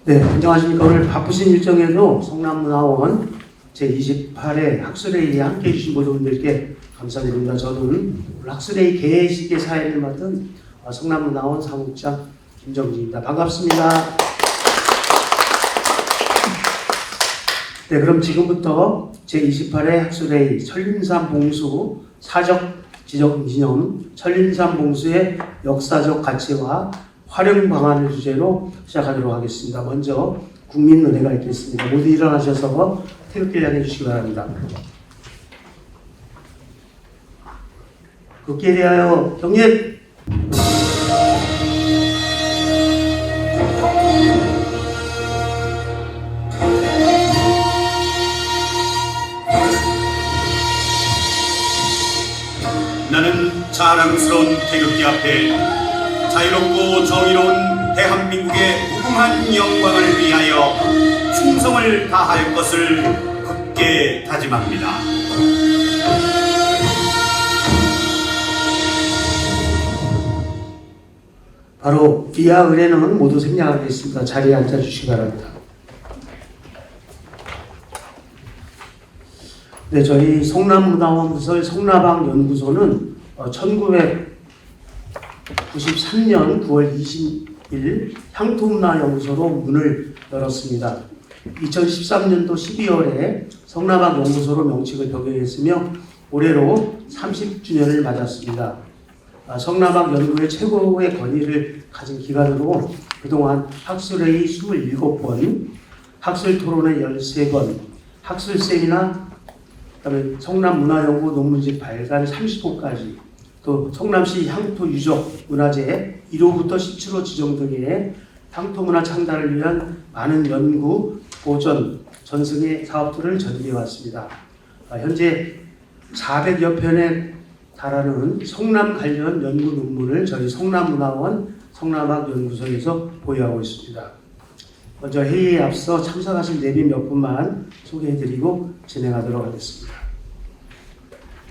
네, 안녕하십니까. 오늘 바쁘신 일정에도 성남문화원 제28회 학술회의에 함께해 주신 모든 분들께 감사드립니다. 저는 오늘 학술회의 개회식의 사회를 맡은 성남문화원 사무국장 김정진입니다. 반갑습니다. 네, 그럼 지금부터 제28회 학술회의 천림산 봉수 사적 지적 기념 천림산 봉수의 역사적 가치와 활용 방안을 주제로 시작하도록 하겠습니다. 먼저 국민 노래가 있겠습니다. 모두 일어나셔서 태극기를 향해 주시기 바랍니다. 국기에 대하여 경례. 나는 자랑스러운 태극기 앞에 자유롭고 정의로운 대한민국의 무궁한 영광을 위하여 충성을 다할 것을 굳게 다짐합니다. 바로 비와 의례는 모두 생략하겠습니다. 자리에 앉아주시기 바랍니다. 네, 저희 성남문화원 부설 성남학 연구소는 1993년 9월 20일 향토문화연구소로 문을 열었습니다. 2013년도 12월에 성남학 연구소로 명칭을 변경했으며 올해로 30주년을 맞았습니다. 성남학 연구의 최고의 권위를 가진 기관으로 그동안 학술회의 27번, 학술토론회 13번, 학술세미나, 그다음에 성남문화연구 논문집 발간 30호까지, 또 성남시 향토 유적 문화재 1호부터 17호 지정 등의 향토문화 창달을 위한 많은 연구, 보존, 전승의 사업들을 전개해 왔습니다. 현재 400여 편에 달하는 성남 관련 연구 논문을 저희 성남문화원 성남학 연구소에서 보유하고 있습니다. 먼저 회의에 앞서 참석하신 내빈 몇 분만 소개해드리고 진행하도록 하겠습니다.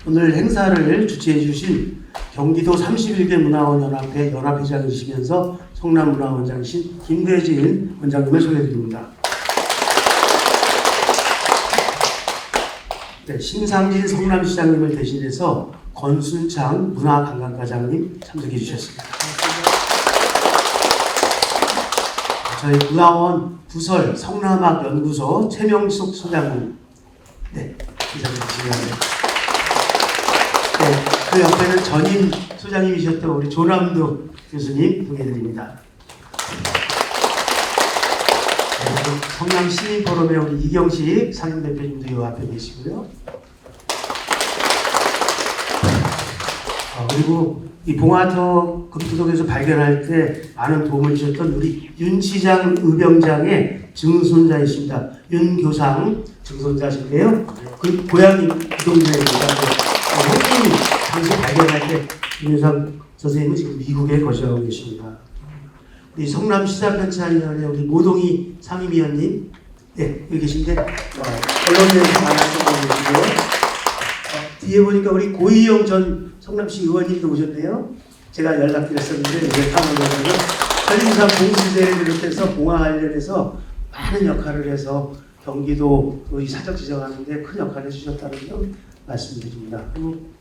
오늘 행사를 주최해 주신 경기도 31개 문화원 연합회 연합회장이시면서 성남문화원장이신 김대진 원장님을 소개해드립니다. 네, 신상진 성남시장님을 대신해서 권순창 문화관광과장님 참석해 주셨습니다. 저희 문화원 부설 성남학 연구소 최명숙 소장님, 네, 인사드리겠습니다. 네, 그 옆에는 전임 소장님이셨던 우리 조남두 교수님 소개해드립니다. 네, 성남시민포럼의 우리 이경식 상임대표님도 이 앞에 계시고요. 그리고 이 봉화터 금투석에서 발견할 때 많은 도움을 주셨던 우리 윤시장 의병장의 증손자이십니다. 윤교상 증손자신데요. 그 고향이 부동산입니다. 선생님 당시 발견할 때 윤유상 선생님은 지금 미국에 거주하고 계십니다. 우리 성남시사편찬위원회 우리 모동희 상임위원님, 네, 여기 계신데 언론에서 만나서 계시고요. 뒤에 보니까 우리 고희영 전 성남시 의원님도 오셨네요. 제가 연락드렸었는데 이제 탐험에서는 천림산 봉수제를 비롯해서 봉화 관련해서 많은 역할을 해서 경기도 이 사적 지정하는데 큰 역할을 해주셨다는 점 말씀드립니다. 그리고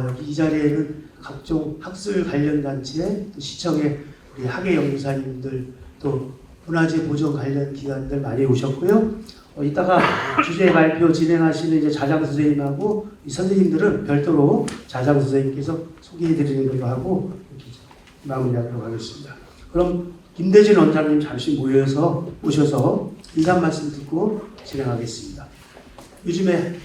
여기 이 자리에는 각종 학술 관련 단체, 또 시청의 우리 학예 연구사님들, 또 문화재 보존 관련 기관들 많이 오셨고요. 이따가 주제 발표 진행하시는 이제 자장 선생님하고 이 선생님들은 별도로 자장 선생님께서 소개해드리는 걸로 하고 이렇게 마무리하도록 하겠습니다. 그럼 김대진 원장님 잠시 모셔서 인사 말씀 듣고 진행하겠습니다. 요즘에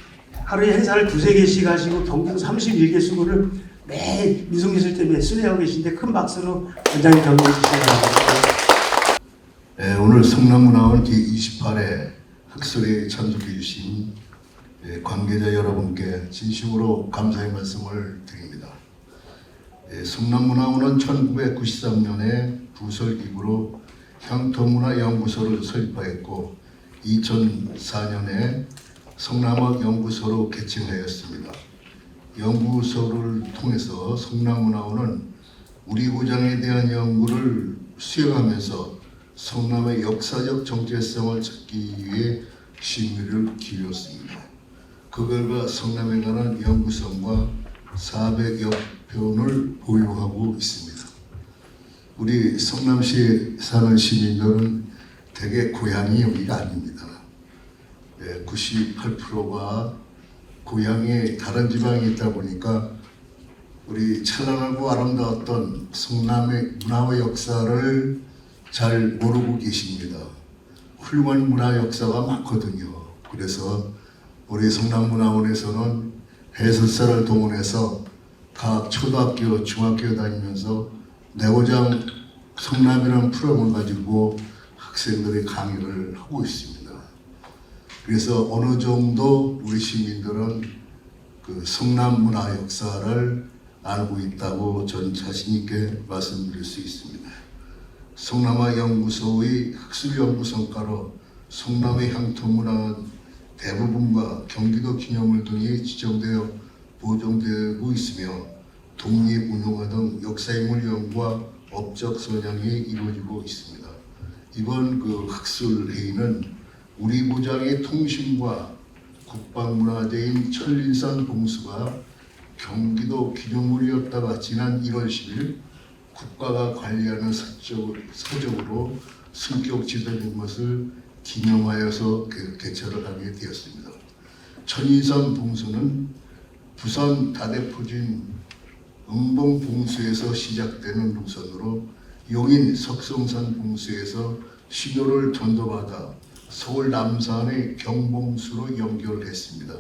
하루에 행사를 2-3개씩 하시고 경북 31개 수구를 매일 미술기술 때문에 순회하고 계신데 큰 박수로 원장님 경례해 주시기 바랍니다. 네, 오늘 성남문화원 제28회 학술회에 참석해 주신 관계자 여러분께 진심으로 감사의 말씀을 드립니다. 성남문화원은 1993년에 부설기구로 향토문화연구소를 설립하였고 2004년에 성남학 연구소로 개칭하였습니다. 연구소를 통해서 성남문화원은 우리 고장에 대한 연구를 수행하면서 성남의 역사적 정체성을 찾기 위해 심의를 기울였습니다. 그 결과 성남에 관한 연구성과 400여 편을 보유하고 있습니다. 우리 성남시에 사는 시민들은 대개 고향이 여기가 아닙니다. 98%가 고향이 다른 지방에 있다 보니까 우리 찬란하고 아름다웠던 성남의 문화와 역사를 잘 모르고 계십니다. 훌륭한 문화 역사가 많거든요. 그래서 우리 성남문화원에서는 해설사를 동원해서 각 초등학교, 중학교 다니면서 내고장 성남이라는 프로그램을 가지고 학생들이 강의를 하고 있습니다. 그래서 어느 정도 우리 시민들은 그 성남 문화 역사를 알고 있다고 전 자신 있게 말씀드릴 수 있습니다. 성남화 연구소의 학술 연구 성과로 성남의 향토 문화 대부분과 경기도 기념물 등이 지정되어 보존되고 있으며 독립 운용화 등 역사인물 연구와 업적 선양이 이루어지고 있습니다. 이번 그 학술 회의는 우리 부장의 통신과 국방문화재인 천린산 봉수가 경기도 기념물이었다가 지난 1월 10일 국가가 관리하는 사적으로 승격 지정된 것을 기념하여서 개최를 하게 되었습니다. 천인산 봉수는 부산 다대포진 응봉 봉수에서 시작되는 노선으로 용인 석성산 봉수에서 신호를 전도받아 서울 남산의 경봉수로 연결했습니다.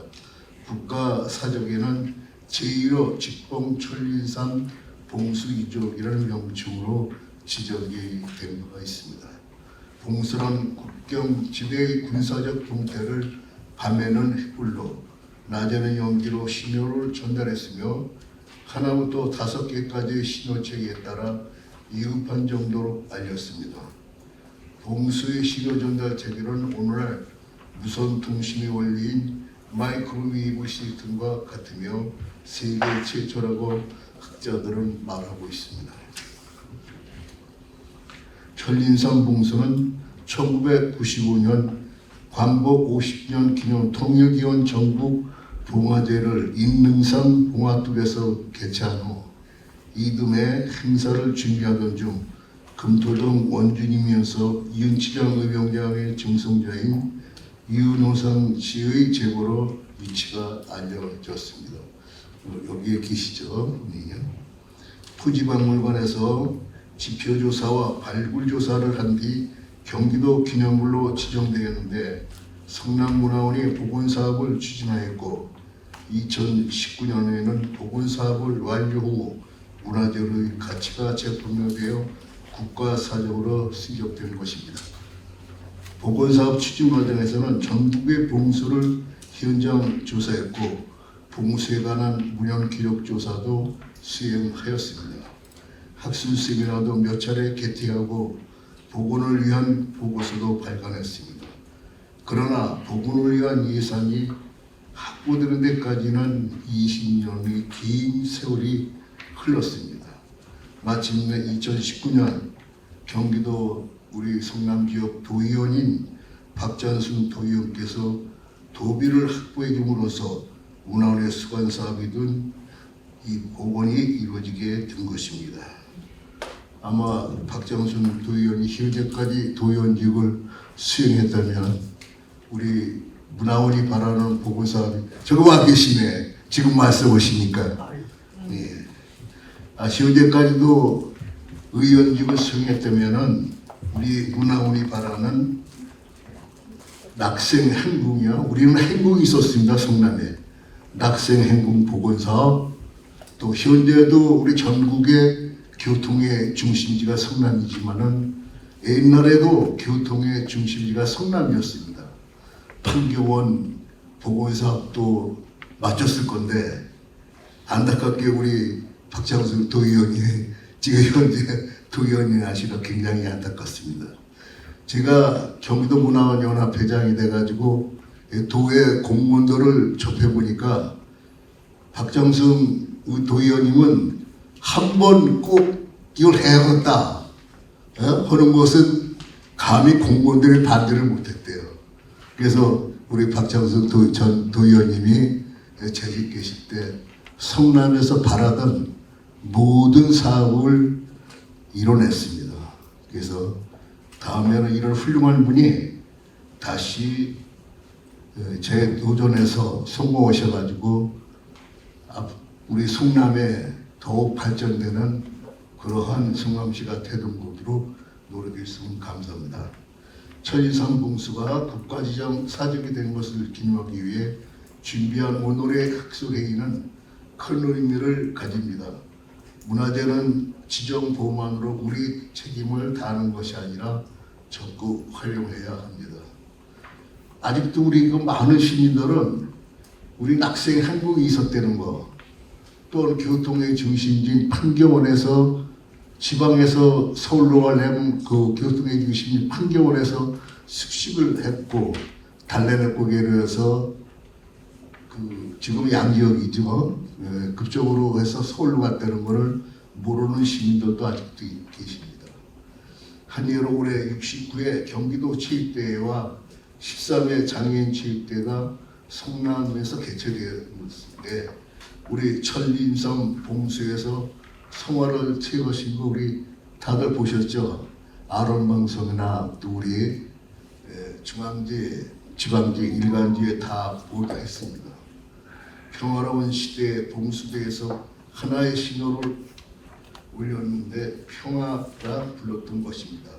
국가 사적에는 제1호 직봉 천린산 봉수 이족이라는 명칭으로 지정이 된 바가 있습니다. 봉수는 국경지대의 군사적 동태를 밤에는 횃불로 낮에는 연기로 신호를 전달했으며 하나부터 5개까지의 신호체계에 따라 이급한 정도로 알렸습니다. 봉수의 신호 전달 체계는 오늘날 무선 통신의 원리인 마이크로웨이브 시스템과 같으며 세계 최초라고 학자들은 말하고 있습니다. 천린산 봉수는 1995년 광복 50주년 기념 통일기원 전국 봉화제를 인능산 봉화뚝에서 개최한 후 이듬해 행사를 준비하던 중 금토동 원주님이어서 윤치장 의병장의 증손자인 유노상 씨의 제보로 위치가 알려졌습니다. 여기에 계시죠? 토지박물관에서 지표조사와 발굴조사를 한 뒤 경기도 기념물로 지정되었는데 성남문화원이 복원사업을 추진하였고 2019년에는 복원사업을 완료 후 문화재의 가치가 재분류되어 국가사적으로 승격된 것입니다. 복원사업 추진 과정에서는 전국의 봉수를 현장 조사했고 봉수에 관한 문헌 기록 조사도 수행하였습니다. 학술 세미나도 몇 차례 개최하고 복원을 위한 보고서도 발간했습니다. 그러나 복원을 위한 예산이 확보되는 데까지는 20년의 긴 세월이 흘렀습니다. 마침내 2019년 경기도 우리 성남 지역 도의원인 박찬순 도의원께서 도비를 확보해 줌으로써 문화원의 수관 사업이든 이 복원이 이루어지게 된 것입니다. 아마 박정순 도의원이 현재까지 도의원직을 수행했다면 우리 문화원이 바라는 복원 사업이 저거 와 계시네. 지금 말씀하시니까. 예. 현재까지도 의원직을 수행했다면은 우리 문화원이 바라는 낙생 행궁이요. 우리는 행궁이 있었습니다. 성남에 낙생 행궁 복원 사업. 또 현재도 우리 전국의 교통의 중심지가 성남이지만은 옛날에도 교통의 중심지가 성남이었습니다. 판교원 복원사업도 마쳤을 건데 안타깝게 우리 박창수 도의원이 지금 현재 도의원이 하시라 굉장히 안타깝습니다. 제가 경기도 문화원 연합 회장이 돼가지고 도의 공무원들을 접해보니까 박정승 도의원님은 한 번 꼭 이걸 해야겠다 하는 것은 감히 공무원들이 반대를 못했대요. 그래서 우리 박장수 전 도의원님이 재직 계실 때 성남에서 바라던 모든 사업을 이뤄냈습니다. 그래서 다음에는 이런 훌륭한 분이 다시 재도전해서 성공하셔가지고 우리 성남에 더욱 발전되는 그러한 성남시가 되는 곳으로 노력했으면 감사합니다. 천인상 봉수가 국가지정 사적이 된 것을 기념하기 위해 준비한 오늘의 학술회의는 큰 의미를 가집니다. 문화재는 지정 보호만으로 우리 책임을 다하는 것이 아니라 적극 활용해야 합니다. 아직도 우리 그 많은 시민들은 우리 낙생 행복이 있었다는 거, 또 교통의 중심지인 판교원에서 지방에서 서울로 가려면 그 교통의 중심지 판교원에서 숙식을 했고 달래내 고개로 해서 그 지금 양지역이죠. 급적으로 해서 서울로 갔다는 것을 모르는 시민들도 아직도 계십니다. 한예로 올해 69회 경기도 체육대회와 13회 장애인 체육대회가 성남에서 개최되었는데 우리 천린섬 봉수에서 성화를 채우신 거 우리 다들 보셨죠? 아론방송이나 또 우리 중앙지, 지방지, 일간지에 다 보도했습니다. 평화로운 시대의 봉수대에서 하나의 신호를 올렸는데 평화가 불렀던 것입니다.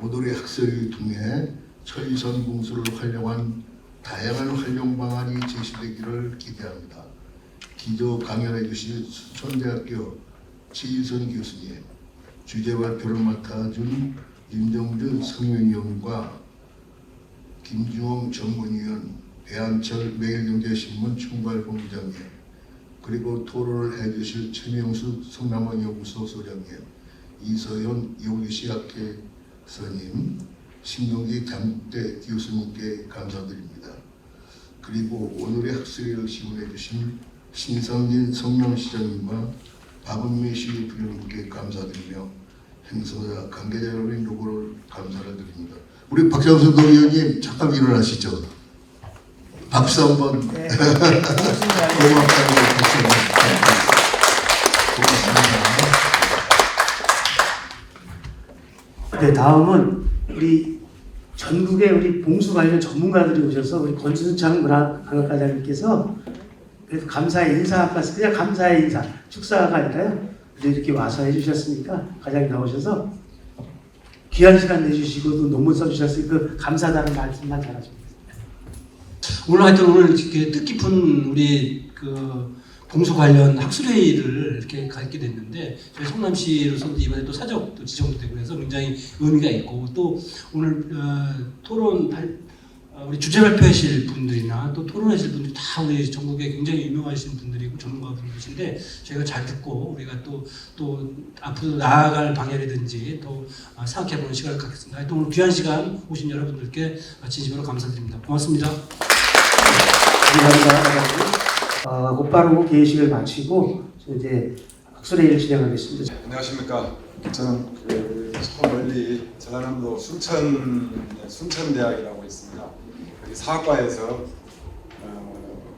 오늘의 학설을 통해 천리선 봉수를 활용한 다양한 활용 방안이 제시되기를 기대합니다. 기조 강연해 주신 수천대학교 최일선 교수님, 주제 발표를 맡아준 윤정준 성명위원과 김주홍 전문위원, 배한철 매일경제신문 총괄본부장님, 그리고 토론을 해주실 최명수 성남원 연구소 소장님, 이서현 여기시학회서님, 신동기 당국대 교수님께 감사드립니다. 그리고 오늘의 학술회를 지원해 주신 신상진 성남시장님과 박은미 시부님께 감사드리며 행사자 관계자 여러분의 노고를 감사를 드립니다. 우리 박장수 의원님 잠깐 일어나시죠. 박수 한번. 네. 고맙다고 고맙습니다. 네, 다음은 우리 전국의 우리 봉수 관련 전문가들이 오셔서 우리 권순창 문화관광과장님께서 그래서 감사의 인사 아까 그냥 감사의 인사 축사가 아니라요. 이렇게 와서 해주셨으니까 과장님 나오셔서 귀한 시간 내주시고 또 논문 써주셨으니 그 감사하다는 말씀만 잘하십니다. 오늘 하여튼 오늘 이렇게 뜻깊은 우리 그 봉수 관련 학술회의를 이렇게 갖게 됐는데 저희 성남시로서도 이번에 또 사적도 지정도 되고 그래서 굉장히 의미가 있고 또 오늘 토론 우리 주제 발표하실 분들이나 또 토론하실 분들이 다 우리 전국에 굉장히 유명하신 분들이고 전문가분들이신데 저희가 잘 듣고 우리가 또 앞으로 나아갈 방향이든지 또 생각해보는 시간을 갖겠습니다. 하여튼 오늘 귀한 시간 오신 여러분들께 진심으로 감사드립니다. 고맙습니다. 감사합니다. 곧바로 개회식을 마치고 이제 학술회의를 진행하겠습니다. 안녕하십니까. 저는 저 멀리 전라남도 순천대학이라고 있습니다. 여기 사학과에서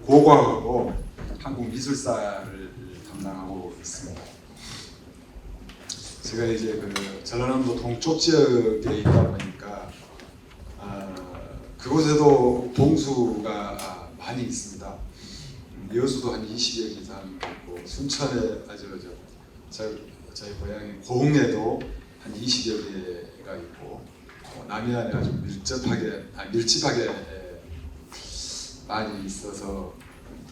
고고학하고 한국미술사를 담당하고 있습니다. 제가 이제 전라남도 동쪽 지역에 있다 보니까 그곳에도 봉수가 많이 있습니다. 여수도 한 20여 개 이상 있고 순천에 저희 고향인 고흥에도 한 20여 개가 있고 남해안에 아주 밀집하게 많이 있어서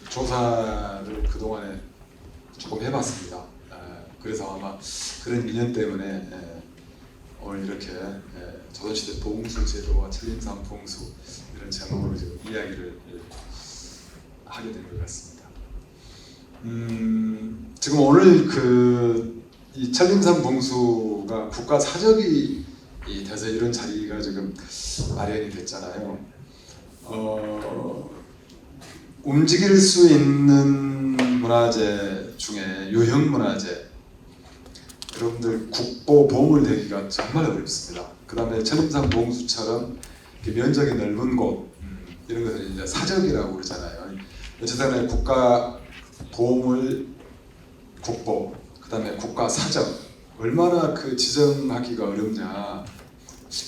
조사를 그동안에 조금 해봤습니다. 그래서 아마 그런 인연 때문에 오늘 이렇게 조선시대 봉수 제도와 천림산 봉수 이런 제목으로 지금 이야기를 하게 된 것 같습니다. 지금 오늘 이 천림산 봉수가 국가 사적이 돼서 이런 자리가 지금 마련이 됐잖아요. 움직일 수 있는 문화재 중에 유형 문화재, 여러분들 국보 보물 되기가 정말 어렵습니다. 그 다음에 천림산 봉수처럼 이렇게 면적이 넓은 곳 이런 것을 이제 사적이라고 그러잖아요. 어쨌든 국가 보물 국보, 그 다음에 국가 사적 얼마나 그 지정하기가 어렵냐.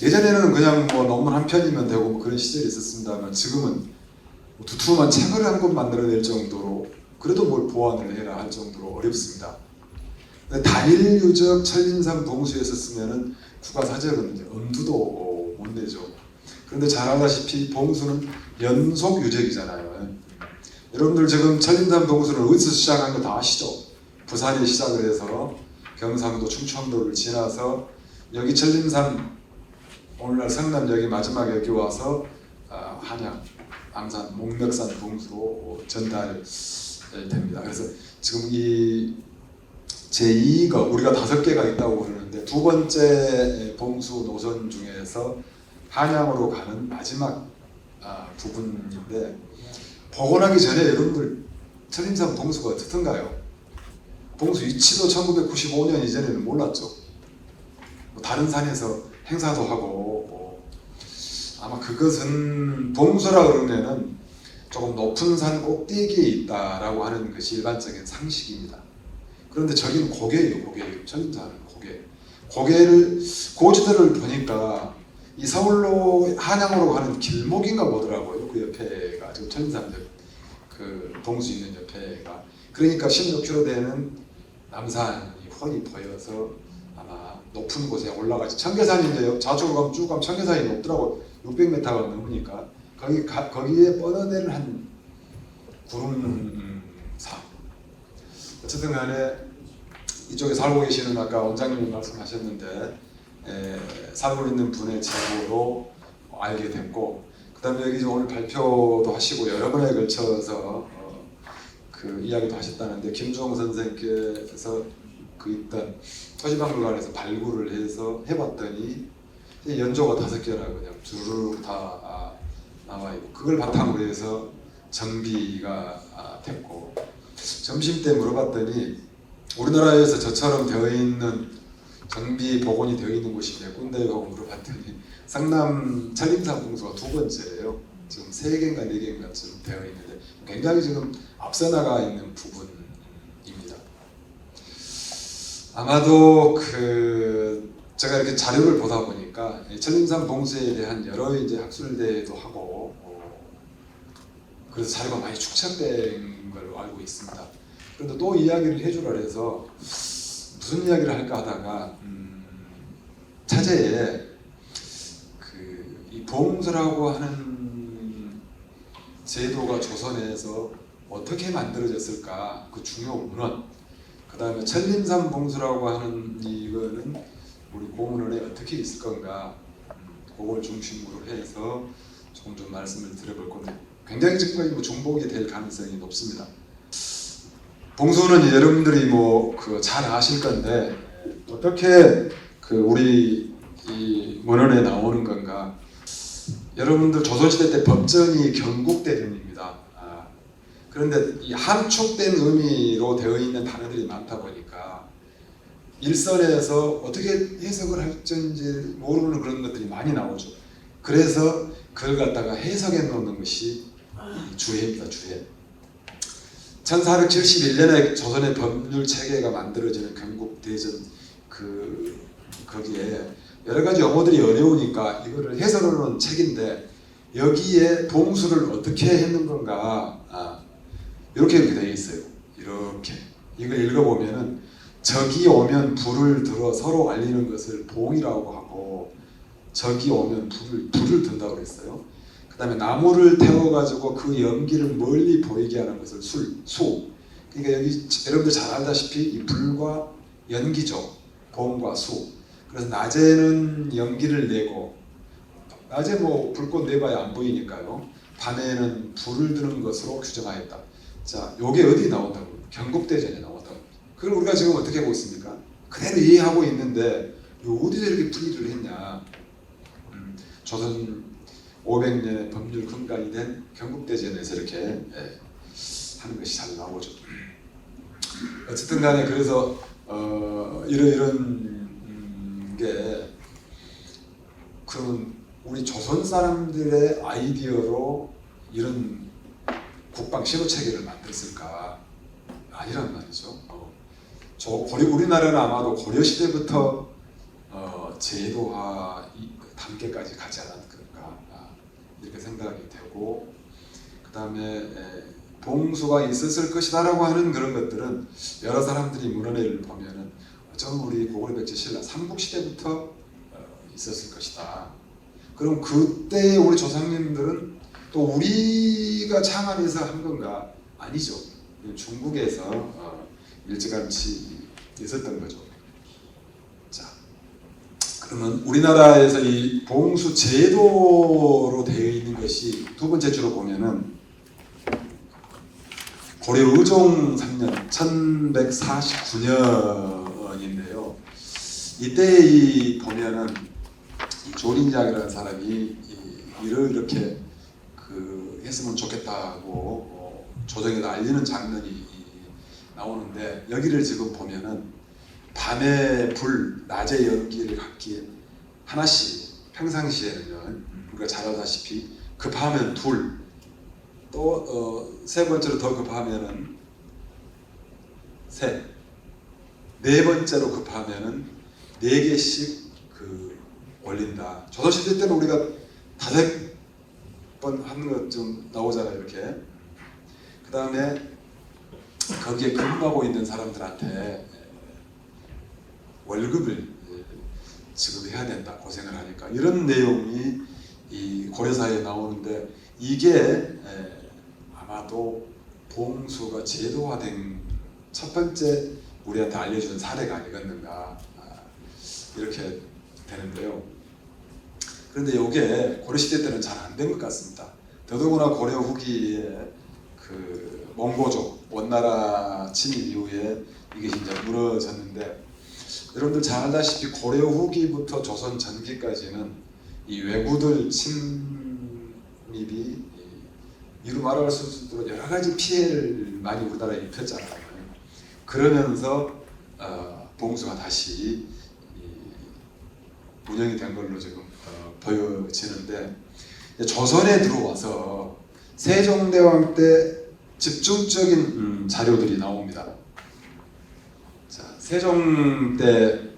예전에는 그냥 뭐 논문 한 편이면 되고 뭐 그런 시절이 있었습니다만 지금은 두툼한 책을 한 권 만들어낼 정도로 그래도 뭘 보완을 해라 할 정도로 어렵습니다. 단일 유적 천림산 봉수였었으면은 국가 사적은 이제 엄두도 못 내죠. 그런데 잘 알다시피 봉수는 연속 유적이잖아요. 여러분들 지금 천림산 봉수는 어디서 시작한 거 다 아시죠? 부산에 시작을 해서 경상도, 충청도를 지나서 여기 천림산 오늘날 성남역이 마지막에 여기 와서 한양, 암산, 목멱산 봉수로 전달됩니다. 그래서 지금 이 제2가 우리가 5개가 있다고 그러는데 두 번째 봉수 노선 중에서 한양으로 가는 마지막 부분인데 복원하기 전에 여러분들 천림산 봉수가 어떻던가요? 봉수 위치도 1995년 이전에는 몰랐죠. 뭐 다른 산에서 행사도 하고 아마 그것은 봉수라 그러면은 조금 높은 산 꼭대기에 있다라고 하는 것이 일반적인 상식입니다. 그런데 저기는 고개예요, 고개. 천림산은 고개. 고개를 고지도를 보니까 이 서울로 한양으로 가는 길목인가 보더라고요. 그 옆에가 지금 천림산 그 봉수 있는 옆에가. 그러니까 16km 되는 남산이 훤히 보여서 아마 높은 곳에 올라가지. 청계산이 이제 좌측으로 가면 쭉 가면 청계산이 높더라고. 600m가 넘으니까 거기에 뻗어내는 한 구름산. 어쨌든 간에 이쪽에 살고 계시는 아까 원장님이 말씀하셨는데 살고 있는 분의 제보로 알게 됐고 그 다음에 여기 오늘 발표도 하시고 여러 번에 걸쳐서 그 이야기도 하셨다는데 김주홍 선생께서 그 있던 토지박물관에서 발굴을 해서 해봤더니 연조가 5개나 그냥 주르륵 다 나와 있고 그걸 바탕으로 해서 정비가 됐고 점심 때 물어봤더니 우리나라에서 저처럼 되어 있는 정비 복원이 되어 있는 곳이 몇 군데라고 물어봤더니 성남 천림산 봉수가 2번째예요. 지금 3개인가 4개인가쯤 되어 있는데 굉장히 지금 앞서 나가 있는 부분입니다. 아마도 제가 이렇게 자료를 보다 보니까 천림산 봉수에 대한 여러 이제 학술대회도 하고 그래서 자료가 많이 축적된 걸로 알고 있습니다. 그런데 또 이야기를 해주라 해서 무슨 이야기를 할까 하다가 차제에 이 봉수라고 하는 제도가 조선에서 어떻게 만들어졌을까 그 중요 문헌 그 다음에 천림산 봉수라고 하는 이거는 우리 고문원에 어떻게 있을 건가 그걸 중심으로 해서 조금 좀 말씀을 드려볼 건데 굉장히 지금까지 뭐 중복이 될 가능성이 높습니다. 봉수는 여러분들이 잘 아실 건데 어떻게 우리 이 문헌에 나오는 건가? 여러분들 조선시대 때 법전이 경국대전입니다. 그런데 이 함축된 의미로 되어 있는 단어들이 많다 보니까 일선에서 어떻게 해석을 할지 모르는 그런 것들이 많이 나오죠. 그래서 그걸 갖다가 해석해 놓는 것이 주해입니다. 주해. 1471년에 조선의 법률 체계가 만들어지는 경국대전 거기에 여러 가지 용어들이 어려우니까 이거를 해석해 놓은 책인데 여기에 봉수를 어떻게 했는 건가 이렇게 되어 있어요. 이렇게 이걸 읽어보면은 적이 오면 불을 들어 서로 알리는 것을 봉이라고 하고 적이 오면 불을 든다고 그랬어요. 그 다음에 나무를 태워가지고 그 연기를 멀리 보이게 하는 것을 수. 그러니까 여기 여러분들 잘 알다시피 이 불과 연기죠. 봉과 수. 그래서 낮에는 연기를 내고 낮에 불꽃 내봐야 안 보이니까요. 밤에는 불을 드는 것으로 규정하였다. 자, 요게 어디 나온다고? 경국대전에 나온다고. 그걸 우리가 지금 어떻게 하고 있습니까? 그대로 이해하고 있는데 어디서 이렇게 풀이를 했냐? 조선 500년의 법률 근간이 된 경국대전에서 이렇게 하는 것이 잘 나오죠. 어쨌든 간에 그래서 이런 게 그러면 우리 조선 사람들의 아이디어로 이런 국방 신호 체계를 만들었을까? 아니란 말이죠. 우리나라는 아마도 고려 시대부터 제도화 단계까지 가지 않았을까 이렇게 생각이 되고, 그 다음에 봉수가 있었을 것이다라고 하는 그런 것들은 여러 사람들이 문헌을 보면은 좀 우리 고구려백제 신라 삼국시대부터 있었을 것이다. 그럼 그때 우리 조상님들은 또 우리가 창안해서 한 건가? 아니죠. 중국에서 일찌감치 있었던 거죠. 자, 그러면 우리나라에서 이 봉수 제도로 되어 있는 것이 두 번째 주로 보면은 고려 의종 3년 1149년인데요. 이때 이 보면은 이 조린장이라는 사람이 이를 이렇게 했으면 좋겠다고 조정에다 알리는 장면이 나오는데, 여기를 지금 보면은 밤에 불, 낮에 연기를 각기 하나씩, 평상시에는요 우리가 잘 알다시피 급하면 둘, 또 세 번째로 더 급하면은 셋, 네 번째로 급하면은 네 개씩 올린다. 조선시대 때는 우리가 5번 하는 것 좀 나오잖아요, 이렇게. 그 다음에 거기에 근무하고 있는 사람들한테 월급을 지급해야 된다, 고생을 하니까. 이런 내용이 이 고려사에 나오는데, 이게 아마도 봉수가 제도화된 첫 번째 우리한테 알려주는 사례가 아니겠는가 이렇게 되는데요. 그런데 이게 고려시대 때는 잘 안 된 것 같습니다. 더더구나 고려 후기에 몽고족 원나라 침입 이후에 이게 이제 무너졌는데, 여러분들 잘 알다시피 고려 후기부터 조선 전기까지는 이 왜구들 침입이 이루 말할 수 없도록 여러 가지 피해를 많이 우리나라에 입혔잖아요. 그러면서 봉수가 다시 운영이 된 걸로 지금 보여지는데, 조선에 들어와서 세종대왕 때 집중적인 자료들이 나옵니다. 자, 세종 때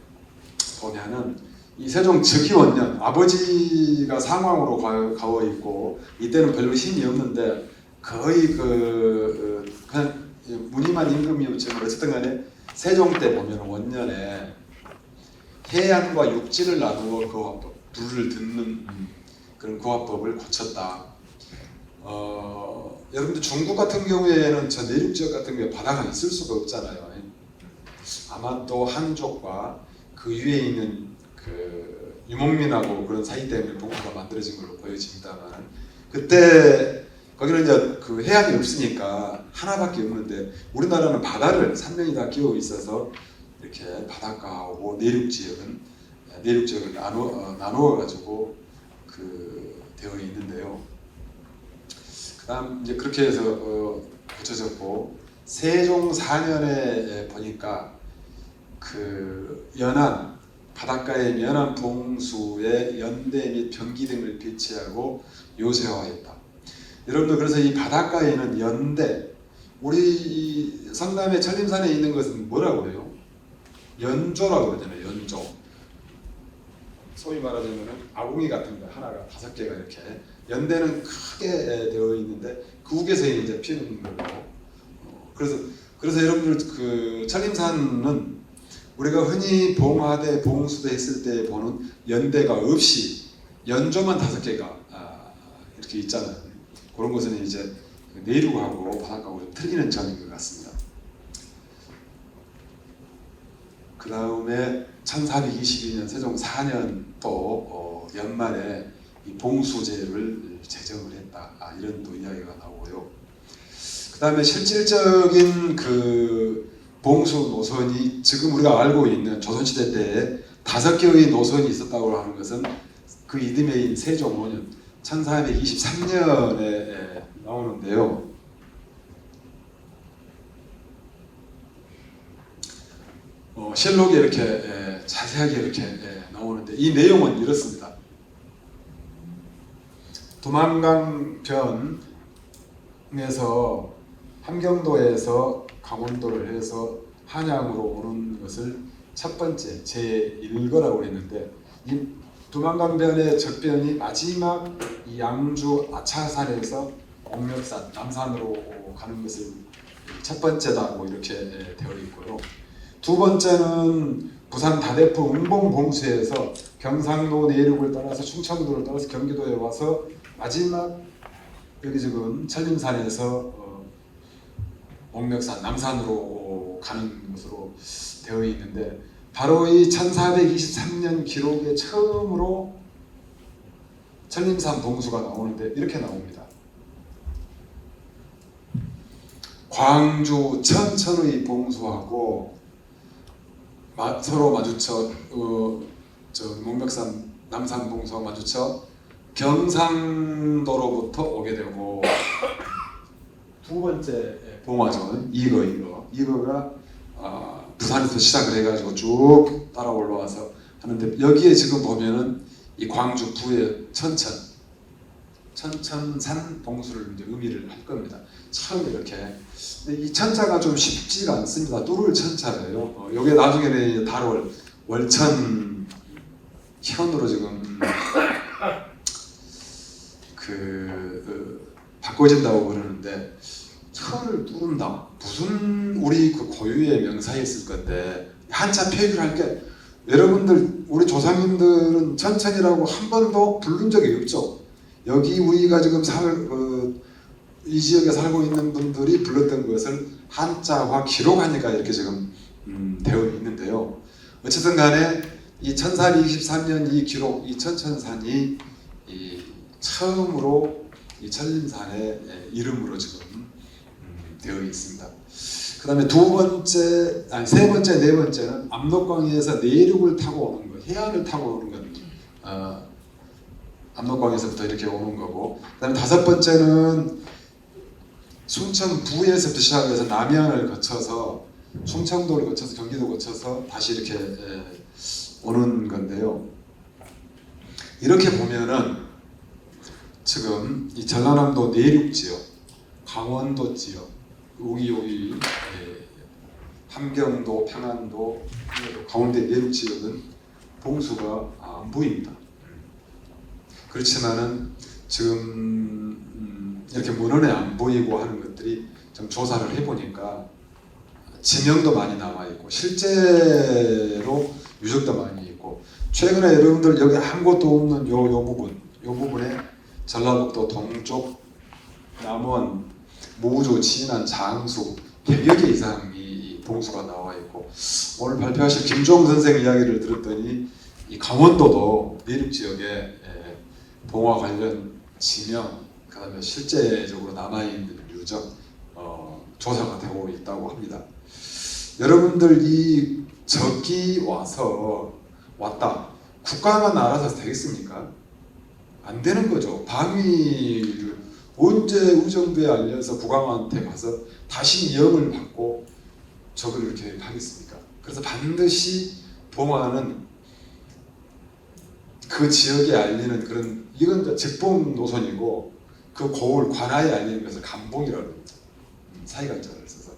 보면은 이 세종 즉위원년, 아버지가 상왕으로 가워 있고 이때는 별로 힘이 없는데 거의 그냥 무늬만 임금이었지만 어쨌든 간에 세종 때 보면 원년에 해안과 육지를 나누어 교화법, 불을 듣는 그런 교화법을 고쳤다. 여러분들 중국 같은 경우에는 저 내륙 지역 같은 경우에 바다가 있을 수가 없잖아요. 아마 또 한족과 그 위에 있는 유목민하고 그런 사이 때문에 봉수가 만들어진 걸로 보여집니다만, 그때 거기는 이제 해안이 없으니까 하나밖에 없는데, 우리나라는 바다를 산면이 다 끼워 있어서 이렇게 바닷가하고 내륙 지역을 나누어 가지고 되어 있는데요. 그다음 이제 그렇게 해서 고쳐졌고, 세종 4년에 보니까 연안 바닷가에 연안 봉수에 연대 및 변기 등을 배치하고 요새화했다. 여러분들 그래서 이 바닷가에는 연대, 우리 성남의 천림산에 있는 것은 뭐라고 해요? 연조라고 그러잖아요. 연조. 소위 말하자면 아궁이 같은 거 하나가 5개가 이렇게 연대는 크게 되어 있는데 그 위에서 이제 피는 거고. 그래서 여러분들 천림산은 우리가 흔히 봉화대, 봉수대 했을 때 보는 연대가 없이 연조만 5개가 이렇게 있잖아요. 그런 것은 이제 내륙하고 바닷가하고 좀 틀리는 점인 것 같습니다. 그 다음에 1422년 세종 4년 또 연말에 이 봉수제를 제정을 했다. 이런 또 이야기가 나오고요. 그 다음에 실질적인 봉수 노선이 지금 우리가 알고 있는 조선시대 때에 5개의 노선이 있었다고 하는 것은 그 이듬해인 세종 5년 1423년에 나오는데요. 실록에 이렇게 자세하게 이렇게 나오는데 이 내용은 이렇습니다. 두만강변에서 함경도에서 강원도를 해서 한양으로 오는 것을 첫 번째 제1거라고 했는데 이 두만강변의 적변이 마지막 이 양주 아차산에서 옥력산 남산으로 가는 것을 첫 번째다고 이렇게 되어 있고요. 두 번째는 부산 다대포 은봉봉수에서 경상도 내륙을 따라서 충청도를 따라서 경기도에 와서 마지막 여기 지금 천림산에서 옥력산 남산으로 가는 것으로 되어 있는데 바로 이 1423년 기록에 처음으로 천림산 봉수가 나오는데 이렇게 나옵니다. 광주 천천의 봉수하고 서로 마주쳐 목멱산 남산 봉수와 마주쳐 경상도로부터 오게 되고 두 번째 봉화전 이거가 부산에서 시작을 해가지고 쭉 따라 올라와서 하는데 여기에 지금 보면은 이 광주 부의 천천산 봉수를 이제 의미를 할 겁니다. 처음 이렇게. 근데 이 천자가 좀 쉽지가 않습니다. 뚫을 천자예요. 요게 나중에는 다룰 월천 현으로 지금 바꿔진다고 그러는데 현을 뚫는다. 무슨 우리 그 고유의 명사였을 건데 한자 표기를 할 게 여러분들 우리 조상님들은 천천이라고 한 번도 부른 적이 없죠. 여기 우리가 지금 이 지역에 살고 있는 분들이 불렀던 것을 한자화 기록하니까 이렇게 지금 되어 있는데요. 어쨌든 간에 이 1423년 이 기록, 이 천천산이 처음으로 이 천림산의 이름으로 지금 되어 있습니다. 그 다음에 세 번째, 네 번째는 압록강에서 내륙을 타고 오는 것, 해안을 타고 오는 것, 압록강에서부터 이렇게 오는 거고, 그 다음에 다섯 번째는 충청부에서부터 시작해서 남해안을 거쳐서 충청도를 거쳐서 경기도 거쳐서 다시 이렇게 오는 건데요. 이렇게 보면은 지금 이 전라남도 내륙 지역, 강원도 지역, 여기 함경도, 평안도, 가운데 내륙 지역은 봉수가 안 보입니다. 그렇지만은 지금 이렇게 문헌에 안 보이고 하는 것들이 좀 조사를 해보니까 지명도 많이 나와 있고 실제로 유적도 많이 있고 최근에 여러분들 여기 아무것도 없는 요 부분에 전라북도 동쪽 남원, 모주, 진안, 장수 100여 개 이상이 봉수가 나와 있고 오늘 발표하실 김종 선생 이야기를 들었더니 이 강원도도 내륙 지역에 봉화 관련 지명, 그 다음에 실제적으로 남아있는 유적 조사가 되고 있다고 합니다. 여러분들 이 적이 왔다. 국가만 알아서 되겠습니까? 안 되는 거죠. 방위를 언제 의정부에 알려서 국왕한테 가서 다시 명을 받고 적을 이렇게 하겠습니까? 그래서 반드시 봉화는 그 지역에 알리는 그런 이건 직봉 노선이고 그 고을 관하에 알리는 것을 감봉이라고 합니다. 사이간자를 써서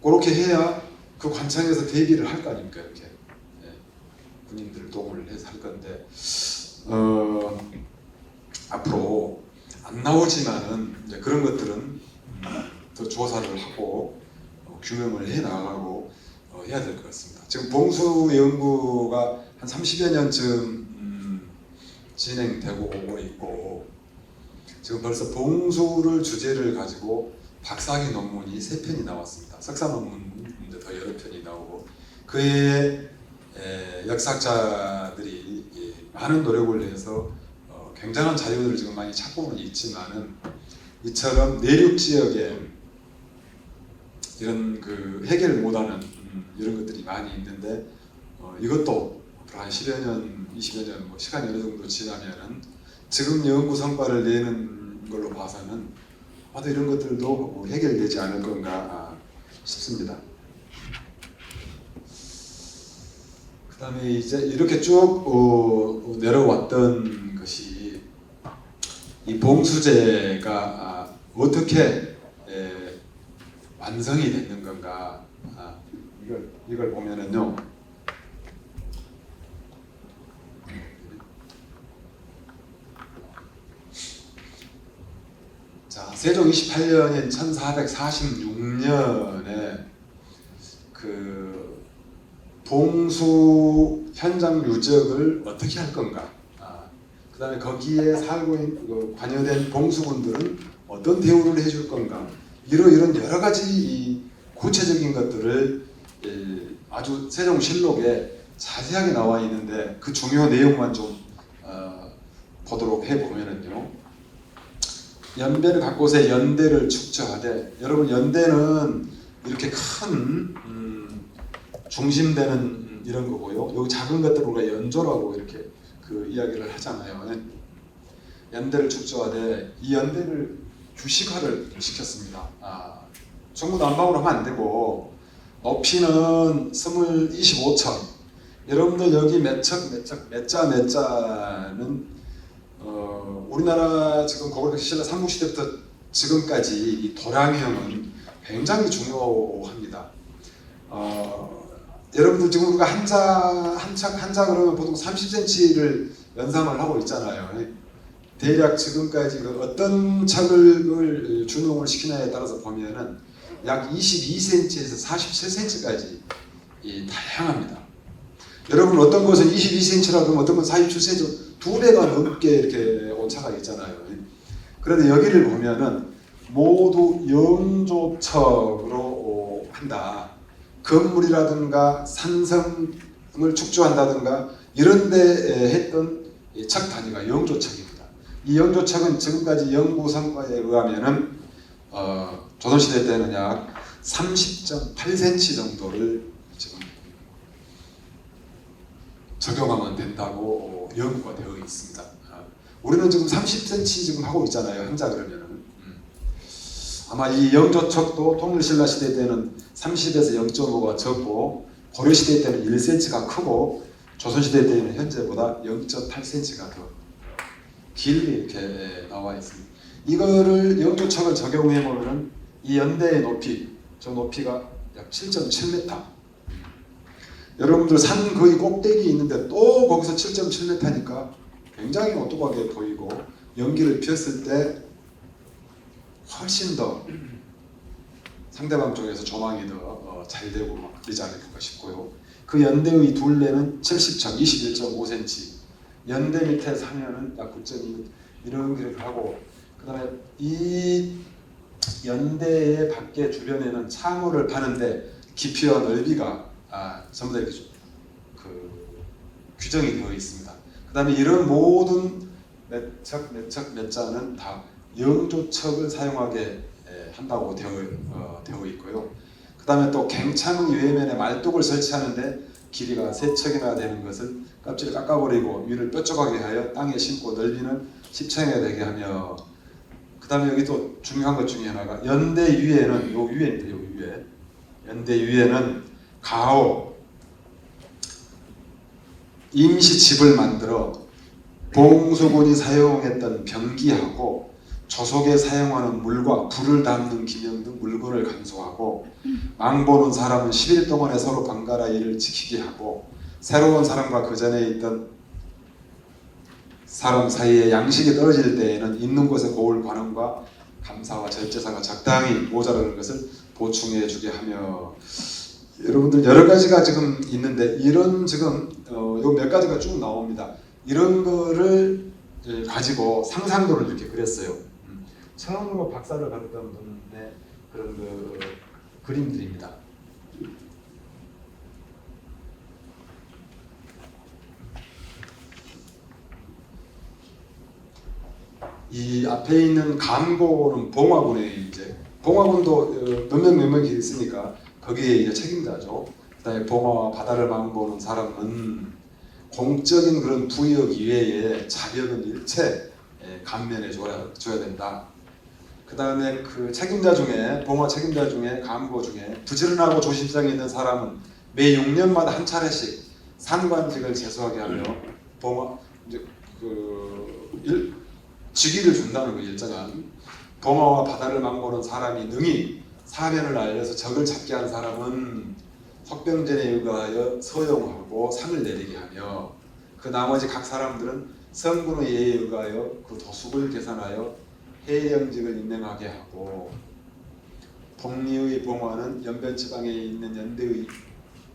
그렇게 해야 그 관청에서 대비를 할 거 아닙니까? 이렇게 군인들 동원을 해서 할 건데 앞으로 안 나오지만은 이제 그런 것들은 더 조사를 하고 규명을 해 나가고 해야 될 것 같습니다. 지금 봉수 연구가 한 30여 년쯤 진행되고 오고 있고 지금 벌써 봉수를 주제를 가지고 박사학위 논문이 3편이 나왔습니다. 석사 논문도 더 여러 편이 나오고 그에 역사학자들이 많은 노력을 해서 굉장한 자료들을 지금 많이 찾고는 있지만은 이처럼 내륙 지역에 이런 그 해결 못하는 이런 것들이 많이 있는데 이것도 앞으로 한 10여 년, 20여 년 시간이 어느 정도 지나면은 지금 연구 성과를 내는 걸로 봐서는 아마도 이런 것들도 해결되지 않을 건가 싶습니다. 그다음에 이제 이렇게 쭉 내려왔던 것이 이 봉수제가 어떻게 완성이 됐는 건가? 이걸 보면은요. 자, 세종 28년인 1446년에 그 봉수 현장 유적을 어떻게 할 건가? 그 다음에 거기에 살고 있는 관여된 봉수군들은 어떤 대우를 해줄 건가? 이런 여러 가지 이 구체적인 것들을 아주 세종실록에 자세하게 나와 있는데 그 중요 내용만 좀 보도록 해보면은요. 연배를 갖고서 연대를 축저하되, 여러분 연대는 이렇게 큰 중심되는 이런 거고요. 여기 작은 것들을 우리가 연조라고 이렇게 그 이야기를 하잖아요. 연대를 축저하되 이 연대를 규식화를 시켰습니다. 전부 난방으로 하면 안 되고 높이는 25천. 여러분들 여기 몇자는 우리나라 지금 고구려신라 삼국시대부터 지금까지 이 도량형은 굉장히 중요합니다. 여러분들 지금 우리가 한자 그러면 보통 30cm를 연상을 하고 있잖아요. 대략 지금까지 그 어떤 척을 준용을 시키냐에 따라서 보면은 약 22cm에서 47cm까지 다양합니다. 여러분 어떤 것은 22cm라고 하면 어떤 건 47cm, 2배가 넘게 이렇게 온차가 있잖아요. 그런데 여기를 보면은 모두 영조척으로 한다. 건물이라든가 산성을 축조한다든가 이런 데 했던 척 단위가 영조척입니다. 이 영조척은 지금까지 연구 성과에 의하면은 조선시대 때는 약 30.8cm 정도를 지금 적용하면 된다고 연구가 되어 있습니다. 우리는 지금 30cm 지금 하고 있잖아요. 한자 그러면은. 아마 이 영조척도 통일신라 시대 때는 30에서 0.5가 적고 고려시대 때는 1cm가 크고 조선시대 때는 현재보다 0.8cm가 더 길게 이렇게 나와 있습니다. 이거를 영조척을 적용해 보면은 이 연대의 높이, 저 높이가 약 7.7m. 여러분들 산 거의 꼭대기 있는데 또 거기서 7.7m니까 굉장히 오똑하게 보이고 연기를 피웠을 때 훨씬 더 상대방 쪽에서 조망이 더 잘 되고 막 그러지 않을까 싶고요. 그 연대의 둘레는 70척, 21.5cm. 연대 밑에 사면은 약 9.2 이런 길을 하고, 그 다음에 이 연대의 밖에 주변에는 창호를 파는데 깊이와 넓이가 전부 다 이렇게 규정이 되어 있습니다. 그 다음에 이런 모든 몇 자는 다 영조척을 사용하게 한다고 되어 있고요. 그 다음에 또 갱창 외면에 말뚝을 설치하는데 길이가 3척이나 되는 것을 껍질을 깎아버리고 위를 뾰족하게 하여 땅에 심고 넓이는 10층에 되게 하며, 그 다음에 여기 또 중요한 것 중에 하나가 연대 위에는 요 위에입니다. 요 위에 연대 위에는 가오 임시집을 만들어 봉수군이 사용했던 병기하고 조속에 사용하는 물과 불을 담는 기명 등 물건을 간수하고, 망보는 사람은 10일 동안에 서로 번갈아 이를 지키게 하고, 새로운 사람과 그 전에 있던 사람 사이에 양식이 떨어질 때에는 있는 곳에 고울 관원과 감사와 절제사가 적당히 모자라는 것을 보충해 주게 하며, 여러분들 여러 가지가 지금 있는데 이런 지금 요 몇 가지가 쭉 나옵니다. 이런 거를 가지고 상상도를 이렇게 그렸어요. 처음으로 박사를 받았던 분의 그런 그림들입니다. 이 앞에 있는 감고는 봉화군의 이제 봉화군도 몇 명이 있으니까 거기에 이제 책임자죠. 그다음에 봉화와 바다를 망보는 사람은 공적인 그런 부역 이외에 자격은 일체 감면해 줘야 된다. 그 다음에 그 책임자 중에 봉화 책임자 중에 감고 중에 부지런하고 조심성이 있는 사람은 매 6년마다 한 차례씩 상관직을 제수하게 하며 이제 직위를 준다는 거 일정한 봉화와 바다를 망보는 사람이 능히 사변을 알려서 적을 잡게 한 사람은 석병전에 의거하여 서용하고 상을 내리게 하며 그 나머지 각 사람들은 성군의 예에 의거하여 그 도숙을 계산하여 해령직을 임명하게 하고 복리의 봉화는 연변지방에 있는 연대의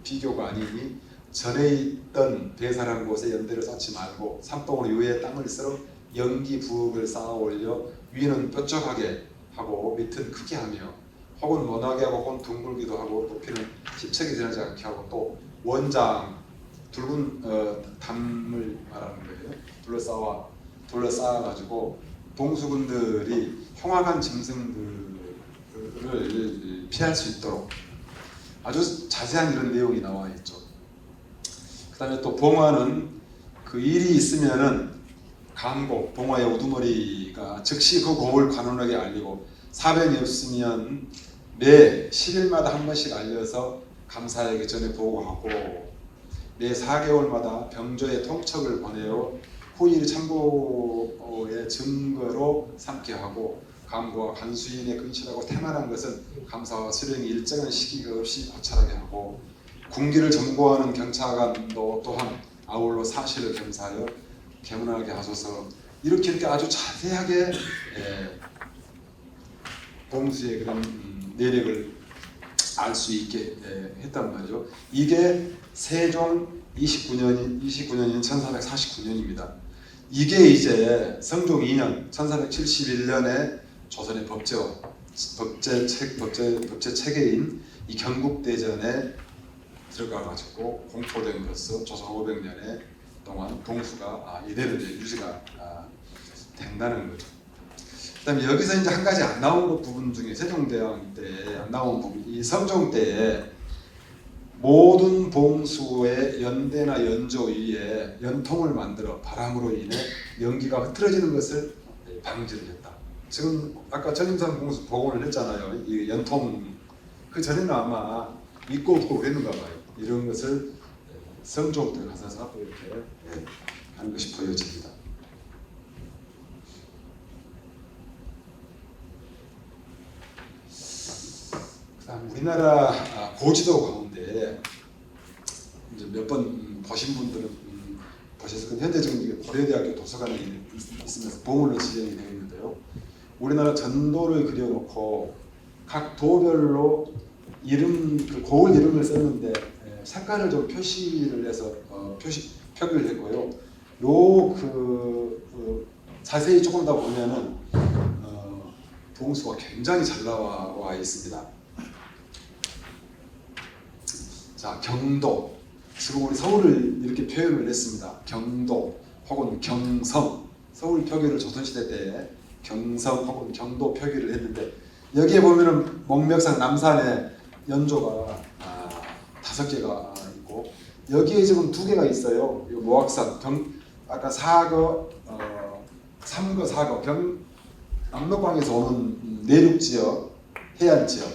비교가 아니니 전에 있던 배사란 곳에 연대를 쌓지 말고 산봉으로 위에 땅을 쓸어 연기 부엌을 쌓아 올려 위는 뾰족하게 하고 밑은 크게 하며 혹은 원하게 하고 혹은 둥글기도 하고 높이는 십척이 지나지 않게 하고 또 원장 붉은 담을 말하는 거예요. 둘러싸아 가지고 봉수군들이 흉악한 짐승들을 피할 수 있도록 아주 자세한 이런 내용이 나와 있죠. 그 다음에 또 봉화는 그 일이 있으면은 강고, 봉화의 우두머리가 즉시 그 고을 관원에게 알리고 사변이 없으면 매 10일마다 한 번씩 알려서 감사에게 전해 보고하고 매 4개월마다 병조의 통첩을 보내어 후일 참고의 증거로 삼게 하고 간부와 간수인의 근실하고 태만한 것은 감사와 수령이 일정한 시기가 없이 고찰하게 하고 군기를 점거하는 경찰관도 또한 아울러 사실을 검사하여 개문하게 하소서. 이렇게 아주 자세하게 봉수의 그런 내력을 알 수 있게 했단 말이죠. 이게 세종 29년인 1449년입니다. 이게 이제 성종 2년 1471년에 조선의 법제 체계인 이 경국대전에 들어가가지고 공포됨으로써 조선 500년에 동안 봉수가 이대로 이제 유지가 된다는 거죠. 그다음에 여기서 이제 한 가지 안 나온 부분 중에 세종대왕 때 안 나온 부분, 이 성종 때에 모든 봉수의 연대나 연조 위에 연통을 만들어 바람으로 인해 연기가 흐트러지는 것을 방지를 했다. 지금 아까 전임산 봉수 복원을 했잖아요. 이 연통 그 전에는 아마 믿고 없고 그랬는가 봐요. 이런 것을 성종 때 가서 이렇게 하는 것이 보여집니다. 그다음 우리나라 고지도 가운데 이제 몇 번 보신 분들은 보셨을 건데 현재 지금 이게 고려대학교 도서관에 있으면서 보물로 지정이 되어 있는데요. 우리나라 전도를 그려놓고 각 도별로 그 고을 이름을 썼는데 색깔을 좀 표시를 해서 표기를 했고요. 자세히 조금 더 보면은 봉수가 굉장히 잘 나와 있습니다. 자, 경도. 지금 우리 서울을 이렇게 표현을 했습니다. 경도 혹은 경성. 서울 표기를 조선시대 때 경성 혹은 경도 표기를 했는데 여기에 보면은 목멱산 남산에 연조가 5개가 있고 여기에 지금 2개가 있어요. 이 모악산 아까 4거, 3거, 4거 압록강에서 오는 내륙 지역, 해안 지역.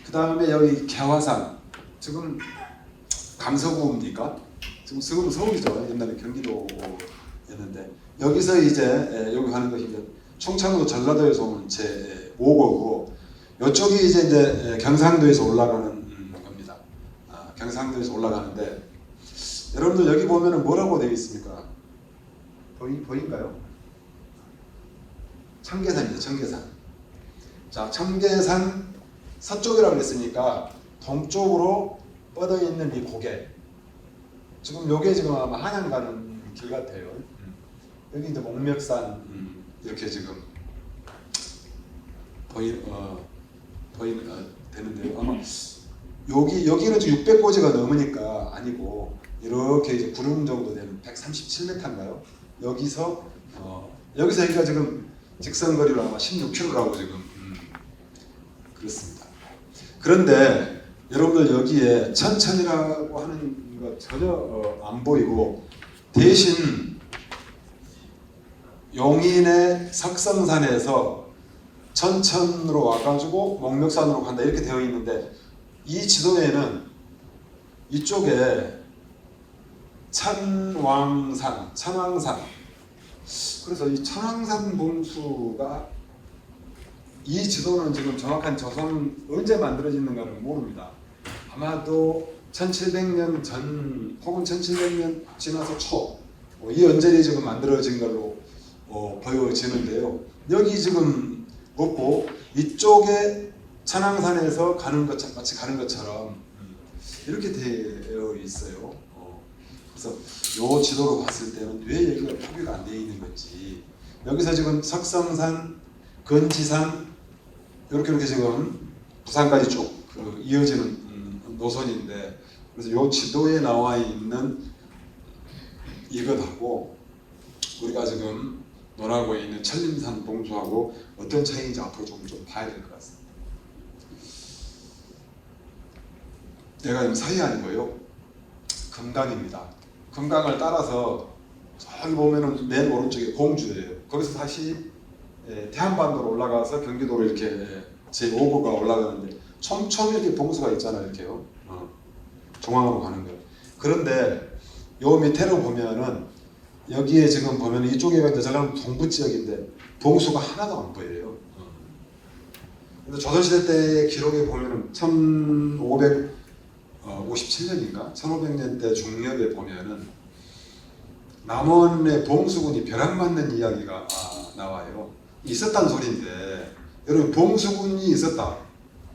그 다음에 여기 개화산 지금 강서구입니까? 지금 서울이죠. 옛날에 경기도였는데 여기서 이제 여기 하는 것이 이제 충청도 전라도에서 오는 제 5거고 이쪽이 이제 경상도에서 올라가는 겁니다. 경상도에서 올라가는데 여러분들 여기 보면은 뭐라고 되어 있습니까? 보인가요? 청계산입니다. 청계산. 자, 청계산 서쪽이라고 그랬으니까 동쪽으로 뻗어 있는 이 고개. 지금 요게 지금 아마 한양 가는 길 같아요. 여기 이제 목멱산 이렇게 지금 되는데요. 아마 여기는 지금 600고지가 넘으니까 아니고 이렇게 이제 구름 정도 되는 137m인가요? 여기서 여기가 지금 직선거리로 아마 16km라고 지금 그렇습니다. 그런데 여러분들 여기에 천천이라고 하는 거 전혀 안 보이고 대신 용인의 석성산에서 천천으로 와가지고 목멱산으로 간다 이렇게 되어 있는데 이 지도에는 이쪽에 천왕산. 그래서 이 천왕산 봉수가 이 지도는 지금 정확한 조선 언제 만들어졌는가는 모릅니다. 아마도 1700년 전 혹은 1700년 지나서 초 이 언저리에 지금 만들어진 걸로 보여지는데요. 여기 지금 없고 이쪽에 천왕산에서 마치 가는 것처럼 이렇게 되어 있어요. 그래서 이 지도로 봤을 때는 왜 여기가 표기가 안 되어 있는 건지, 여기서 지금 석성산, 건지산 이렇게 지금 부산까지 쭉 이어지는 노선인데, 그래서 이 지도에 나와 있는 이것하고 우리가 지금 논하고 있는 천림산 봉수하고 어떤 차이인지 앞으로 좀 봐야 될 것 같습니다. 내가 지금 서해안이고요. 금강입니다. 금강을 따라서 저기 보면은 맨 오른쪽에 공주예요. 거기서 다시 태안반도로 올라가서 경기도로 이렇게 제5구가 올라가는데 촘촘히 이렇게 봉수가 있잖아요. 이렇게요. 중앙으로 가는 거예요. 그런데 요 밑에로 보면은 여기에 지금 보면 이쪽에 이제 저는 동부 지역인데 봉수가 하나도 안 보여요. 근데 조선시대 때 기록에 보면은 1557년인가 1500년대 중엽에 보면은 남원의 봉수군이 벼락 맞는 이야기가 나와요. 있었다는 소리인데, 여러분 봉수군이 있었다.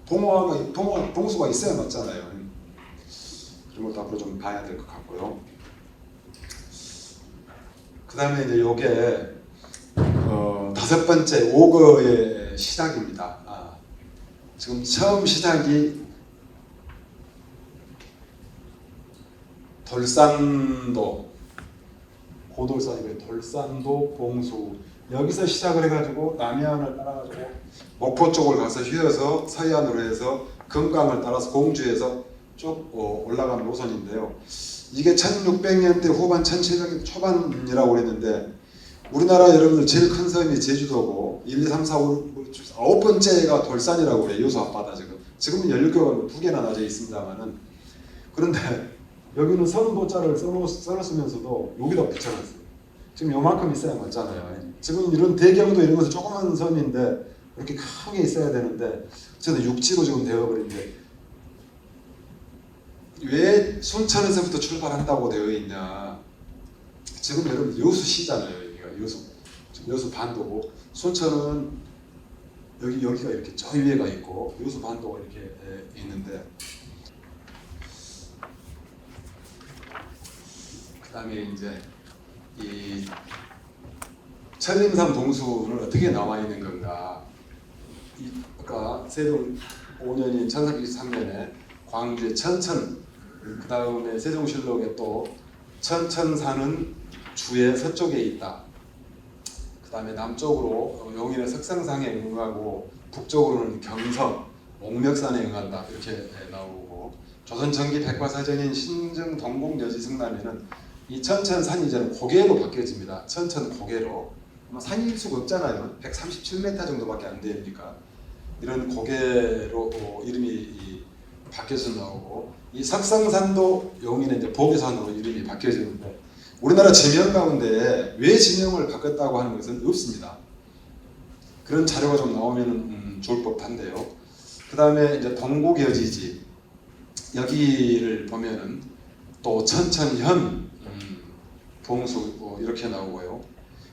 봉수가 있어야 맞잖아요. 그런 것도 앞으로 좀 봐야 될 것 같고요. 그 다음에 이제 요게 다섯 번째 오거의 시작입니다. 지금 처음 시작이 돌산도, 고돌산이고요. 돌산도 봉수, 여기서 시작을 해가지고 남해안을 따라가지고 목포 쪽을 가서 휘어서 서해안으로 해서 금강을 따라서 공주에서 쭉 올라가는 노선인데요. 이게 1600년대 후반 1700년대 초반이라고 그랬는데, 우리나라 여러분들 제일 큰 섬이 제주도고 1, 2, 3, 4, 5, 9번째가 돌산이라고 그래요. 여수 앞바다. 지금은 16개가 2개나 나져 있습니다만은, 그런데 여기는 선도자를 써놨으면서도 여기다 붙여놨어요. 지금 요만큼 있어야 맞잖아요. 지금 이런 대경도 이런 것은 조그만 섬인데 이렇게 크게 있어야 되는데 저는 육지로 지금 되어버린데, 왜 순천에서부터 출발한다고 되어 있냐? 지금 여러분 여수시잖아요. 여기가 여수 반도고, 순천은 여기가 이렇게 저 위에가 있고 여수 반도가 이렇게 있는데, 그다음에 이제 이 천림산 봉수는 어떻게 나와 있는 건가? 아까 세종 5년인 1423년에 광주의 천천, 그 다음에 세종실록에 또 천천산은 주의 서쪽에 있다. 그 다음에 남쪽으로 용인의 석성상에 응하고 북쪽으로는 경성, 옥멱산에 응한다. 이렇게 나오고, 조선 정기 백과사전인 신정 동국여지승남에는 이 천천산이 이제는 고개로 바뀌어집니다. 천천 고개로. 아마 산일 수가 없잖아요. 137m 정도밖에 안 되니까 이런 고개로 이름이 바뀌어서 나오고, 이 석성산도 용인의 이제 보계산으로 이름이 바뀌어지는데, 우리나라 지명 가운데 왜 지명을 바꿨다고 하는 것은 없습니다. 그런 자료가 좀 나오면 좋을 법한데요. 그 다음에 이제 동국여지지, 여기를 보면은 또 천천현 봉수 이렇게 나오고요.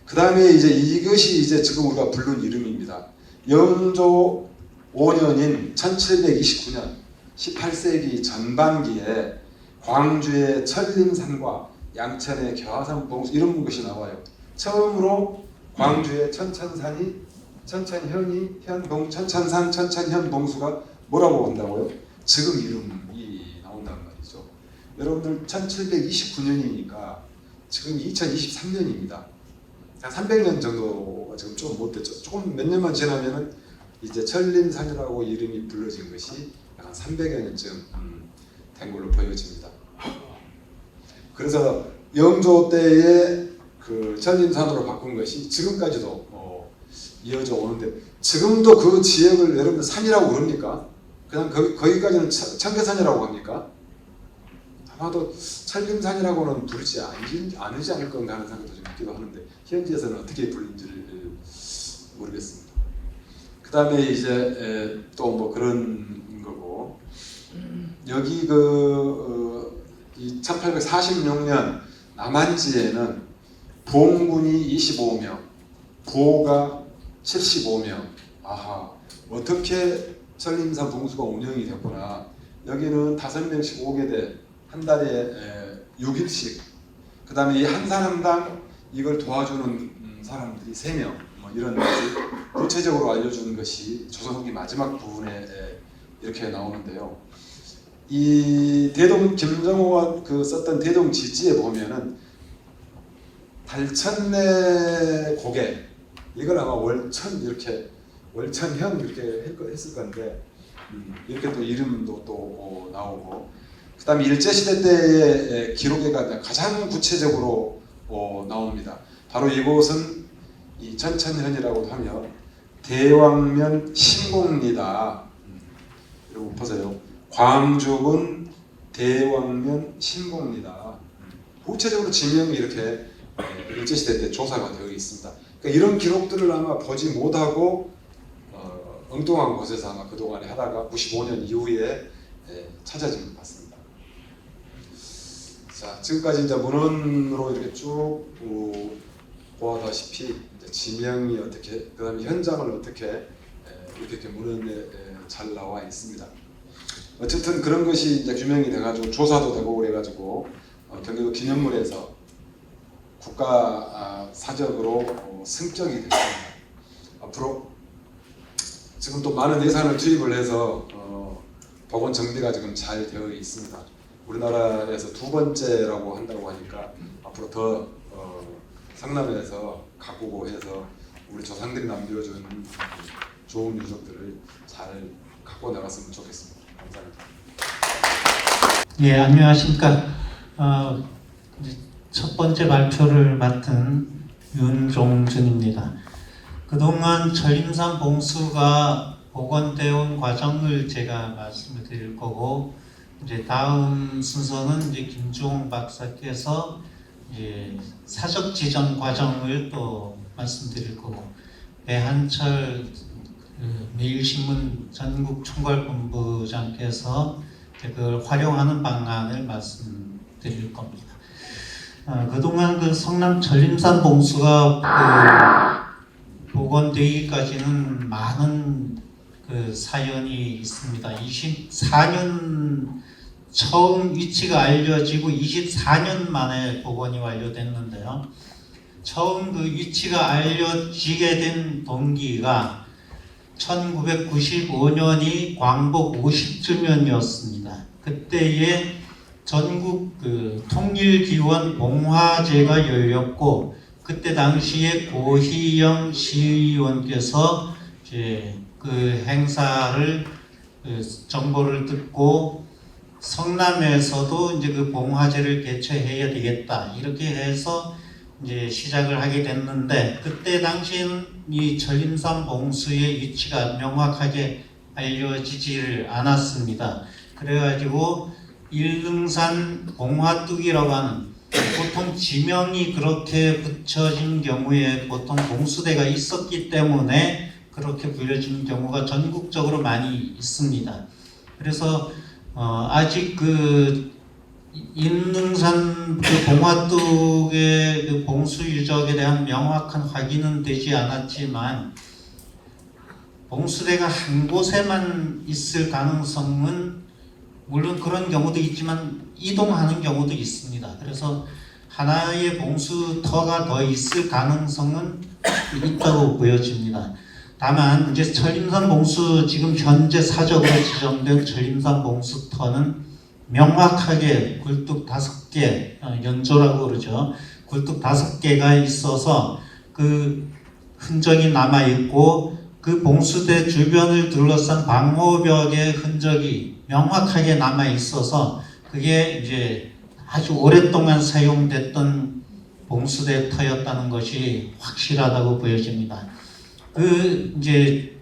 그 다음에 이제 이것이 이제 지금 우리가 부른 이름입니다. 영조 5년인 1729년 18세기 전반기에 광주의 천림산과 양천의 겨하산 봉수, 이런 것이 나와요. 처음으로 광주의 천천산이, 천천현이, 천천산, 천천현 봉수가 뭐라고 한다고요? 지금 이름이 나온단 말이죠. 여러분들 1729년이니까 지금 2023년입니다. 한 300년 정도가 지금 좀 못 됐죠. 조금 몇 년만 지나면은 이제 천림산이라고 이름이 불러진 것이 약 300여 년쯤 된 걸로 보여집니다. 그래서 영조 때에 그 천림산으로 바꾼 것이 지금까지도 이어져 오는데, 지금도 그 지역을 여러분들 산이라고 그럽니까? 그냥 거기까지는 청계산이라고 합니까? 아마도 천림산이라고는 부르지 않으지 않을 건가 하는 생각도 좀 있기도 하는데 현지에서는 어떻게 부르는지를 모르겠습니다. 그 다음에 이제 또 뭐 그런 거고 여기 이 1846년 남한지에는 봉군이 25명, 부호가 75명. 아하, 어떻게 천림산 봉수가 운영이 됐구나. 여기는 5명씩 오게 돼 한 달에 6일씩. 그 다음에 이 한 사람당 이걸 도와주는 사람들이 3명. 뭐 이런 것이 구체적으로 알려주는 것이 조선 후기 마지막 부분에 이렇게 나오는데요. 이 김정호가 썼던 대동지지에 보면은 달천내 고개, 이걸 아마 월천현 이렇게 했을 건데 이렇게 또 이름도 또 나오고, 그 다음에 일제시대 때의 기록에가 가장 구체적으로 나옵니다. 바로 이곳은 이 천천현이라고 하면 대왕면 신공리다. 여러분 보세요. 광주군 대왕면 신공리다. 구체적으로 지명이 이렇게 일제시대 때 조사가 되어 있습니다. 그러니까 이런 기록들을 아마 보지 못하고 엉뚱한 곳에서 아마 그동안에 하다가 95년 이후에 찾아진 것 같습니다. 자, 지금까지 이제 문헌으로 이렇게 쭉 보다시피 이제 지명이 어떻게, 그다음에 현장을 어떻게 이렇게 문헌에 잘 나와 있습니다. 어쨌든 그런 것이 이제 규명이 돼가지고 조사도 되고 그래가지고 경기도 기념물에서 국가 사적으로 승격이 됐습니다. 앞으로 지금 또 많은 예산을 투입을 해서 복원 정비가 지금 잘 되어 있습니다. 우리나라에서 2번째라고 한다고 하니까 앞으로 더 성남에서 가꾸고 해서 우리 조상들이 남겨준 좋은 유적들을 잘 갖고 나갔으면 좋겠습니다. 감사합니다. 예, 안녕하십니까. 이제 첫 번째 발표를 맡은 윤종준입니다. 그동안 천림산 봉수가 복원되어 온 과정을 제가 말씀을 드릴 거고, 이제 다음 순서는 이제 김주홍 박사께서 이제 사적 지정 과정을 또 말씀드릴 거고, 배한철 매일신문 전국 총괄본부장께서 그걸 활용하는 방안을 말씀드릴 겁니다. 그동안 성남 천림산 봉수가 복원되기까지는 많은 사연이 있습니다. 24년 처음 위치가 알려지고 24년 만에 복원이 완료됐는데요. 처음 위치가 알려지게 된 동기가 1995년이 광복 50주년이었습니다. 그때에 전국 통일기원 봉화제가 열렸고, 그때 당시에 고희영 시의원께서 이제 그 행사를 정보를 듣고 성남에서도 이제 그 봉화제를 개최해야 되겠다 이렇게 해서 이제 시작을 하게 됐는데, 그때 당시에는 이 천림산 봉수의 위치가 명확하게 알려지지를 않았습니다. 그래가지고 일릉산 봉화뚝이라고 하는, 보통 지명이 그렇게 붙여진 경우에 보통 봉수대가 있었기 때문에 그렇게 불려진 경우가 전국적으로 많이 있습니다. 그래서 아직 인릉산 봉화뚝의 봉수 유적에 대한 명확한 확인은 되지 않았지만, 봉수대가 한 곳에만 있을 가능성은 물론 그런 경우도 있지만 이동하는 경우도 있습니다. 그래서 하나의 봉수터가 더 있을 가능성은 있다고 보여집니다. 다만 이제 천림산 봉수, 지금 현재 사적으로 지정된 천림산 봉수터는 명확하게 굴뚝 5개, 연조라고 그러죠. 굴뚝 5개가 있어서 그 흔적이 남아있고, 그 봉수대 주변을 둘러싼 방호벽의 흔적이 명확하게 남아있어서 그게 이제 아주 오랫동안 사용됐던 봉수대 터였다는 것이 확실하다고 보여집니다. 이제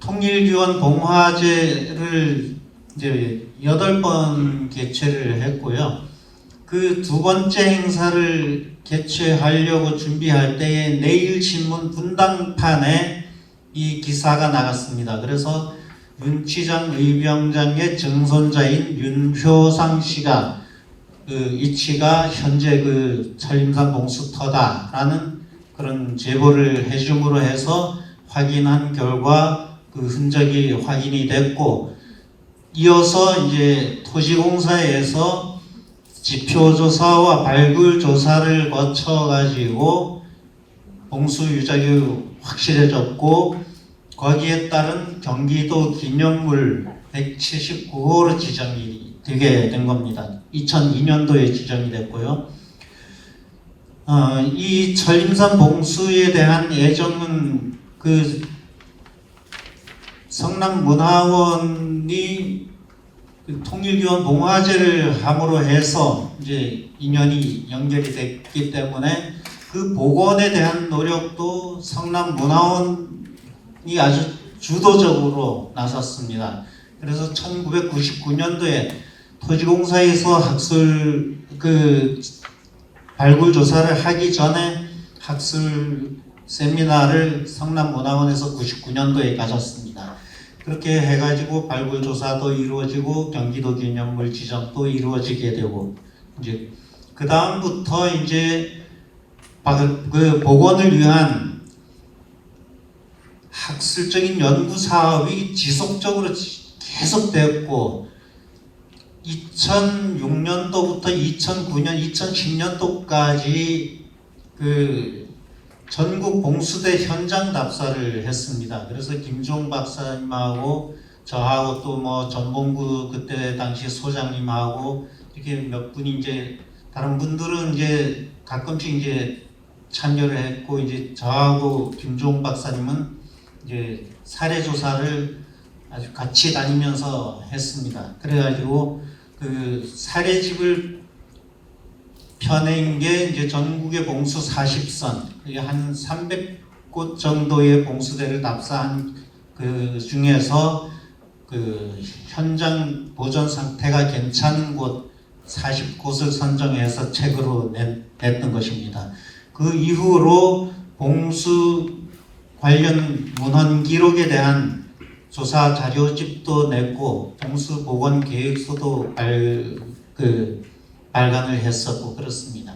통일기원 봉화제를 이제 8번 개최를 했고요. 그 두 번째 행사를 개최하려고 준비할 때에 내일신문 분당판에 이 기사가 나갔습니다. 그래서 윤치장 의병장의 증손자인 윤효상 씨가 그 이치가 현재 그 천림산 봉수터다라는 그런 제보를 해줌으로 해서 확인한 결과 그 흔적이 확인이 됐고, 이어서 이제 토지공사에서 지표조사와 발굴조사를 거쳐가지고 봉수 유적이 확실해졌고, 거기에 따른 경기도 기념물 179호로 지정이 되게 된 겁니다. 2002년도에 지정이 됐고요. 이 천림산 봉수에 대한 애정은 그 성남문화원이 그 통일교원 봉화제를 함으로 해서 이제 인연이 연결이 됐기 때문에 그 복원에 대한 노력도 성남문화원이 아주 주도적으로 나섰습니다. 그래서 1999년도에 토지공사에서 학술 그 발굴 조사를 하기 전에 학술 세미나를 성남문화원에서 99년도에 가졌습니다. 그렇게 해가지고 발굴 조사도 이루어지고 경기도 기념물 지정도 이루어지게 되고, 이제 그 다음부터 이제 그 복원을 위한 학술적인 연구 사업이 지속적으로 계속됐고, 2006년도부터 2009년, 2010년도까지 그 전국 봉수대 현장 답사를 했습니다. 그래서 김종 박사님하고 저하고 또 뭐 전봉구 그때 당시 소장님하고 이렇게 몇 분이 이제 다른 분들은 이제 가끔씩 이제 참여를 했고, 이제 저하고 김종 박사님은 이제 사례 조사를 아주 같이 다니면서 했습니다. 그래가지고 그 사례집을 펴낸 게 이제 전국의 봉수 40선, 한 300곳 정도의 봉수대를 답사한 그 중에서 그 현장 보존 상태가 괜찮은 곳 40곳을 선정해서 책으로 냈던 것입니다. 그 이후로 봉수 관련 문헌 기록에 대한 조사 자료집도 냈고, 봉수 복원 계획서도 발간을 했었고 그렇습니다.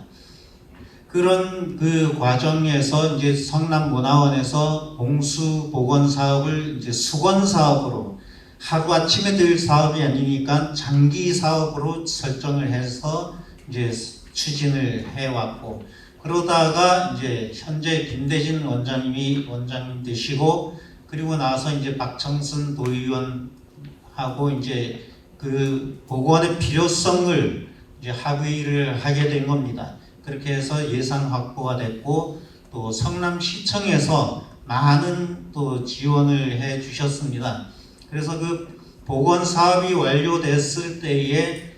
그런 그 과정에서 이제 성남문화원에서 봉수 복원 사업을 이제 수건 사업으로, 하루 아침에 될 사업이 아니니까 장기 사업으로 설정을 해서 이제 추진을 해왔고, 그러다가 이제 현재 김대진 원장님이 원장님 되시고, 그리고 나서 이제 박청순 도의원하고 이제 그 복원의 필요성을 이제 합의를 하게 된 겁니다. 그렇게 해서 예산 확보가 됐고, 또 성남시청에서 많은 또 지원을 해 주셨습니다. 그래서 그 복원 사업이 완료됐을 때에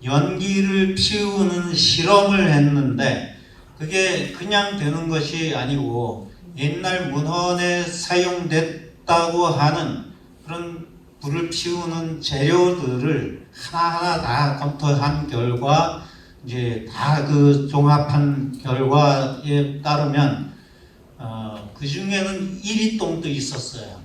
연기를 피우는 실험을 했는데, 그게 그냥 되는 것이 아니고 옛날 문헌에 사용됐다고 하는 그런 불을 피우는 재료들을 하나하나 다 검토한 결과, 이제 다 그 종합한 결과에 따르면 그 중에는 이리똥도 있었어요.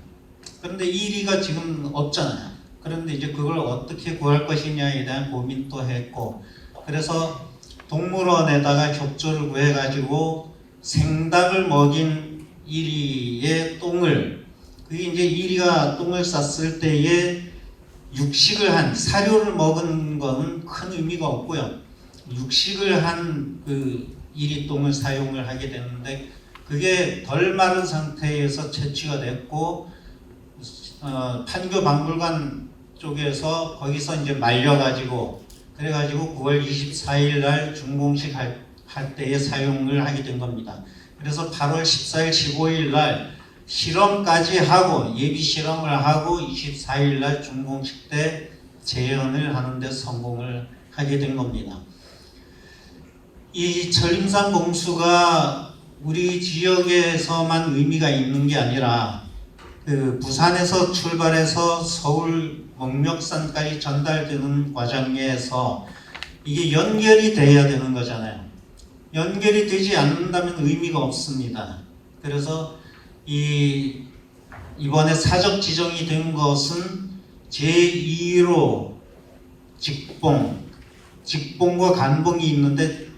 그런데 이리가 지금 없잖아요. 그런데 이제 그걸 어떻게 구할 것이냐에 대한 고민도 했고, 그래서 동물원에다가 협조를 구해가지고 생닭을 먹인 이리의 똥을, 그게 이제 이리가 똥을 쌌을 때에 육식을 한, 사료를 먹은 거는 큰 의미가 없고요. 육식을 한 그 이리 똥을 사용을 하게 됐는데, 그게 덜 마른 상태에서 채취가 됐고, 판교 박물관 쪽에서 거기서 이제 말려가지고, 그래가지고 9월 24일 날 준공식 할 때에 사용을 하게 된 겁니다. 그래서 8월 14일, 15일 날 실험까지 하고, 예비 실험을 하고 24일 날 준공식 때 재현을 하는데 성공을 하게 된 겁니다. 이 천림산 봉수가 우리 지역에서만 의미가 있는 게 아니라, 그 부산에서 출발해서 서울, 목멱산까지 전달되는 과정에서 이게 연결이 돼야 되는 거잖아요. 연결이 되지 않는다면 의미가 없습니다. 그래서 이번에 사적 지정이 된 것은 제2로 직봉과 간봉이 있는데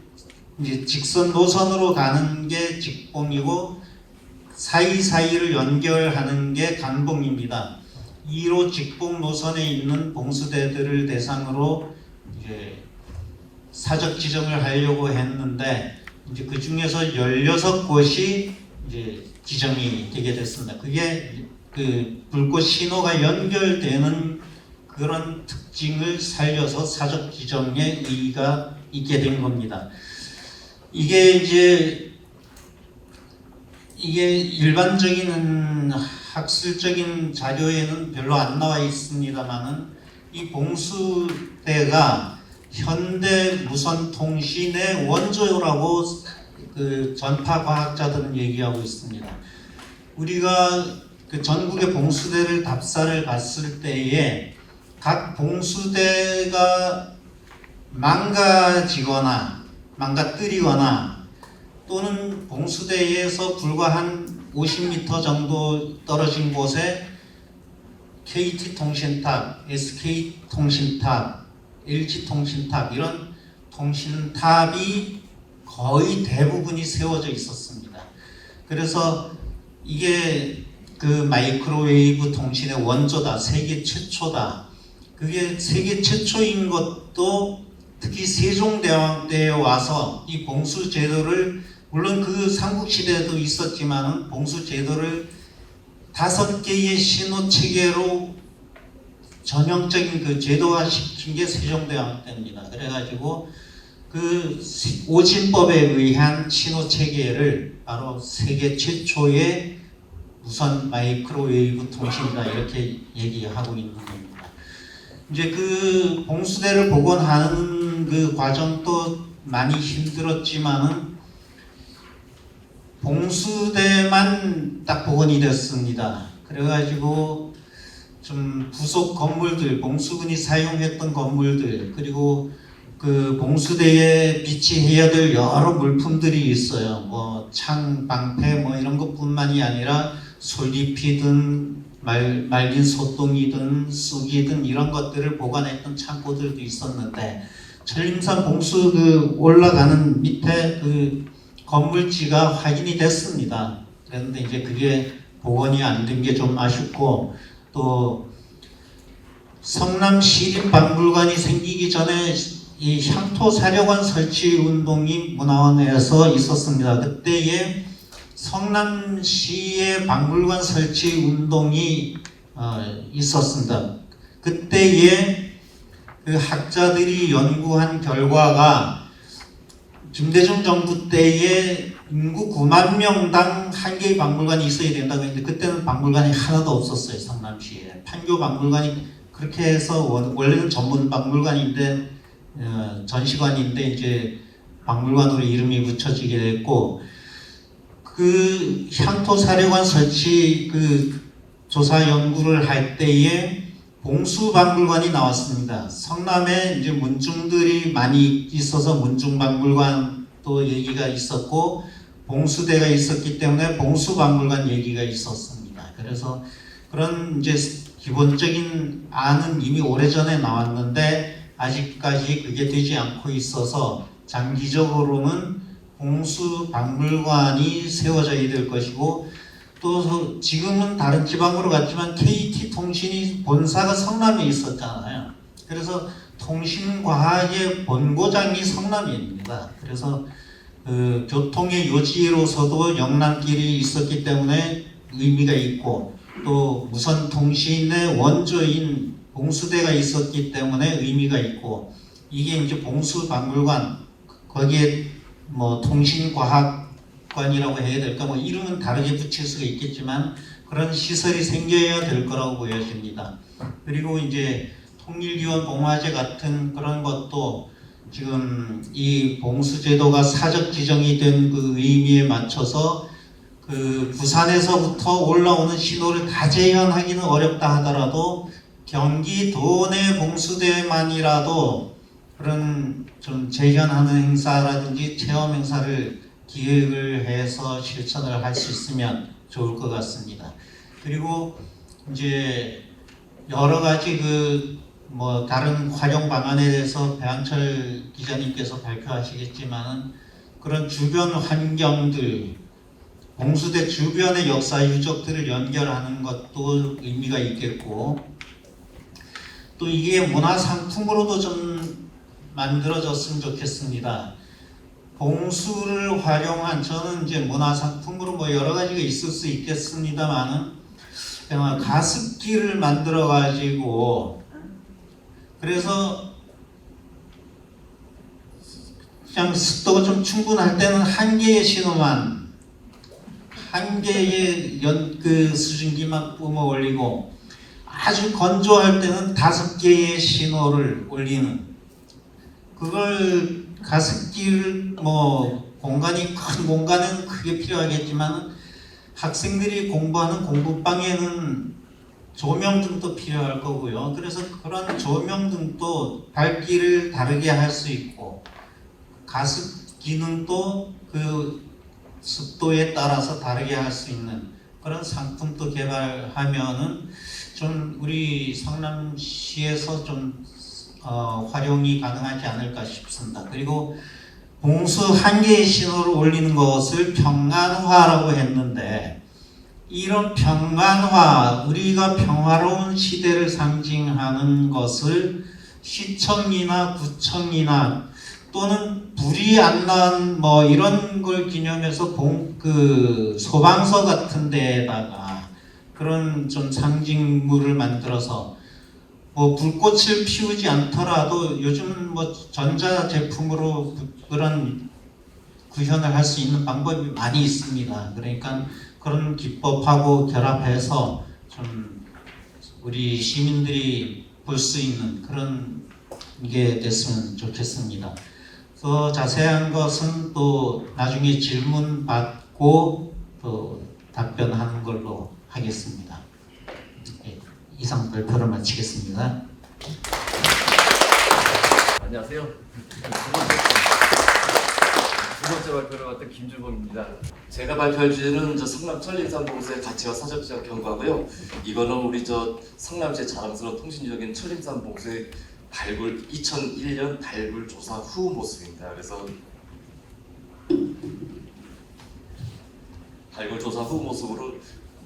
이제 직선 노선으로 가는 게 직봉이고 사이사이를 연결하는 게 간봉입니다. 2로 직봉 노선에 있는 봉수대들을 대상으로 이제 사적 지정을 하려고 했는데 이제 그 중에서 16곳이 이제 지정이 되게 됐습니다. 그게 그 불꽃 신호가 연결되는 그런 특징을 살려서 사적 지정의 의의가 있게 된 겁니다. 이게 일반적인 학술적인 자료에는 별로 안 나와 있습니다만은 이 봉수대가 현대 무선통신의 원조라고 그 전파 과학자들은 얘기하고 있습니다. 우리가 그 전국의 봉수대를 답사를 봤을 때에 각 봉수대가 망가지거나 망가뜨리거나 또는 봉수대에서 불과 한 50m 정도 떨어진 곳에 KT통신탑, SK통신탑, LG통신탑 이런 통신탑이 거의 대부분이 세워져 있었습니다. 그래서 이게 그 마이크로웨이브 통신의 원조다, 세계 최초다. 그게 세계 최초인 것도 특히 세종대왕 와서 이 봉수제도를 물론 그 삼국시대에도 있었지만 봉수제도를 5개의 신호체계로 전형적인 그 제도화 시킨 게 세종대왕 때입니다. 그래가지고 그 오진법에 의한 신호체계를 바로 세계 최초의 우선 마이크로웨이브 통신이다 이렇게 얘기하고 있는 겁니다. 이제 그 봉수대를 복원하는 그 과정도 많이 힘들었지만은 봉수대만 딱 복원이 됐습니다. 그래가지고 좀 부속 건물들, 봉수군이 사용했던 건물들, 그리고 그 봉수대에 비치해야 될 여러 물품들이 있어요. 뭐 창, 방패 뭐 이런 것뿐만이 아니라 솔잎이든 말린 소똥이든 쑥이든 이런 것들을 보관했던 창고들도 있었는데 천림산 봉수 그 올라가는 밑에 그 건물지가 확인이 됐습니다. 그런데 이제 그게 복원이 안 된 게 좀 아쉽고 또 성남시립박물관이 생기기 전에 이 향토사료관 설치 운동이 문화원에서 있었습니다. 그때에 성남시의 박물관 설치 운동이 있었습니다. 그때에 그 학자들이 연구한 결과가 김대중 정부 때에 인구 9만 명당 한 개의 박물관이 있어야 된다고 했는데 그때는 박물관이 하나도 없었어요. 성남시에 판교 박물관이 그렇게 해서 원래는 전문 박물관인데 전시관인데 이제 박물관으로 이름이 붙여지게 됐고 그 향토사료관 설치 그 조사 연구를 할 때에 봉수박물관이 나왔습니다. 성남에 이제 문중들이 많이 있어서 문중박물관도 얘기가 있었고 봉수대가 있었기 때문에 봉수박물관 얘기가 있었습니다. 그래서 그런 이제 기본적인 안은 이미 오래전에 나왔는데 아직까지 그게 되지 않고 있어서 장기적으로는 봉수박물관이 세워져야 될 것이고 또 지금은 다른 지방으로 갔지만 KT통신이 본사가 성남에 있었잖아요. 그래서 통신과학의 본고장이 성남입니다. 그래서 그 교통의 요지로서도 영남길이 있었기 때문에 의미가 있고 또 무선통신의 원조인 봉수대가 있었기 때문에 의미가 있고 이게 이제 봉수박물관 거기에 뭐 통신과학관이라고 해야 될까 뭐 이름은 다르게 붙일 수가 있겠지만 그런 시설이 생겨야 될 거라고 보여집니다. 그리고 이제 통일기원 봉화제 같은 그런 것도 지금 이 봉수제도가 사적 지정이 된 그 의미에 맞춰서 그 부산에서부터 올라오는 신호를 다 재현하기는 어렵다 하더라도 경기도 내 봉수대만이라도 그런 좀 재현하는 행사라든지 체험 행사를 기획을 해서 실천을 할 수 있으면 좋을 것 같습니다. 그리고 이제 여러 가지 뭐 다른 활용 방안에 대해서 배한철 기자님께서 발표하시겠지만 그런 주변 환경들, 봉수대 주변의 역사 유적들을 연결하는 것도 의미가 있겠고, 또 이게 문화상품으로도 좀 만들어졌으면 좋겠습니다. 봉수를 활용한, 저는 이제 문화상품으로 뭐 여러 가지가 있을 수 있겠습니다만은 가습기를 만들어 가지고, 그래서 그냥 습도가 좀 충분할 때는 한 개의 신호만, 한 개의 수증기만 뿜어 올리고, 아주 건조할 때는 5개의 신호를 올리는, 그걸 가습기를 뭐 큰 공간은 크게 필요하겠지만 학생들이 공부하는 공부방에는 조명등도 필요할 거고요. 그래서 그런 조명등도 밝기를 다르게 할 수 있고, 가습 기능도 그 습도에 따라서 다르게 할 수 있는 그런 상품도 개발하면은 좀 우리 성남시에서 좀 활용이 가능하지 않을까 싶습니다. 그리고 봉수 한 개의 신호를 올리는 것을 평안화라고 했는데, 이런 평안화, 우리가 평화로운 시대를 상징하는 것을 시청이나 구청이나 또는 불이 안 난 뭐 이런 걸 기념해서 소방서 같은 데에다가 그런 좀 상징물을 만들어서 뭐 불꽃을 피우지 않더라도 요즘은 뭐 전자 제품으로 그런 구현을 할 수 있는 방법이 많이 있습니다. 그러니까 그런 기법하고 결합해서 좀 우리 시민들이 볼 수 있는 그런 게 됐으면 좋겠습니다. 더 자세한 것은 또 나중에 질문 받고 또 답변하는 걸로 하겠습니다. 네, 이상 발표를 마치겠습니다. 안녕하세요. 두 번째 발표를 맡은 김주범입니다. 제가 발표할 주제는 성남 천림산봉수의 가치와 사적지적 경과고요. 이거는 우리 성남시의 자랑스러운 통신적인 천림산봉수의 2001년 발굴 조사 후 모습입니다. 그래서 발굴 조사 후 모습으로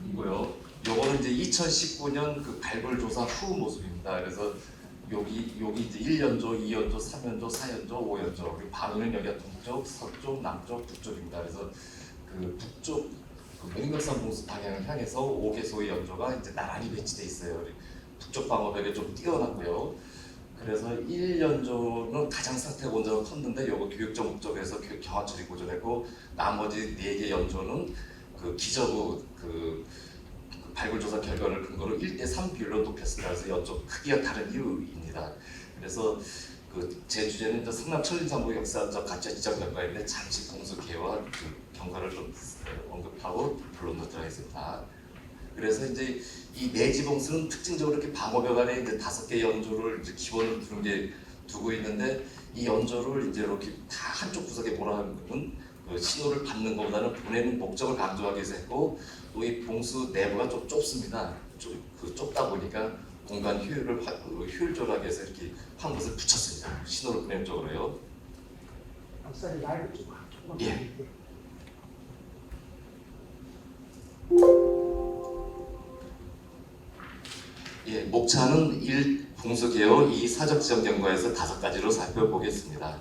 이고요. 요거는 이제 2019년 그 발굴 조사 후 모습입니다. 그래서 여기 이제 1연조, 2연조, 3연조, 4연조, 5연조. 그리고 방위는 여기가 동쪽, 서쪽, 남쪽, 북쪽입니다. 그래서 그 북쪽 맹명산 봉수 방향을 향해서 5개소의 연조가 이제 나란히 배치돼 있어요. 북쪽 방어벽에 좀 띄어놨고요. 그래서 1연조는 가장 상태가 온전히 컸는데 요거 교육적 목적에서 경화 처리 고정했고, 나머지 4개 연조는 그 기저부 발굴 조사 결과를 근거로 1대3 비율로 높였습니다. 그래서 연조 크기가 다른 이유입니다. 그래서 제 주제는 성남 천림산봉 역사적 가치와 지적 결과인데 잠시 봉수 개요와 경과를 좀 언급하고 본론 넣도록 하겠습니다. 그래서 이제 이 내지봉수는 특징적으로 이렇게 방어벽 안에 이제 5개 연조를 이제 기본으로 두고 있는데, 이 연조를 이제 이렇게 다 한쪽 구석에 몰아넣는 신호를 받는 것보다는 보내는 목적을 강조하기 위해서 했고, 또 이 봉수 내부가 좀 좁습니다. 좁다 보니까 공간 효율을 효율적으로 하기 위해서 이렇게 한 곳을 붙였습니다. 신호를 보내는 쪽으로요. 예. 예, 목차는 1. 봉수개요 2. 사적지정 경과에서 5가지로 살펴보겠습니다.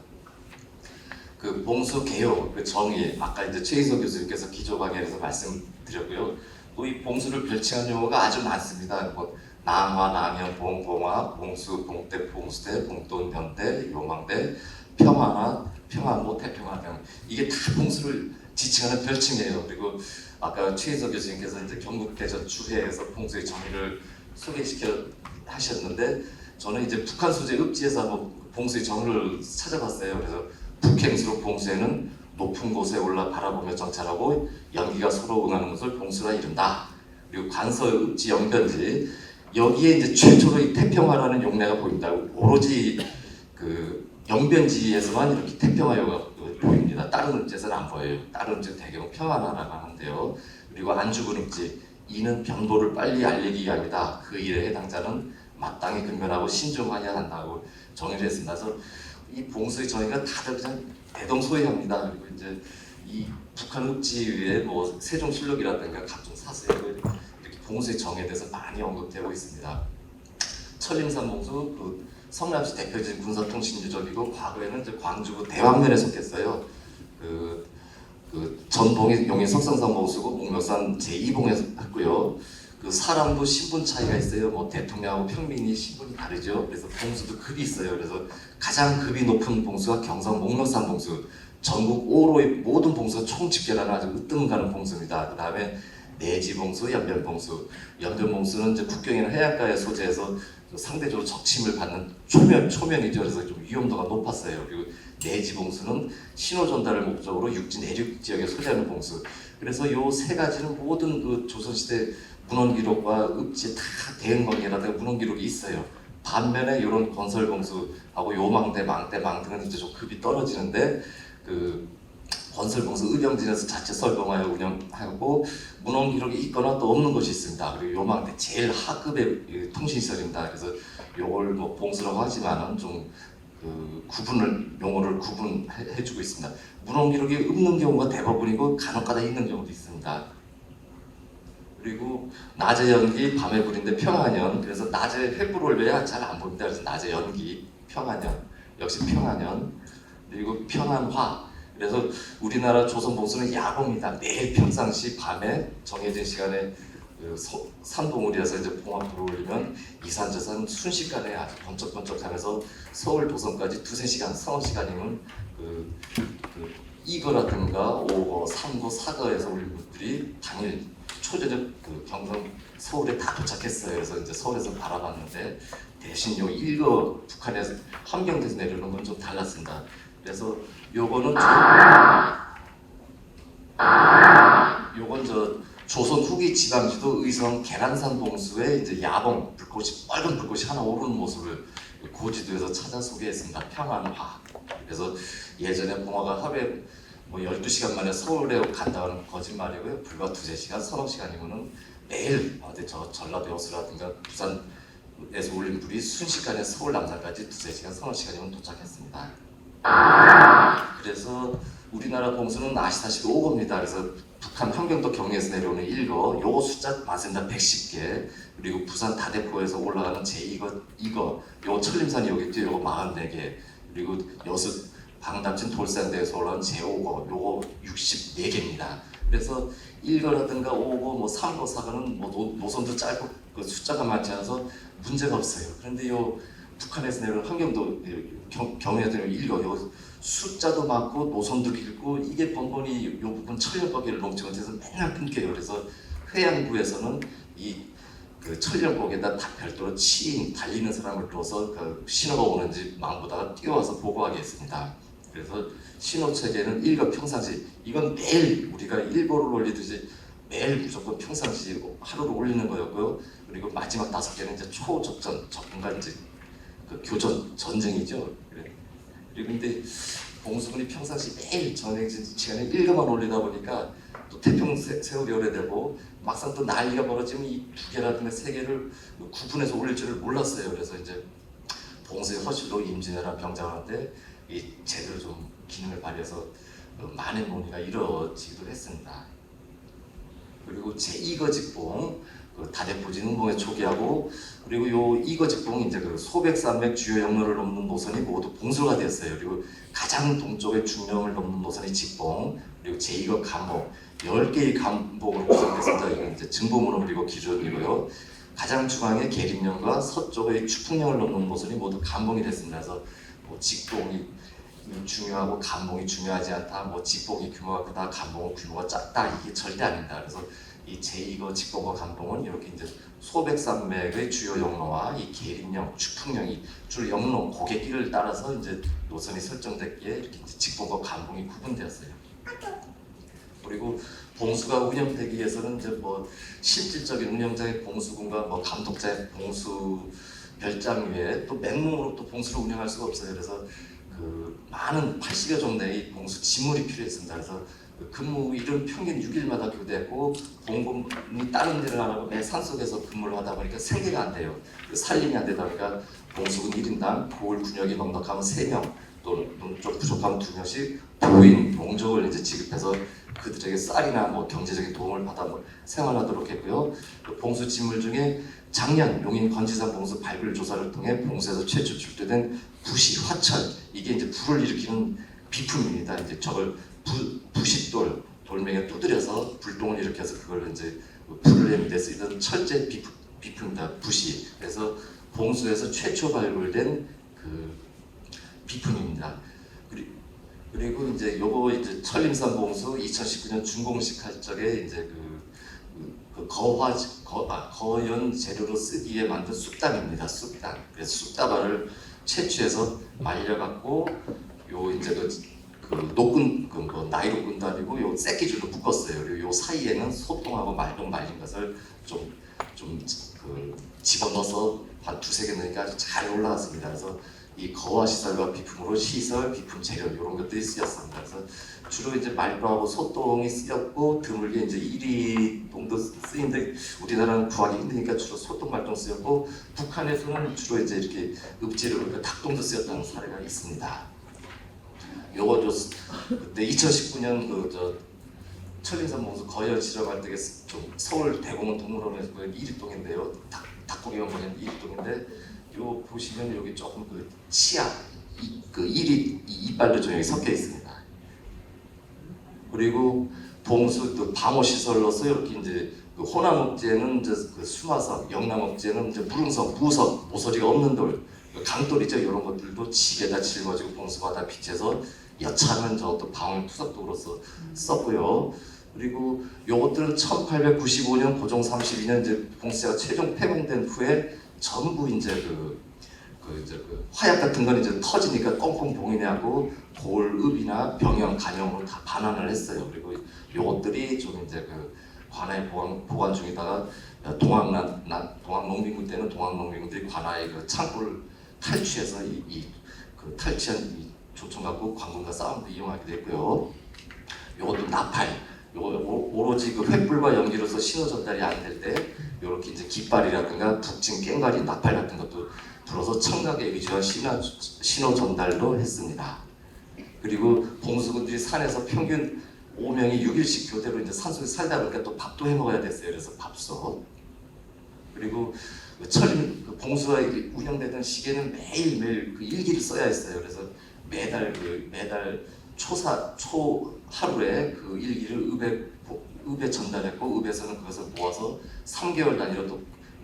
그 봉수개요 그 정의, 아까 이제 최희석 교수님께서 기조방향에서 말씀드렸고요. 또 이 봉수를 별칭한 용어가 아주 많습니다. 뭐 낭화, 낭현, 봉화, 봉수, 봉대, 봉수대, 봉돈, 변대, 요망대, 평화나, 평화모, 태평화 등 이게 다 봉수를 지칭하는 별칭이에요. 그리고 아까 최희석 교수님께서 이제 경북대전 주회에서 봉수의 정의를 소개시켜 하셨는데, 저는 이제 북한 소재 읍지에서 한번 봉수의 정의를 찾아봤어요. 그래서 북행수록 봉수에는 높은 곳에 올라 바라보며 정찰하고 연기가 서로 응하는 것을 봉수라 이른다. 그리고 관서 읍지 영변지 여기에 이제 최초로 이 태평화라는 용례가 보입니다. 오로지 그 영변지에서만 이렇게 태평화가 보입니다. 다른 읍지에서는 안 보여요. 다른 읍지는 대개는 평안화라고 하는데요. 그리고 안주근읍지 이는 변보를 빨리 알리기 위함이다. 그 일에 해당자는 마땅히 근면하고 신중하여야 한다고 정의를 했습니다. 그래서 이 봉수의 정의가 다들 그냥 대동소이합니다. 그리고 이제 이 북한 읍지에 뭐 세종실록이라든가 각종 사서에 이렇게 봉수의 정의에 대해서 많이 언급되고 있습니다. 천림산 봉수 그 성남시 대표적인 군사통신 유적이고 과거에는 이제 광주구 대왕면에 속했어요. 그 전봉이 용인 석성산 봉수고 목묘산 제2봉에 했고요. 그 사람도 신분 차이가 있어요. 뭐 대통령하고 평민이 신분이 다르죠. 그래서 봉수도 급이 있어요. 그래서 가장 급이 높은 봉수가 경성 목묘산 봉수. 전국 5로의 모든 봉수가 총 집결하는 아주 으뜸 가는 봉수입니다. 그 다음에 내지봉수, 연변봉수. 연변봉수는 이제 국경이나 해안가에 소재해서 상대적으로 적침을 받는 초면이죠. 그래서 좀 위험도가 높았어요. 그리고 내지봉수는 신호 전달을 목적으로 육지 내륙 지역에 소재하는 봉수. 그래서 요 세 가지는 모든 그 조선시대 문헌 기록과 읍지에 다 대응 관계라든가 문헌 기록이 있어요. 반면에 이런 건설봉수하고 요망대, 망대망 등은 이제 좀 급이 떨어지는데 그 건설봉수 의병진에서 자체 설봉하여 운영하고 문헌 기록이 있거나 또 없는 것이 있습니다. 그리고 요망대 제일 하급의 통신시설입니다. 그래서 요걸 뭐 봉수라고 하지만은 좀 그 용어를 구분해주고 있습니다. 문헌 기록이 없는 경우가 대부분이고 간혹가다 있는 경우도 있습니다. 그리고 낮에 연기, 밤에 불인데 평안연. 그래서 낮에 횃불 올려야 잘 안 보입니다. 그래서 낮에 연기, 평안연. 역시 평안연. 그리고 평안화. 그래서 우리나라 조선 봉수는 야봉이다. 매일 평상시 밤에 정해진 시간에 그 산봉우리에서 이제 봉합불을 올리면 이산저산 순식간에 아주 번쩍번쩍하면서 서울 도성까지 2-3시간, 서너 시간이면 그 이거라든가 오거, 3거, 4거에서 올린 분들이 당일 초저녁 그 경성 서울에 다 도착했어요. 그래서 이제 서울에서 바라봤는데 대신 요 1거 북한에서 함경도에서 내려오는 건 좀 달랐습니다. 그래서 요건 저 조선 후기 지방지도 의성 계란산 봉수에 이제 야봉 불꽃이 빨간 불꽃이 하나 오르는 모습을 고지도에서 찾아 소개했습니다. 평안화. 그래서 예전에 봉화가 하루에 뭐 12시간 만에 서울에 간다는 거짓말이고요. 불과 2-3시간, 서너 시간이면은 매일 어디 저 전라도 여수라든가 부산에서 올린 불이 순식간에 서울 남산까지 2-3시간, 서너 시간이면 도착했습니다. 그래서 우리나라 봉수는 아시다시피 5거입니다. 그래서 북한 함경도 경리에서 내려오는 1거, 요거 숫자 맞습니다. 110개. 그리고 부산 다대포에서 올라가는 제2거, 2거, 요거 천림산이 여기 있죠. 요거 44개. 그리고 여수 방담진 돌산대에서 올라온 제5거, 요거 64개입니다. 그래서 1거라든가 5거, 뭐 3거, 4거는 뭐 노선도 짧고 그 숫자가 많지 않아서 문제가 없어요. 그런데 요 북한에서 내려온 함경도 경리에서 내려온 1거, 요 숫자도 많고 노선도 길고 이게 번번이 이 부분 천령거기를 넘지 못해서 맨날 끊겨요. 그래서 회양부에서는 그 천령거기에다 다 별도로 치인 달리는 사람을 둬서 그 신호가 오는지 망보다가 뛰어와서 보고하게 했습니다. 그래서 신호 체계는 1거 평상시 이건 매일 우리가 1거를 올리듯이 매일 무조건 평상시 하루를 올리는 거였고요. 그리고 마지막 5개는 이제 초적전 적군과 이제 그 교전 전쟁이죠. 그리고 근데 봉수군이 평상시 매일 정해진 시간에 1거만 올리다 보니까 또 태평 세월이 오래되고 막상 또 난리가 벌어지면 이 2개라든가 3개를 구분해서 올릴 줄을 몰랐어요. 그래서 이제 봉수의 허실로 임진왜란 병장한테 제대로 좀 기능을 발휘해서 많은 논의가 이루어지기도 했습니다. 그리고 제2거 직봉 다대포진 흥봉에 초기하고 그리고 요 2거 직봉이 이제 그 소백산맥 주요 영로를 넘는 노선이 모두 봉수가 됐어요. 그리고 가장 동쪽의 중령을 넘는 노선이 직봉 그리고 제2거 감봉 10개의 감봉으로 구성됐습니다. 이건 이제 증봉으로 그리고 기준이고요. 가장 중앙의 계림령과 서쪽의 추풍령을 넘는 노선이 모두 감봉이 됐습니다. 그래서 뭐 직봉이 중요하고 감봉이 중요하지 않다. 뭐 직봉이 규모가 크다, 감봉은 규모가 작다. 이게 절대 아닙니다. 그래서 이 제2거 직봉과 감봉은 이렇게 이제 소백산맥의 주요 영로와 이 계림령, 추풍령이 주로 영로 고갯길을 따라서 이제 노선이 설정됐기에 이렇게 이제 직봉과 감봉이 구분되었어요. 그리고 봉수가 운영되기 위해서는 이제 뭐 실질적인 운영자의 봉수군과 뭐 감독자의 봉수 별장 외에 또 맨몸으로 또 봉수를 운영할 수가 없어요. 그래서 그 많은 80여 종류의 봉수 지물이 필요했습니다. 그래서 그 근무일은 평균 6일마다 교대했고 봉군이 다른 일을 안 하고 매 산속에서 근무를 하다 보니까 생계가 안 돼요. 살림이 안 되다 보니까 봉수군 1인당 고을 군역이 넉넉하면 3명 또는 좀 부족하면 2명씩 도인, 동족을 이제 지급해서 그들에게 쌀이나 뭐 경제적인 도움을 받아 생활하도록 했고요. 그 봉수 지물 중에 작년 용인 건지산 봉수 발굴 조사를 통해 봉수에서 최초 출토된 부시, 화천 이게 이제 불을 일으키는 비품입니다. 이제 저걸 부싯돌 돌멩이에 두드려서 불똥을 일으켜서 그걸 이제 불을 내는 데 쓰이던 철제 비품입니다. 부시. 그래서 봉수에서 최초 발굴된 그 비품입니다. 그리고 이제 요거 이제 천림산 봉수 2019년 준공식 할 적에 이제 거연 재료로 쓰기 위해 만든 쑥담입니다. 쑥담. 그래서 쑥다발을 채취해서 말려갖고 요 이제 그 녹은 그 나이로 끈다리고 요 새끼줄로 묶었어요. 그리고 요 사이에는 소똥하고 말똥 말린 것을 좀 그 집어넣어서 한 2-3개 넣으니까 아주 잘 올라왔습니다. 그래서 이 거화 시설과 비품으로 시설, 비품 재료 이런 것들이 쓰였습니다. 그래서 주로 이제 말똥하고 소똥이 쓰였고 드물게 이제 이리똥도 쓰이는데 우리나라는 구하기 힘드니까 주로 소똥, 말똥 쓰였고 북한에서는 주로 이제 이렇게 읍지로 그러니까 닭똥도 쓰였다는 사례가 있습니다. 요거 그때 2019년 천림산 봉수 거연 실험할 때 좀 서울 대공원 동물원에서 그 이리똥인데요. 닭고기가 뭐냐면 이리똥인데 요 보시면 여기 조금 그 치아 그 이빨도 좀 여기 섞여 있습니다. 그리고 봉수 또 방호 시설로서 이렇게 이제 그 호남업지에는 이제 그 수마석, 영남업지에는 이제 무릉석, 무석, 모서리가 없는 돌, 강돌이죠. 이런 것들도 집에다 짊어지고 봉수마다 비치해서 여차하면 저것도 방울 투석도로서 썼고요. 그리고 요것들은 1895년 고종 32년 이제 봉수제가 최종 폐봉된 후에 전부 이제 그 화약 같은 건 이제 터지니까 꽁꽁 봉인해하고 골읍이나 병영, 간염으로 다 반환을 했어요. 그리고 요것들이 좀 이제 그 관아에 보관 중이다가 동학농민군 때는 동학농민군들이 관아의 그 창고를 탈취해서 그 탈취한 이 조청 갖고 관군과 싸움도 이용하기도 했고요. 요것도 나팔. 요거 오로지 그 횃불과 연기로서 신호 전달이 안 될 때 요렇게 이제 깃발이라든가 북진 깽가리 나팔 같은 것도 불어서 청각의 의지와 신호 전달도 했습니다. 그리고 봉수군들이 산에서 평균 5명이 6일씩 교대로 이제 산속에 살다 보니까 또 밥도 해 먹어야 됐어요. 그래서 밥솥. 그리고 봉수가 운영되던 시기에는 매일매일 그 일기를 써야 했어요. 그래서 매달 하루에 그 일기를 읍에 전달했고 읍에서는 그것을 모아서 3개월 단위로 또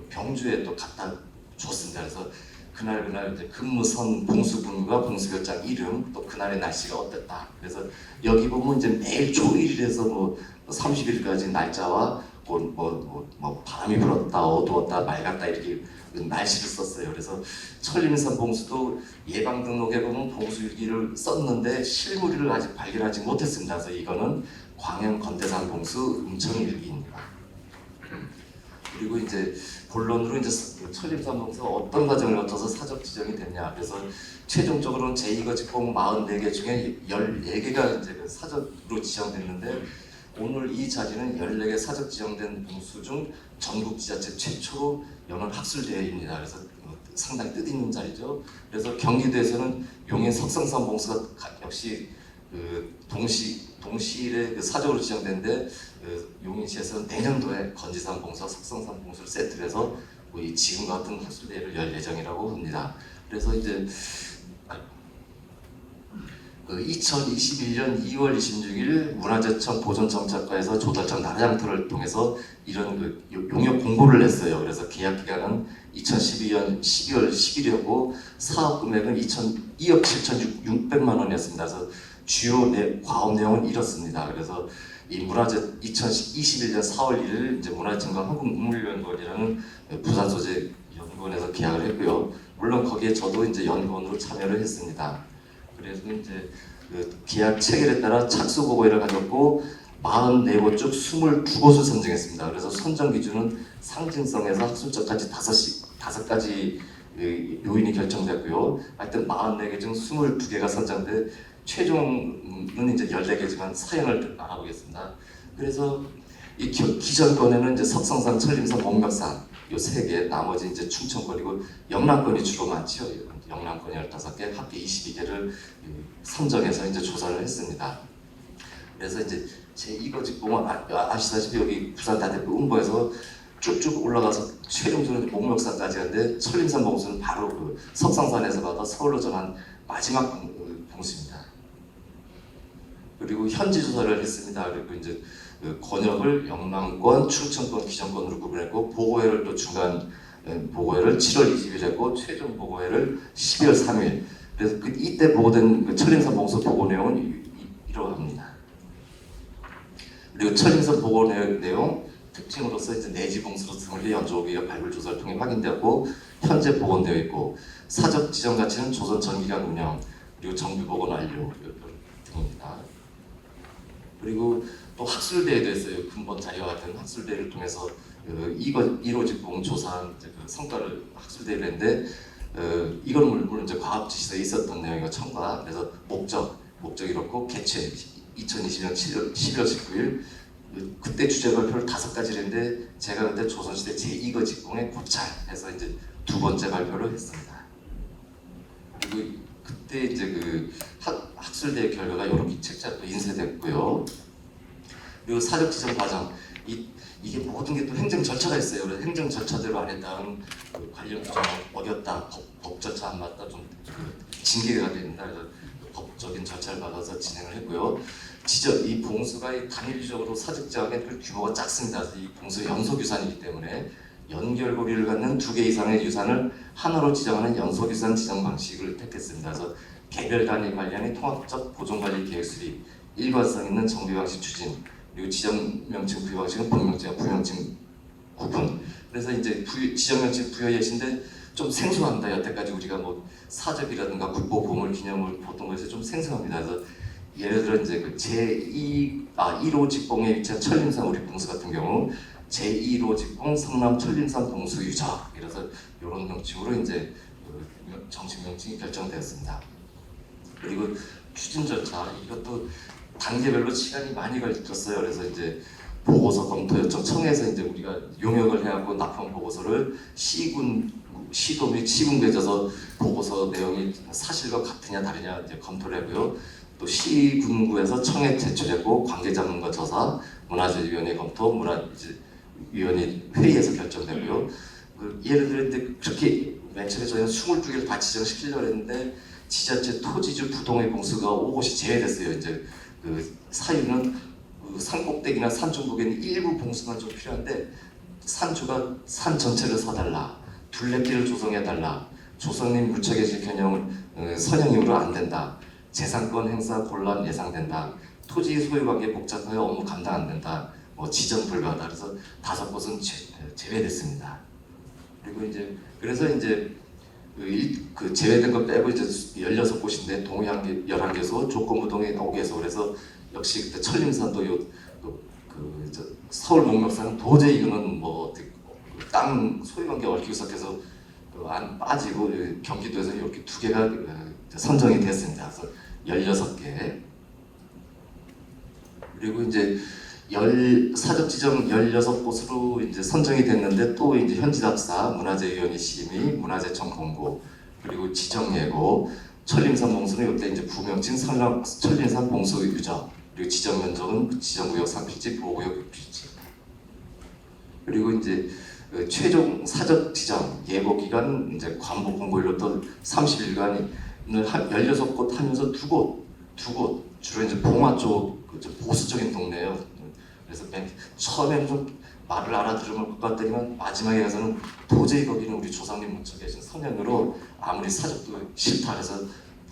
병주에 또 갖다 줬습니다. 그래서 그날 이제 근무선 봉수군과 봉수별장 이름 또 그날의 날씨가 어땠다. 그래서 여기 보면 이제 매일 조일해서 뭐 30일까지 날짜와 뭐 바람이 불었다, 어두웠다, 맑았다 이렇게 날씨를 썼어요. 그래서 천림산 봉수도 예방 등록에 보면 봉수일기를 썼는데 실물을 아직 발견하지 못했습니다. 그래서 이거는 광양 건대산 봉수 음청일기입니다. 그리고 이제 본론으로 이제 천림산 봉수가 어떤 과정을 거쳐서 사적 지정이 됐냐. 그래서 최종적으로는 제2거직봉 44개 중에 14개가 이제 사적으로 지정됐는데 오늘 이 자리는 14개 사적 지정된 봉수 중 전국 지자체 최초로 여는 학술대회입니다. 그래서 상당히 뜻있는 자리죠. 그래서 경기도에서는 용인 석성산 봉수가 역시 그 동시일에 그 사적으로 지정됐는데 용인시에서는 내년도에 건지산 봉수와 석성산 봉수를 세트로 해서 이 지금 같은 학술대회를 열 예정이라고 합니다. 그래서 이제 2021년 2월 26일 문화재청 보존정책과에서 조달청 나라장터를 통해서 이런 그 용역 공고를 냈어요. 그래서 계약 기간은 2012년 12월 10일이었고 사업 금액은 2억 7,600만 원이었습니다. 그래서 주요 과업 내용은 이렇습니다. 그래서 이 문화재 2021년 4월 1일 이제 문화재청과 한국문물연구원이라는 부산 소재 연구원에서 계약을 했고요. 물론 거기에 저도 이제 연구원으로 참여를 했습니다. 그래서 이제 그 계약 체결에 따라 착수 보고회를 가졌고 44곳 중 22곳을 선정했습니다. 그래서 선정 기준은 상징성에서 학술적까지 5가지 요인이 결정됐고요. 하여튼 44개 중 22개가 선정돼 최종은 이제 14개지만 사연을 알아보겠습니다. 그래서 이 기존권에는 이제 석성산, 천림산, 목멱산 요 3개, 나머지 이제 충청권이고 영남권이 주로 많죠. 영남권이 15개, 합계 22개를 선정해서 이제 조사를 했습니다. 그래서 이제 제2거직봉은 아시다시피 여기 부산 다대포 음보에서 쭉쭉 올라가서 최종적으로 목멱산까지 하는데 천림산 봉수는 바로 그 석성산에서 받아 서울로 전한 마지막 봉수입니다. 그리고 현지 조사를 했습니다. 그리고 이제 그 권역을 영남권, 충청권, 기정권으로 구분했고 보고회를 또 중간 보고회를 7월 20일 했고 최종 보고회를 12월 3일. 그래서 이때 보고된 그 천림산 봉수 보고 내용은 이러합니다. 그리고 천림산 보고 내용 특징으로서 이제 내지 봉수로 등을 연조기가 발굴 조사를 통해 확인되었고 현재 복원되어 있고 사적 지정 가치는 조선 전기관 운영 그리고 정비 복원 완료 등입니다. 그리고 또 학술대에 대해서요. 근본 자료와 같은 학술대를 통해서 1호직봉 조사한 그 성과를 학술대를 했는데 이건 물론 이제 과학 지시서에 있었던 내용이고 첨가. 그래서 목적 이렇고 개최 2020년 11월 19일 그때 주제 발표를 5가지를 했는데 제가 그때 조선시대 제2거직봉의 고찰해서 이제 2번째 발표를 했습니다. 그리고 그때 이제 그 학술대 결과가 이렇게 책자로 인쇄됐고요. 그리고 사적 지정 과정 이게 모든 게 또 행정 절차가 있어요. 그래서 행정 절차대로 안 했다는 그 관련 규정 어겼다, 법 절차 안 맞다 좀 징계가 됩니다. 그래서 법적인 절차를 받아서 진행을 했고요. 이 봉수가 단일적으로 사적 지정의 규모가 작습니다. 그래서 이 봉수의 연속유산이기 때문에 연결고리를 갖는 2개 이상의 유산을 하나로 지정하는 연속유산 지정 방식을 택했습니다. 그래서 개별 단위 관련의 통합적 보존관리 계획 수립, 일관성 있는 정비 방식 추진, 그리고 지정 명칭 부여 방식은 본명칭과 부명칭 구분. 그래서 이제 지정 명칭 부여 예시인데 좀 생소합니다. 여태까지 우리가 뭐 사적이라든가 국보 보물 기념을 보통 것에서 좀 생소합니다. 그래서 예를 들어 이제 그 제1호 직봉에 위치한 천림산 우리 봉수 같은 경우 제1호 직봉 성남 천림산 봉수 유적 이래서 이런 명칭으로 이제 정식 명칭이 결정되었습니다. 그리고 추진 절차 이것도 단계별로 시간이 많이 걸렸어요. 그래서 이제 보고서 검토 요청 청에서 이제 우리가 용역을 해갖고 납품 보고서를 시도 및 시군구에 져서 보고서 내용이 사실과 같으냐 다르냐 이제 검토를 하고요. 또 시군구에서 청에 제출했고 관계자문과 저사, 문화재위원회 검토, 문화재위원회 회의에서 결정되고요. 예를 들어 이제 그렇게 맨 처음에 저희는 22개를 다 지정시키려고 했는데 지자체 토지주 부동의 봉수가 5곳이 제외됐어요. 이제 그 사유는 그 산 꼭대기나 산 중복에는 일부 봉수만 좀 필요한데 산주가 산 전체를 사달라, 둘레길을 조성해달라, 조성림 물체계실 현형 선형임으로 안 된다, 재산권 행사 곤란 예상된다, 토지 소유관계 복잡하여 업무 감당 안 된다, 뭐 지정 불가하다. 그래서 5곳은 제외됐습니다. 그리고 이제 그래서 이제 그 제외된 거 빼고 이제 16곳인데 동해안 11개소, 조건부동에 5개소. 그래서 역시 그때 천림산도 서울 목멱산은 도저히 이거는 뭐 땅 소유관계 얽히고 시작해서 안 빠지고 경기도에서 이렇게 2개가 선정이 됐습니다. 그래서 16개. 그리고 이제 사적 지정 16곳으로 이제 선정이 됐는데 또 이제 현지답사, 문화재위원회 심의, 문화재청 공고, 그리고 지정 예고, 천림산 봉수는 이때 이제 부명칭 천림산 봉수 유적, 그리고 지정 면적은 지정구역 3필지, 보호구역 6필지. 그리고 이제 최종 사적 지정 예고 기간 이제 관복 공고일로 또 30일간을 16곳 하면서 두 곳 주로 이제 봉화 쪽 보수적인 동네예요. 그래서 맨 처음에는 좀 말을 알아들을 것 같더니만 마지막에 가서는 도저히 거기는 우리 조상님 묻혀 계신 선현으로 아무리 사적도 싫다 해서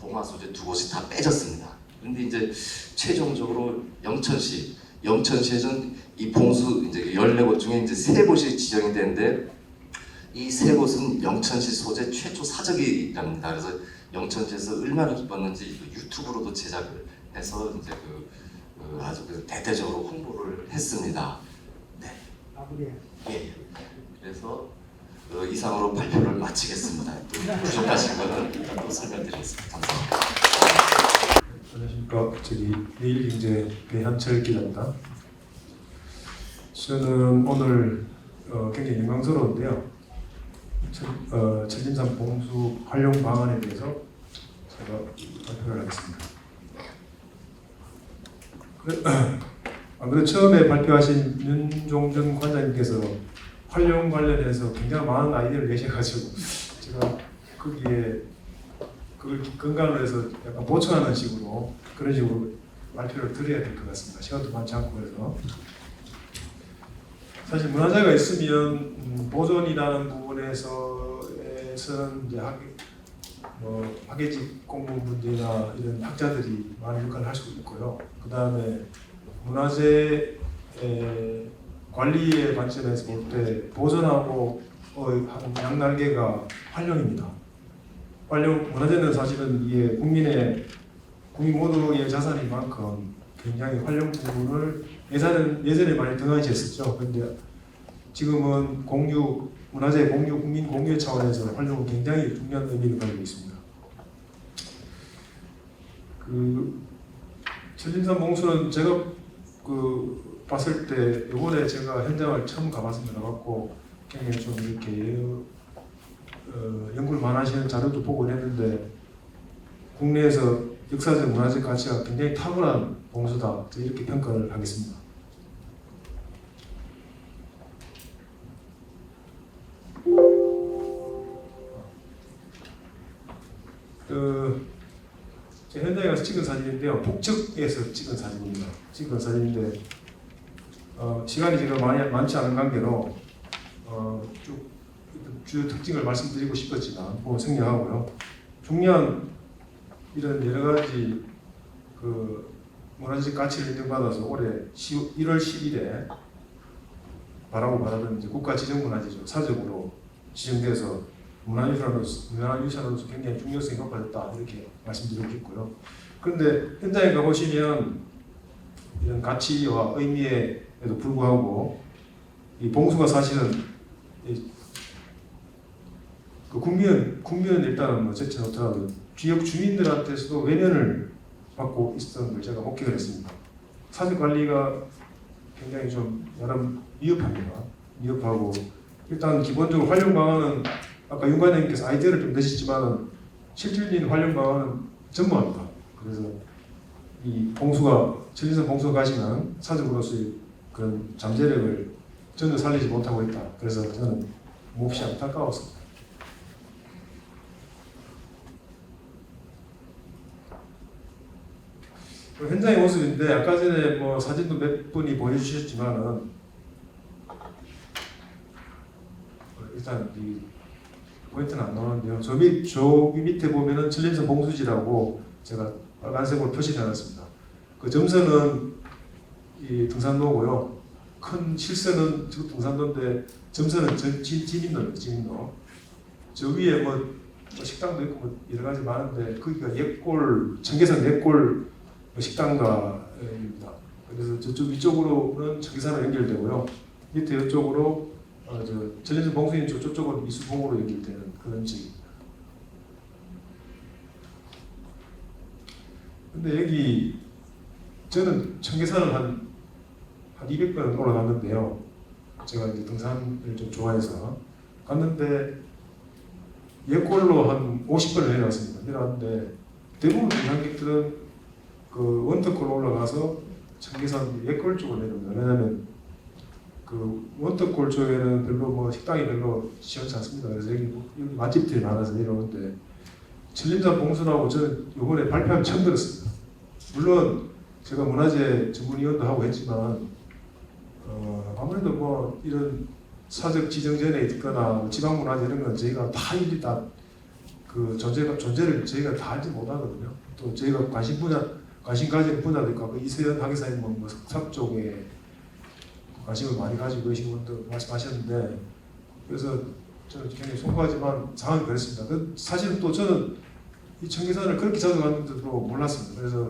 봉화 소재 2곳이 다 빼졌습니다. 그런데 이제 최종적으로 영천시에서는 이 봉수 이제 14곳 중에 이제 3곳이 지정이 되는데 이 3곳은 영천시 소재 최초 사적이랍니다. 그래서 영천시에서 얼마나 기뻤는지 유튜브로도 제작을 해서 이제 아주 대대적으로 홍보를 했습니다. 네. 마무리해. 예. 그래서 이상으로 발표를 마치겠습니다. 또 부족하신 거는 또 설명드리겠습니다. 감사합니다. 안녕하십니까. 내일경제 배한철 기자입니다. 저는 오늘 굉장히 영광스러운데요. 천림산 봉수 활용 방안에 대해서 제가 발표를 하겠습니다. 아무래도 처음에 발표하신 윤종전 관장님께서 활용 관련해서 굉장히 많은 아이디어를 내셔가지고 제가 거기에 그걸 근간으로 해서 약간 보충하는 식으로 그런 식으로 발표를 드려야 될 것 같습니다. 시간도 많지 않고 그래서 사실 문화재가 있으면 보존이라는 부분에서는 이제 학예직 공무원분들이나 이런 학자들이 많은 역할을 할 수 있고요. 그 다음에 문화재 관리의 관점에서 볼 때 보존하고 양날개가 활용입니다. 문화재는 사실은 이게 국민 모두의 자산인 만큼 굉장히 활용 부분을 예전에 많이 등한시했었죠. 그런데 지금은 문화재 공유, 국민 공유의 차원에서 활용은 굉장히 중요한 의미를 가지고 있습니다. 천림산 봉수는 제가 봤을 때 이번에 제가 현장을 처음 가봤습니다. 갖고 굉장히 좀 이렇게 연구를 많이 하시는 자료도 보고 했는데 국내에서 역사적 문화적 가치가 굉장히 탁월한 봉수다 이렇게 평가를 하겠습니다. 제 현장에 가서 찍은 사진인데요. 북측에서 찍은 사진입니다. 사진인데 시간이 지금 많지 않은 관계로 쭉 주요 특징을 말씀드리고 싶었지만 생략하고요. 중요한 이런 여러 가지 문화적 가치를 인정받아서 올해 1월 10일에 바라고 받았던 국가 지정문화재죠. 사적으로 지정돼서 문화유산으로서 굉장히 중요성이 높아졌다 이렇게 말씀드리고 싶고요. 그런데 현장에 가보시면 이런 가치와 의미에도 불구하고 이 봉수가 사실은 국민은 일단은 어쨌든 어떠하든 지역 주민들한테서도 외면을 받고 있었던 걸 제가 목격을 했습니다. 사적 관리가 굉장히 좀 나름 미흡하고 일단 기본적으로 활용 방안은 아까 윤 관장님께서 아이디어를 좀 내셨지만 실질적인 활용 방안은 전무합니다. 그래서 이 천림산 봉수가 가시는 사적으로서의 그런 잠재력을 전혀 살리지 못하고 있다. 그래서 저는 몹시 안타까웠습니다. 현장의 모습인데 아까 전에 사진도 몇 분이 보여주셨지만은 일단 이 포인트는 안 나오는데요. 저기 밑에 보면은 천림산 봉수지라고 제가 빨간색으로 표시해놨습니다. 그 점선은 이 등산로고요. 큰 실선은 등산로인데 점선은 진입로입니다. 저 위에 식당도 있고 여러 가지 많은데 거기가 청계산 옛골 식당가입니다. 그래서 저쪽 위쪽으로는 청계산으로 연결되고요. 밑에 이쪽으로 천림산 봉수인 저쪽은 이수봉으로 연결되는 그런 지역입니다. 근데 여기 저는 청계산을 한 200번 올라갔는데요. 제가 이제 등산을 좀 좋아해서 갔는데 옛골로 한 50번을 내려왔습니다. 내려왔는데 대부분 등산객들은 원터골로 올라가서 청계산 옛골 쪽으로 내려옵니다. 왜냐하면 원터골 쪽에는 별로 식당이 별로 시원치 않습니다. 그래서 여기 맛집들이 많아서 내려오는데 천림산 봉수라고 저는 이번에 발표하면 처음 들었습니다. 물론 제가 문화재 전문위원도 하고 했지만 아무래도 이런 사적 지정전에 있거나 지방문화재 이런 건 저희가 다 일일이 다 존재를 저희가 다 알지 못하거든요. 또 저희가 관심 가진 분야도 있고 이세연 학예사님 석탑 쪽에 관심을 많이 가지고 계신 분도 말씀하셨는데 그래서 저는 굉장히 송구하지만 상황이 그랬습니다. 사실은 또 저는 이 청계산을 그렇게 자주 갔는데도 몰랐습니다. 그래서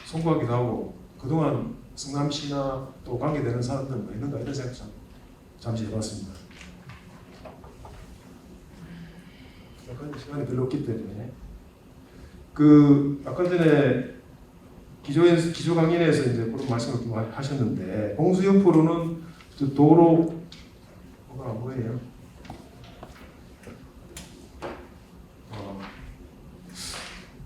송구하기도 하고 그동안 성남시나 또 관계되는 사람들 뭐 있는가 이런 생각 잠시 해봤습니다. 약간 시간이 별로 없기 때문에 아까 전에 기조 강연에서 이제 그런 말씀을 좀 하셨는데 봉수 옆으로는 도로 뭐가 안 보이네요.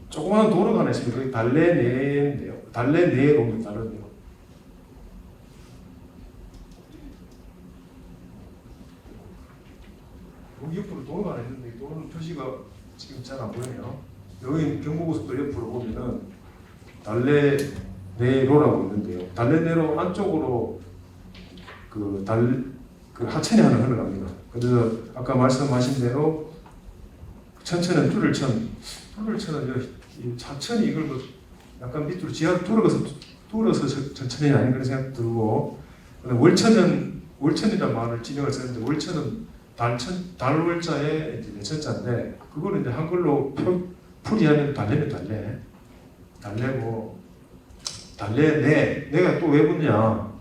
조그마한 도로가 하나 있습니다. 거기 달래내인데요. 달래내로입니다. 달래내. 여기 옆으로 도로가 하나 있는데 이 도로는 표시가 지금 잘 안 보이네요. 여기 경부고속도로 옆으로 보면은 달래내로라고 있는데요. 달래내로 안쪽으로 하천이 하나 흘러갑니다. 그래서 아까 말씀하신 대로 천천은 뚫을천은 이 하천이 이걸 뭐 약간 밑으로 지하 뚫어서 천천히 아닌 그런 생각 들고, 월천이라는 말을 지명을 썼는데 월천은 달월자에 이제 내천자인데 그거는 이제 한글로 풀이하면 달래면 달래고 내가 또 왜 붙냐?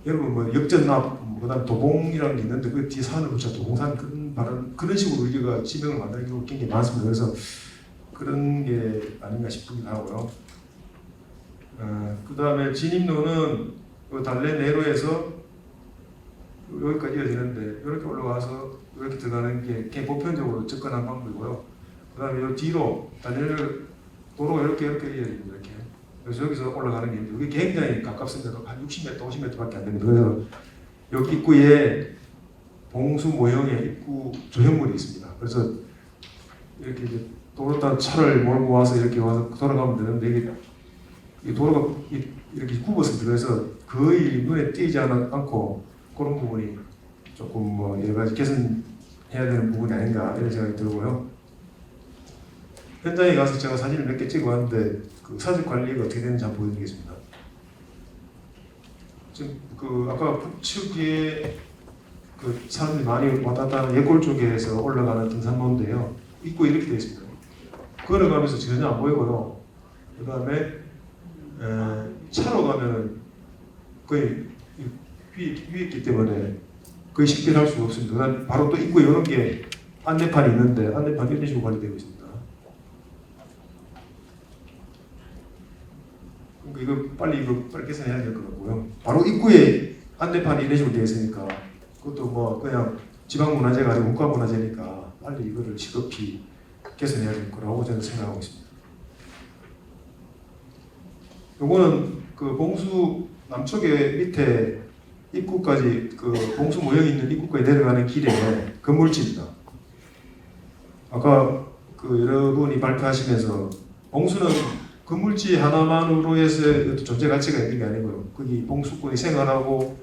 여러분 뭐 역전납 그다음 도봉이라는 게 있는데 그 뒤에 산을 붙여 도봉산 그런 식으로 우리가 지명을 만드는 경우가 굉장히 많습니다. 그래서 그런 게 아닌가 싶기도 하고요. 그 다음에 진입로는 달래내로에서 여기까지 이어지는데 이렇게 올라가서 이렇게 들어가는 게 그냥 보편적으로 접근한 방법이고요. 그 다음에 이 뒤로 달래내로 도로가 이렇게 이어집니다. 이렇게. 그래서 여기서 올라가는 게 여기 굉장히 가깝습니다. 한 60m, 50m밖에 안 됩니다. 그래서 여기 입구에 봉수 모형의 입구 조형물이 있습니다. 그래서 이렇게 이제 도로 따라 차를 몰고 와서 이렇게 와서 돌아가면 되는데 이 도로가 이렇게 굽었습니다. 그래서 거의 눈에 띄지 않고 그런 부분이 조금 뭐 여러 가지 개선해야 되는 부분이 아닌가 이런 생각이 들고요. 현장에 가서 제가 사진을 몇 개 찍어 왔는데 그 사진 관리가 어떻게 되는지 한번 보여드리겠습니다. 지금 아까 북측에 사람들이 많이 왔다 갔다 하는 예골 쪽에서 올라가는 등산로인데요. 입구 이렇게 되어 있습니다. 걸어가면서 전혀 안 보이고요. 그 다음에 차로 가면은 거의 위에 있기 때문에 거의 식별할 수가 없습니다. 그다음 바로 또 입구에 이런 게 안내판이 있는데 안내판이 이런 식으로 관리되고 있습니다. 그러니까 이거 빨리 개선해야 될 것 같고요. 바로 입구에 안내판이 이런 식으로 되어 있으니까 그것도 뭐 그냥 지방문화재가 아니고 문화문화재니까 빨리 이거를 시급히 개선해야 될 거라고 저는 생각하고 있습니다. 요거는 봉수 남쪽에 밑에 입구까지 봉수 모형이 있는 입구까지 내려가는 길에 건물지입니다. 아까 여러분이 발표하시면서 봉수는 건물지 하나만으로 해서 존재 가치가 있는 게 아니고요. 거기 봉수꾼이 생활하고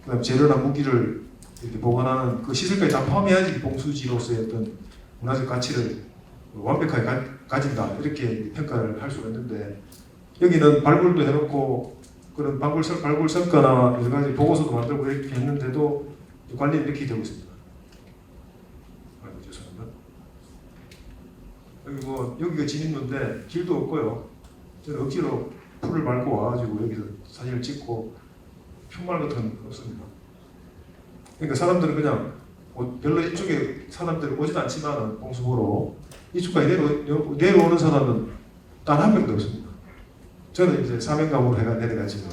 그다음 재료나 무기를 이렇게 보관하는 그 시설까지 다 포함해야지 봉수지로서의 어떤 문화적 가치를 완벽하게 가진다 이렇게 평가를 할 수가 있는데 여기는 발굴도 해놓고 그런 발굴 성과나 여러 가지 보고서도 만들고 이렇게 했는데도 관리는 이렇게 되고 있습니다. 죄송합니다. 여기가 진입로인데 길도 없고요. 저는 억지로 풀을 밟고 와가지고 여기서 사진을 찍고 푯말 같은 건 없습니다. 그러니까 사람들은 그냥 별로 이쪽에 사람들이 오지도 않지만 봉수보러 이쪽까지 내려오는 사람은 단 한 명도 없습니다. 저는 이제 사명감으로 내려가지만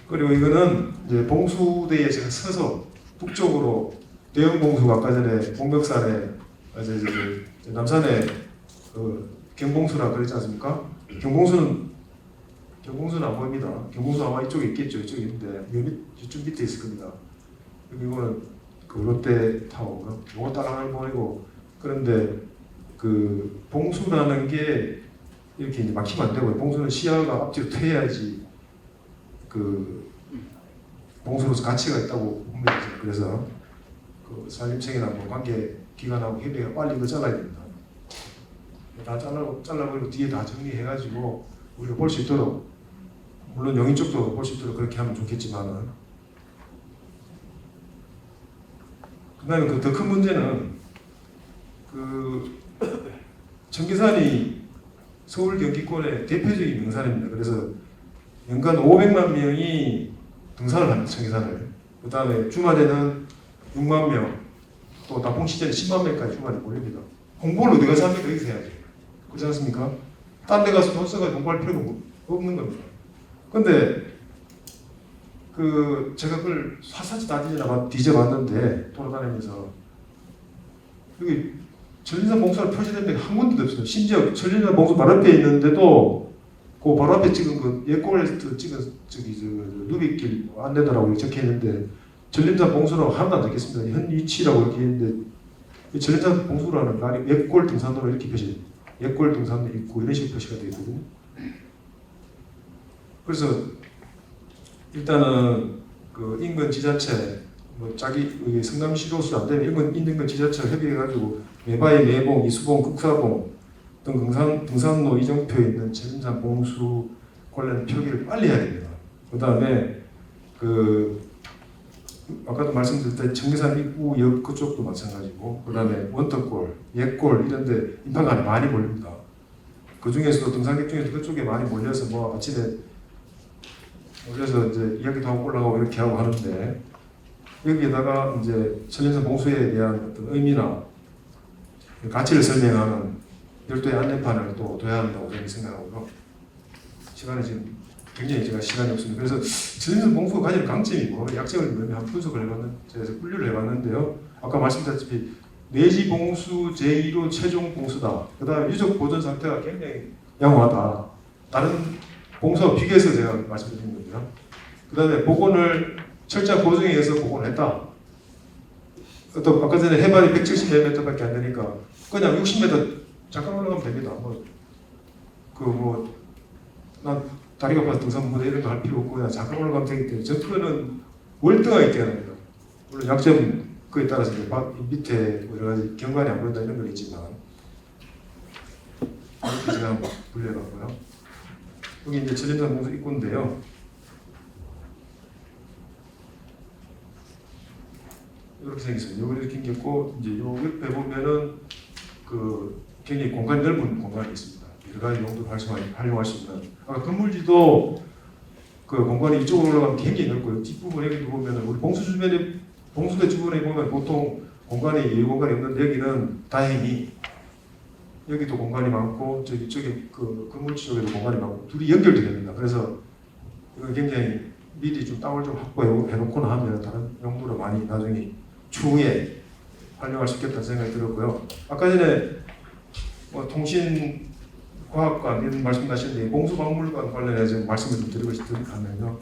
그리고 이거는 이제 봉수대에 제가 서서 북쪽으로 대형 봉수가 아까 전에 목멱산에 남산에 경봉수라 그랬지 않습니까? 경봉수는 안 보입니다. 경봉수 아마 이쪽에 있겠죠. 이쪽에 있는데 이쪽 밑에 있을 겁니다. 이거는 롯데타워고요. 이거 딱 하나 보이고 그런데 봉수라는 게 이렇게 이제 막히면 안 되고요. 봉수는 시야가 앞뒤로 트여야지 봉수로서 가치가 있다고 봅니다. 그래서 산림청이나 관계 기관하고 협의가 빨리 이거 잘라야 됩니다. 다 잘라버리고 뒤에 다 정리해가지고 우리가 볼 수 있도록 물론 영인 쪽도 볼 수 있도록 그렇게 하면 좋겠지만은 그다음에 더 큰 문제는 청계산이 서울 경기권의 대표적인 명산입니다. 그래서 연간 500만 명이 등산을 합니다. 청계산을. 그 다음에 주말에는 6만 명, 또 단풍 시절에 10만 명까지 주말에 몰립니다. 홍보를 어디 가서 합니까? 여기서 해야죠. 그렇지 않습니까? 딴 데 가서 돈 써가지고 홍보할 필요가 없는 겁니다. 근데 제가 그걸 사사지 다지지나 뒤져봤는데 돌아다니면서 여기 전lin산 봉수가 표시된 데가 한 군데도 없어요. 심지어 전lin산 봉수 바로 앞에 있는데도 그 바로 앞에 찍은 그 예골에서 찍은 누비길 안내도라고 적혀 있는데 전lin산 봉수라고 하나도 안 적혔습니다. 현 위치라고 이렇게 있는데 전lin산 봉수라는 말이 예골 등산로로 이렇게 표시, 예골 등산로 있고 이런 식으로 표시가 되어 있거든요. 그래서 일단은 그 인근 지자체 뭐 자기 성남시로서 안 되면 인근 지자체 협의해가지고 매바이, 매봉, 이수봉, 국사봉 등 등산로 이정표에 있는 전lin산 봉수 관련 표기를 빨리 해야 됩니다. 그 다음에 아까도 말씀드렸던 청계산 입구역 그쪽도 마찬가지고 그 다음에 원터골, 옛골 이런데 인파가 많이 몰립니다. 그 중에서도 등산객 중에서 그쪽에 많이 몰려서 뭐 아침에 올려서 이제 이야기도 하고 올라가고 이렇게 하고 하는데 여기에다가 이제 전lin산 봉수에 대한 어떤 의미나 가치를 설명하는 별도의 안내판을 또 둬야 한다고 저는 생각하고요. 시간이 지금 굉장히 제가 시간이 없습니다. 그래서 전lin산 봉수가 가지는 강점이고 약점을 한 분석을 해서 분류를 해봤는데요. 아까 말씀드렸다시피 내지 봉수 제2로 최종 봉수다. 그 다음에 유적 보존 상태가 굉장히 양호하다. 다른 봉수와 비교해서 제가 말씀드린 거죠. 그 다음에 복원을 철저한 보증에 의해서 복원을 했다. 또 아까 전에 해발이 170m밖에 안 되니까 그냥 60m 잠깐 올라가면 됩니다. 난 다리가 아파서 등산 무대 이런 거 할 필요 없고 그냥 잠깐 올라가면 되기 때문에 전투는 월등하게 뛰어납니다. 물론 약점 그에 따라서 이제 밑에 여러 가지 경관이 안 보인다 이런 건 있지만 이렇게 제가 한번 분류해봤고요. 여기 이제 전lin산 봉수 입구인데요. 이렇게 생겼어요. 여기 이렇게 생겼고 이제 요 옆에 보면은 굉장히 공간이 넓은 공간이 있습니다. 여러 가지 용도로 활용할 수 있는. 아까 건물지도 그 공간이 이쪽으로 올라가면 굉장히 넓고요. 뒷부분 여기도 보면은 우리 봉수대 주변에 보면 보통 여유 공간이 없는데 여기는 다행히 여기도 공간이 많고 저기 그 건물지 쪽에도 공간이 많고 둘이 연결도 됩니다. 그래서 이거 굉장히 미리 좀 땅을 좀 확보해놓거나 하면 다른 용도로 많이 나중에 추후에 활용할 수 있겠다는 생각이 들었고요. 아까 전에 통신과학관 이런 말씀하셨는데 봉수박물관 관련해서 말씀을 좀 드리고 싶으면요.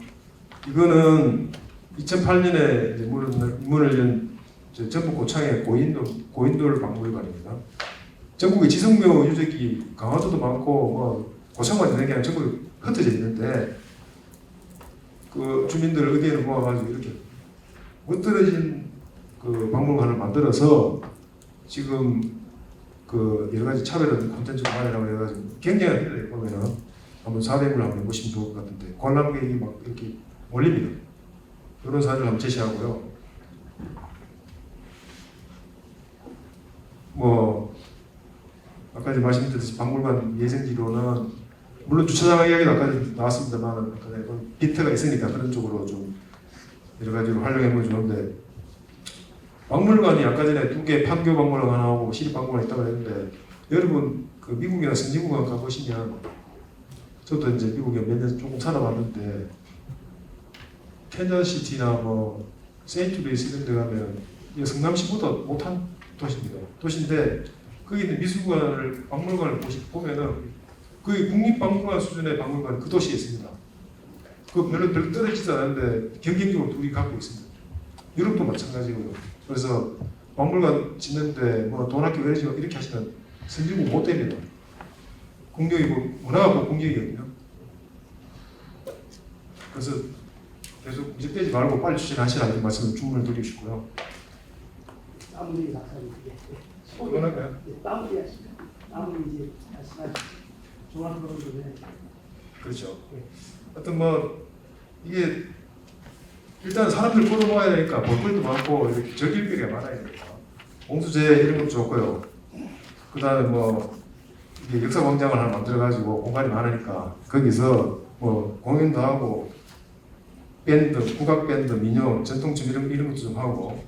이거는 2008년에 이제 문을 연 전북 고창의 고인돌 박물관입니다. 전국에 지성묘 유적이 강화도도 많고 고창만 있는 게 아니라 전국에 흩어져 있는데 그 주민들 의견을 모아가지고 이렇게 멋들어진 그 박물관을 만들어서 지금 여러 가지 차별화된 콘텐츠가 마련하고 해가지고 굉장히 힘들어요. 보면은 한번 4대물을 한번 보시면 좋을 것 같은데 관람객이 막 이렇게 몰립니다. 이런 사진을 한번 제시하고요. 아까 이제 말씀드렸듯이 박물관 예정지로는 물론 주차장 이야기도 아까 나왔습니다만 비트가 있으니까 그런 쪽으로 좀 여러 가지로 활용해보면 좋은데 박물관이 아까 전에 2개 판교 박물관 하나 하고 시립 박물관 있다고 했는데 여러분 미국이나 선진국에 가보시면 저도 이제 미국에 몇 년 조금 살아봤는데 캔자시티나 세인트루이스 이런 데 가면 성남시보다 못한 도시입니다. 도시인데 거기 있는 미술관을 박물관을 보면은 거의 국립박물관 수준의 박물관이 그 도시에 있습니다. 별로 떨어지지 않은데 경쟁적으로 둘이 갖고 있습니다. 유럽도 마찬가지고요. 그래서 박물관 짓는데 돈 아끼고 이렇게 하시면 선진국 못 됩니다. 공격이 문화가 공격이거든요. 그래서 계속 미적되지 말고 빨리 추진하시라는 말씀을 주문을 드리고 싶고요. 마무리 박사님 그런가요? 마무리 하시죠. 마무리 이제 말씀하시죠. 종합으로 좀 그렇죠. 하여튼 이게 일단 사람들 끌어모아야 되니까 볼거리도 많고 이렇게 즐길 거리가 많아야 되니까 봉수제 이런 것도 좋고요. 그 다음에 이게 역사광장을 하나 만들어가지고 공간이 많으니까 거기서 뭐 공연도 하고 밴드, 국악 밴드, 민요, 전통춤 이런 것도 좀 하고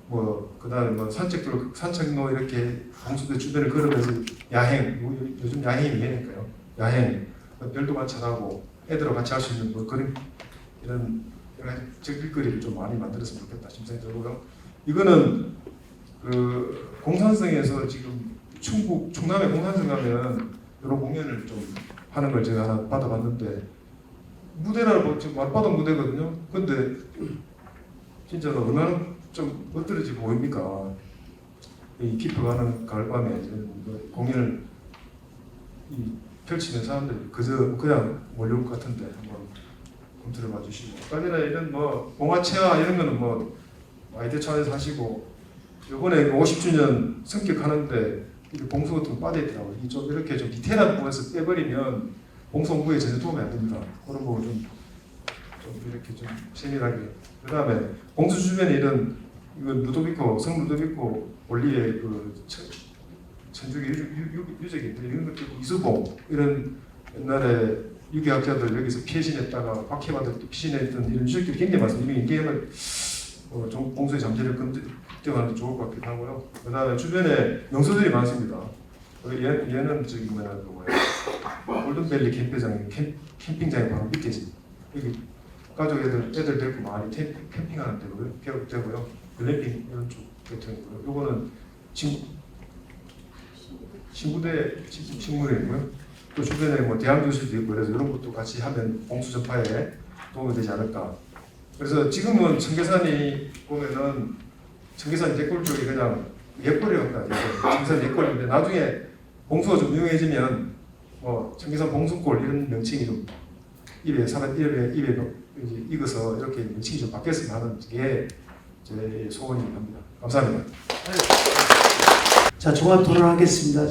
뭐 그다음에 뭐 산책로 이렇게 봉수대 주변을 걸으면서 야행, 요즘 야행이 유행이니까요. 야행, 별도 관찰하고 애들하고 같이 할 수 있는 뭐 그런 이런 여러 가지 적일거리를 좀 많이 만들었으면 좋겠다 심생이 들고요. 이거는 그 공산성에서 지금 충남의 공산성 가면 이런 공연을 좀 하는 걸 제가 하나 받아봤는데 무대라고 지금 맞바닥 무대거든요. 근데 진짜로 얼마나 좀 엎드려지고 보입니까? 이 깊어가는 가을밤에 공연을 펼치는 사람들이 그냥 몰려올 것 같은데 한번 검토를 봐주시고 아니라 이런 뭐 봉화체화 이런 거는 뭐 아이디어 차원에서 하시고 이번에 50주년 성격하는데 봉수 같은 거 빠져있더라고요. 좀 이렇게 좀 디테일한 부분에서 빼버리면 봉수 홍보에 전혀 도움이 안 됩니다. 그런 거 좀 이렇게 좀 세밀하게. 그 다음에 봉수 주변에 이런 이건 루도비코, 성 루도비코 원리의 그 천주교 유적인들 이런 것들 이수봉 이런 옛날에 유교학자들 여기서 피신했다가 박해받을 때 피신했던 이런 유적들이 굉장히 많습니다. 이미 인계를 좀 봉수의 잠재를 검증하는 데 좋을 것 같기도 하고요. 그 다음에 주변에 명소들이 많습니다. 얘는 저기 뭐야 골든밸리 캠핑장이 캠핑장이 바로 밑에 있습니다. 여기 가족 애들 데리고 많이 캠핑하는 데고요. 글램핑 이런 쪽 계통이고요. 요거는 친구대 식물이고요. 또 주변에 뭐 대학교실도 있고 그래서 이런 것도 같이 하면 봉수 전파에 도움이 되지 않을까. 그래서 지금은 청계산이 보면은 청계산 옛골 쪽이 그냥 옛골이 없다. 청계산 옛골인데 나중에 봉수가 좀 유명해지면 뭐 청계산 봉수골 이런 명칭이 좀 입에 익어서 이렇게 명칭이 좀 바뀌었으면 하는 게 제 소원이긴 합니다. 감사합니다. 자, 종합 토론하겠습니다.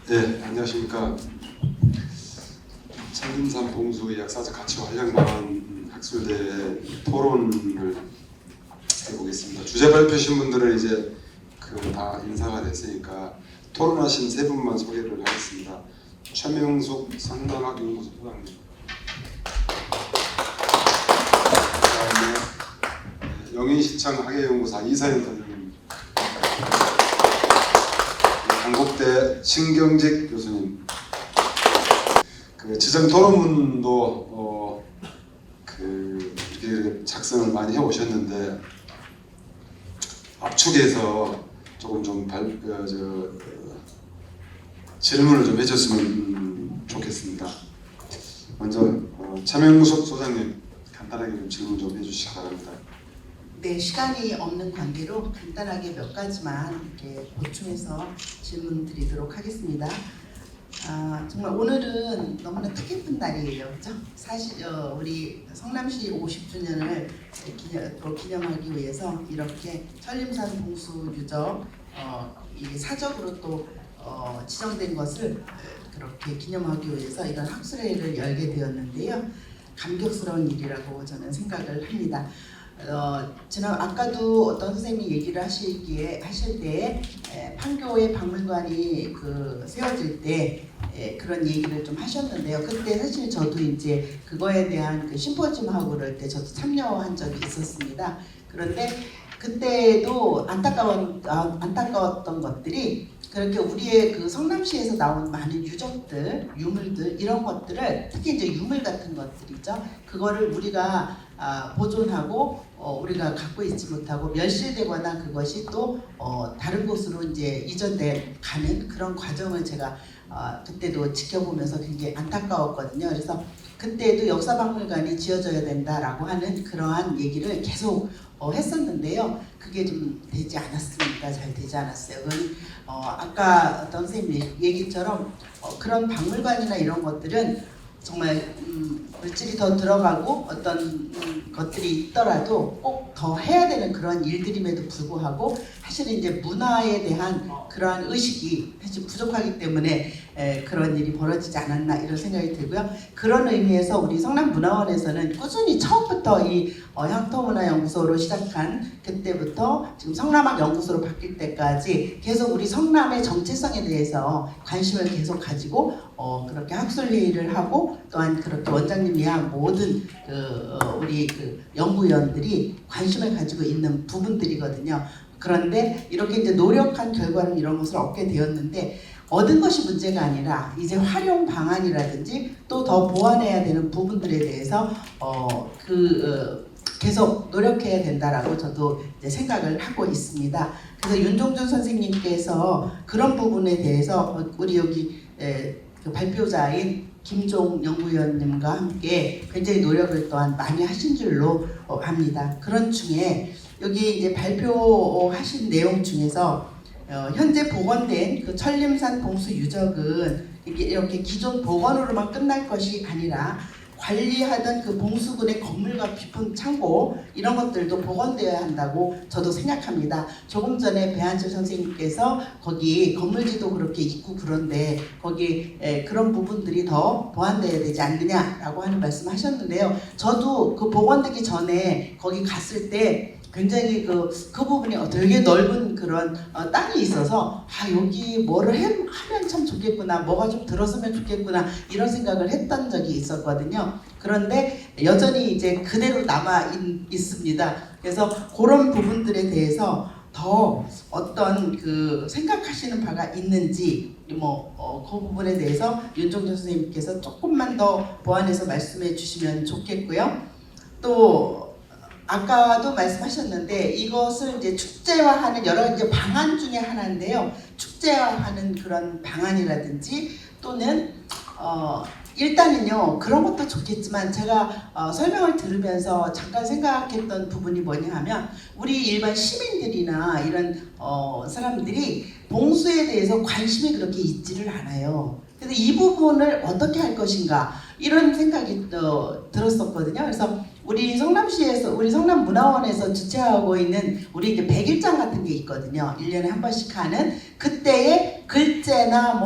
네, 안녕하십니까. 청림산 봉수의 역사적 가치와 활용망 학술대 토론을 해보겠습니다. 주제 발표하신 분들은 이제 다 인사가 됐으니까 토론하신 세 분만 소개를 하겠습니다. 최명숙 성남학연구소 소장님, 그다음에 영인시청 학예연구사 이사연 선생님, 강곡대 신경직 교수님. 지정 토론문도 이렇게 작성을 많이 해오셨는데 압축해서 조금 좀 질문을 좀 해줬으면 좋겠습니다. 먼저 차명숙 소장님 간단하게 좀 질문 좀 해주시기 바랍니다. 네, 시간이 없는 관계로 간단하게 몇 가지만 이렇게 보충해서 질문 드리도록 하겠습니다. 정말 오늘은 너무나 뜻깊은 날이에요, 그렇죠? 사실 우리 성남시 50주년을 기념하기 위해서 이렇게 천림산 봉수 유적 이게 사적으로 또 지정된 것을 그렇게 기념하기 위해서 이런 학술회를 열게 되었는데요. 감격스러운 일이라고 저는 생각을 합니다. 아까도 어떤 선생님이 얘기를 하실 때 판교의 박물관이 세워질 때 그런 얘기를 좀 하셨는데요. 그때 사실 저도 이제 그거에 대한 심포지엄하고 그럴 때 저도 참여한 적이 있었습니다. 그런데 그때도 안타까웠던 것들이 그렇게 우리의 성남시에서 나온 많은 유적들, 유물들 이런 것들을 특히 이제 유물 같은 것들이죠. 그거를 우리가 보존하고 우리가 갖고 있지 못하고 멸실되거나 그것이 또 다른 곳으로 이제 이전돼 가는 그런 과정을 제가 그때도 지켜보면서 굉장히 안타까웠거든요. 그래서 그때도 역사박물관이 지어져야 된다라고 하는 그러한 얘기를 계속 했었는데요. 그게 좀 되지 않았습니다. 잘 되지 않았어요. 그건 아까 어떤 선생님 얘기처럼 그런 박물관이나 이런 것들은 정말 물질이 더 들어가고 어떤 것들이 있더라도 꼭 더 해야 되는 그런 일들임에도 불구하고 사실은 이제 문화에 대한 그러한 의식이 사실 부족하기 때문에 그런 일이 벌어지지 않았나 이런 생각이 들고요. 그런 의미에서 우리 성남문화원에서는 꾸준히 처음부터 이 향토문화연구소로 시작한 그때부터 지금 성남학연구소로 바뀔 때까지 계속 우리 성남의 정체성에 대해서 관심을 계속 가지고 그렇게 학술회의를 하고 또한 그렇게 원장님 이한 모든 우리 연구위원들이 관심을 가지고 있는 부분들이거든요. 그런데 이렇게 이제 노력한 결과는 이런 것을 얻게 되었는데 얻은 것이 문제가 아니라 이제 활용 방안이라든지 또 더 보완해야 되는 부분들에 대해서 계속 노력해야 된다라고 저도 이제 생각을 하고 있습니다. 그래서 윤종준 선생님께서 그런 부분에 대해서 우리 여기 발표자인 김종 연구위원님과 함께 굉장히 노력을 또한 많이 하신 줄로 압니다. 그런 중에 여기 이제 발표하신 내용 중에서 현재 복원된 그 천림산 봉수 유적은 이렇게 기존 복원으로만 끝날 것이 아니라 관리하던 그 봉수군의 건물과 비품 창고 이런 것들도 복원되어야 한다고 저도 생각합니다. 조금 전에 배한철 선생님께서 거기 건물지도 그렇게 있고 그런데 거기 그런 부분들이 더 보완되어야 되지 않느냐라고 하는 말씀하셨는데요. 저도 그 복원되기 전에 거기 갔을 때 굉장히 그 부분이 되게 넓은 그런 땅이 있어서 여기 뭐를 하면 참 좋겠구나, 뭐가 좀 들어서면 좋겠구나 이런 생각을 했던 적이 있었거든요. 그런데 여전히 이제 그대로 남아 있습니다. 그래서 그런 부분들에 대해서 더 어떤 생각하시는 바가 있는지 그 부분에 대해서 윤종준 선생님께서 조금만 더 보완해서 말씀해 주시면 좋겠고요. 또 아까도 말씀하셨는데 이것을 이제 축제화하는 여러 가지 방안 중에 하나인데요. 축제화하는 그런 방안이라든지 또는 일단은요 그런 것도 좋겠지만 제가 설명을 들으면서 잠깐 생각했던 부분이 뭐냐 하면 우리 일반 시민들이나 이런 사람들이 봉수에 대해서 관심이 그렇게 있지를 않아요. 그래서 이 부분을 어떻게 할 것인가 이런 생각이 들었었거든요. 그래서 우리 성남시에서 우리 성남문화원에서 주최하고 있는 우리 이제 100일장 같은 게 있거든요. 1년에 한 번씩 하는 그때의 글재나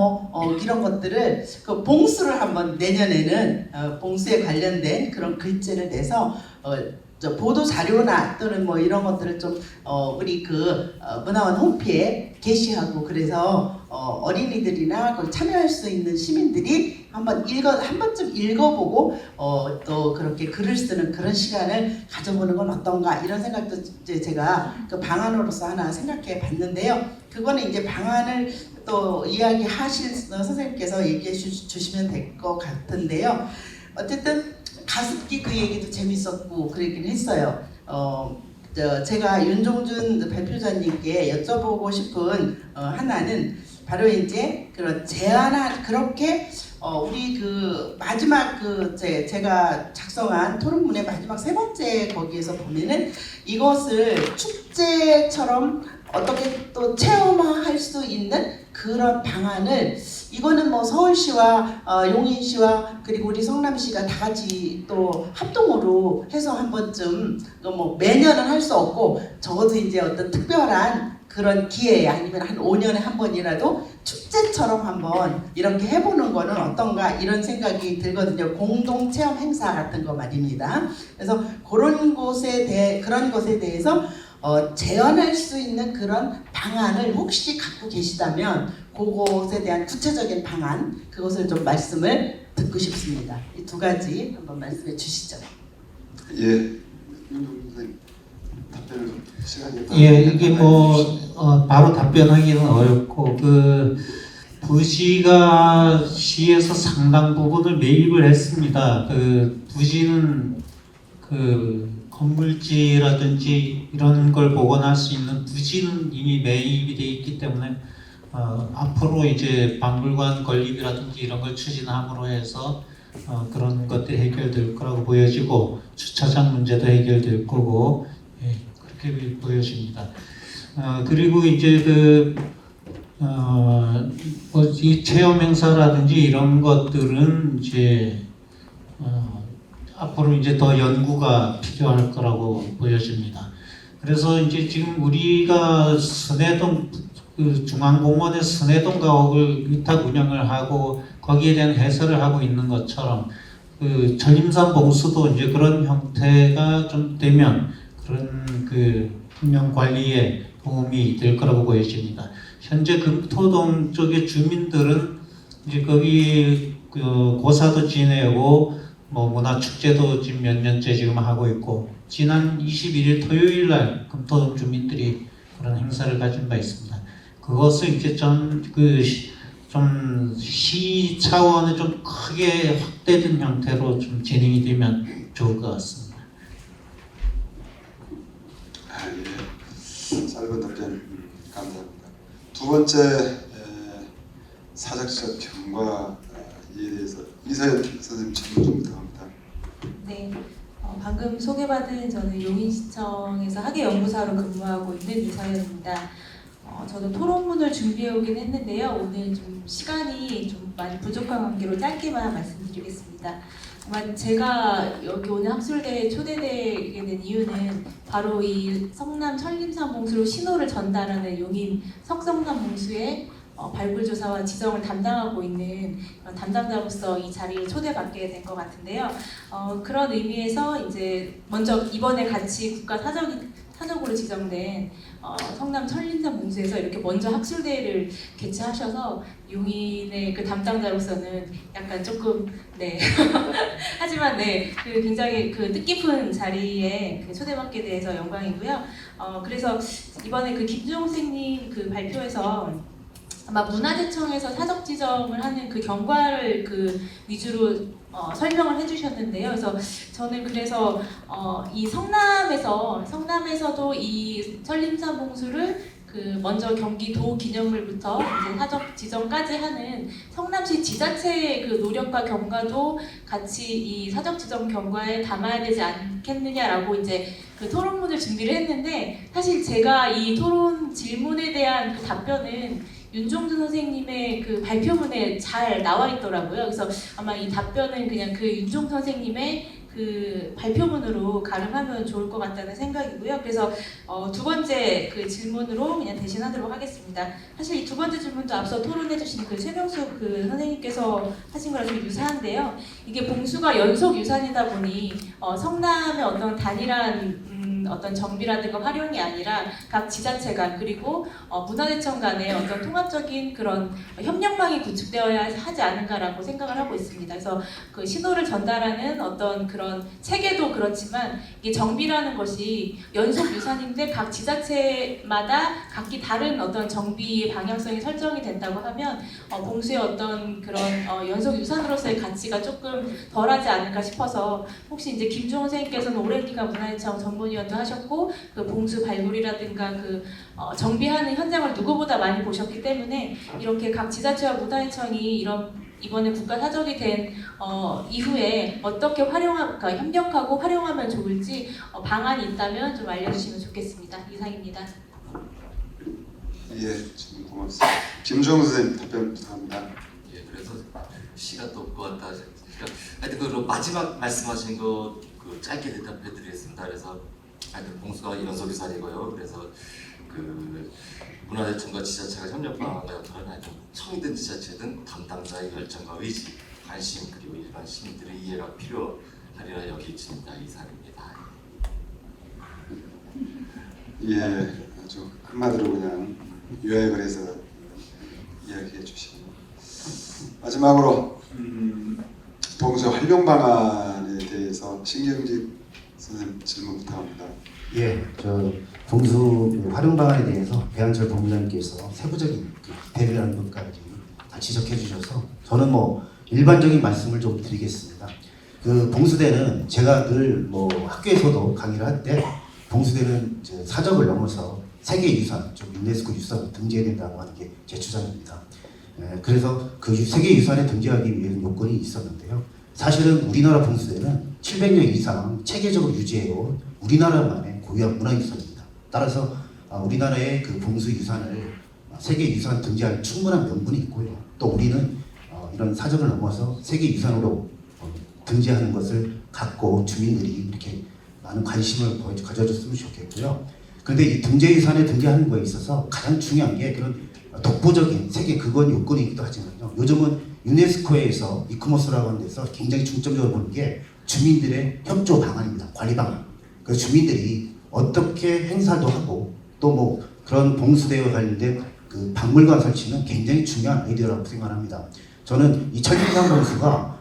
이런 것들을 그 봉수를 한번 내년에는 봉수에 관련된 그런 글재를 내서 보도 자료나 또는 이런 것들을 좀 우리 문화원 홈페이지에 게시하고 그래서 어린이들이나 거기 참여할 수 있는 시민들이 한 번쯤 읽어보고 또 그렇게 글을 쓰는 그런 시간을 가져보는 건 어떤가 이런 생각도 이제 제가 그 방안으로서 하나 생각해 봤는데요. 그거는 이제 방안을 또 이야기하실 선생님께서 얘기해 주시면 될 것 같은데요. 어쨌든 가습기 그 얘기도 재밌었고 그러긴 했어요. 제가 윤종준 발표자님께 여쭤보고 싶은 하나는 바로 이제 그런 제안한 그렇게 우리 마지막 제가 작성한 토론문의 마지막 3번째 거기에서 보면은 이것을 축제처럼 어떻게 또 체험할 수 있는 그런 방안을 이거는 서울시와 용인시와 그리고 우리 성남시가 다 같이 또 합동으로 해서 한 번쯤 매년은 할 수 없고 적어도 이제 어떤 특별한 그런 기회에 아니면 한 5년에 한 번이라도 축제처럼 한번 이렇게 해보는 거는 어떤가 이런 생각이 들거든요. 공동 체험 행사 같은 거 말입니다. 그래서 그런 것에 대해서 재현할 수 있는 그런 방안을 혹시 갖고 계시다면 그것에 대한 구체적인 방안 그것을 좀 말씀을 듣고 싶습니다. 이 두 가지 한번 말씀해 주시죠. 예. 답변을 시간이 이게 바로 답변하기는 어렵고 부지가 시에서 상당 부분을 매입을 했습니다. 부지는 건물지라든지 이런 걸 복원할 수 있는 부지는 이미 매입이 돼 있기 때문에 앞으로 이제 박물관 건립이라든지 이런 걸 추진함으로 해서 그런 것들이 해결될 거라고 보여지고 주차장 문제도 해결될 거고 그렇게 보여집니다. 그리고 이제 이 체험 행사라든지 이런 것들은 이제 앞으로 이제 더 연구가 필요할 거라고 보여집니다. 그래서 이제 지금 우리가 선해동 그 중앙공원의 선해동 가옥을 위탁 운영을 하고 거기에 대한 해설을 하고 있는 것처럼 그 전림산 봉수도 이제 그런 형태가 좀 되면 그런 그 환경 관리에 도움이 될 거라고 보여집니다. 현재 금토동 쪽의 주민들은 이제 거기 그 고사도 지내고 뭐 문화축제도 지금 몇 년째 지금 하고 있고 지난 21일 토요일 날 금토동 주민들이 그런 행사를 가진 바 있습니다. 그것을 이제 좀 시 차원의 좀 크게 확대된 형태로 좀 진행이 되면 좋을 것 같습니다. 예. 짧은 답변 감사합니다. 두 번째 사적적 경과에 대해서 이서연 선생님 질문 좀 부탁합니다. 네, 방금 소개받은 저는 용인시청에서 학예연구사로 근무하고 있는 이서연입니다. 저도 토론문을 준비해 오긴 했는데요. 오늘 좀 시간이 좀 많이 부족한 관계로 짧게만 말씀드리겠습니다. 아마 제가 여기 오늘 학술대회에 초대되게 된 이유는 바로 이 성남 천림산 봉수로 신호를 전달하는 용인 석성산 봉수의 발굴조사와 지정을 담당하고 있는 담당자로서 이 자리에 초대받게 된 것 같은데요. 그런 의미에서 이제 먼저 이번에 같이 국가 사적으로 지정된 성남 천림산 봉수에서 이렇게 먼저 학술대회를 개최하셔서 용인의 그 담당자로서는 약간 조금 네 하지만 네 그 굉장히 그 뜻깊은 자리에 그 초대받게 돼서 영광이고요. 그래서 이번에 그 김주홍 선생님 그 발표에서 아마 문화재청에서 사적 지정을 하는 그 경과를 그 위주로 설명을 해주셨는데요. 그래서 저는 그래서 이 성남에서도 이 천림산 봉수를 그 먼저 경기도 기념물부터 이제 사적 지정까지 하는 성남시 지자체의 그 노력과 경과도 같이 이 사적 지정 경과에 담아야 되지 않겠느냐라고 이제 그 토론문을 준비를 했는데 사실 제가 이 토론 질문에 대한 그 답변은 윤종준 선생님의 그 발표문에 잘 나와 있더라고요. 그래서 아마 이 답변은 그냥 그 윤종 선생님의 그 발표문으로 가름하면 좋을 것 같다는 생각이고요. 그래서 두 번째 그 질문으로 그냥 대신하도록 하겠습니다. 사실 이 두 번째 질문도 앞서 토론해주신 그 최명숙 그 선생님께서 하신 거랑 좀 유사한데요. 이게 봉수가 연속 유산이다 보니 성남의 어떤 단일한 어떤 정비라든가 활용이 아니라 각 지자체가 그리고 문화재청 간의 어떤 통합적인 그런 협력망이 구축되어야 하지 않은가라고 생각을 하고 있습니다. 그래서 그 신호를 전달하는 어떤 그런 체계도 그렇지만 이게 정비라는 것이 연속 유산인데 각 지자체마다 각기 다른 어떤 정비 방향성이 설정이 된다고 하면 봉수의 어떤 그런 연속 유산으로서의 가치가 조금 덜하지 않을까 싶어서 혹시 이제 김종원 선생님께서는 오랜 기간 문화재청 전문위원도 하셨고 그 봉수 발굴이라든가 그 정비하는 현장을 누구보다 많이 보셨기 때문에 이렇게 각 지자체와 문화재청이 이번에 국가 사적이 된 이후에 어떻게 협력하고 활용하면 좋을지 방안이 있다면 좀 알려주시면 좋겠습니다. 이상입니다. 예, 질문 고맙습니다. 김주홍 선생님 답변 부탁합니다. 예, 그래서 시간도 없고 같다. 하여튼 그 마지막 말씀하신 거 그 짧게 대답해드리겠습니다. 그래서 하여튼 봉수가 연속유산이고요. 그래서 그 문화재청과 지자체가 협력 방안과 역할은 하여튼 청이든 지자체든 담당자의 결정과 의지, 관심 그리고 일반 시민들의 이해가 필요하리라 여기집니다. 이상입니다. 예, 아주 한마디로 그냥 요약을 해서 이야기해 주시고 마지막으로 봉수 활용 방안에 대해서 신경직 선생님 질문 부탁합니다. 예, 저 봉수 활용 방안에 대해서 배한철 본부장님께서 세부적인 대비라는 것까지 다 지적해 주셔서 저는 뭐 일반적인 말씀을 좀 드리겠습니다. 그 봉수대는 제가 늘 뭐 학교에서도 강의를 할 때 봉수대는 이제 사적을 넘어서 세계유산, 좀 유네스코 유산 등재해야 된다고 하는 게 제 주장입니다. 그래서 그 세계유산에 등재하기 위한 요건이 있었는데요. 사실은 우리나라 봉수대는 700년 이상 체계적으로 유지해온 우리나라만의 고유한 문화유산입니다. 따라서 우리나라의 그 봉수유산을 세계유산 등재할 충분한 명분이 있고요. 또 우리는 이런 사정을 넘어서 세계유산으로 등재하는 것을 갖고 주민들이 이렇게 많은 관심을 가져줬으면 좋겠고요. 근데 이 등재유산에 등재하는 거에 있어서 가장 중요한 게 그런 독보적인 세계 그건 요건이기도 하지만요. 요즘은 유네스코에서 이코모스라고 하는 데서 굉장히 중점적으로 보는 게 주민들의 협조 방안입니다. 관리 방안. 그래서 주민들이 어떻게 행사도 하고 또 뭐 그런 봉수대와 관련된 그 박물관 설치는 굉장히 중요한 아이디어라고 생각합니다. 저는 이 천림산 봉수가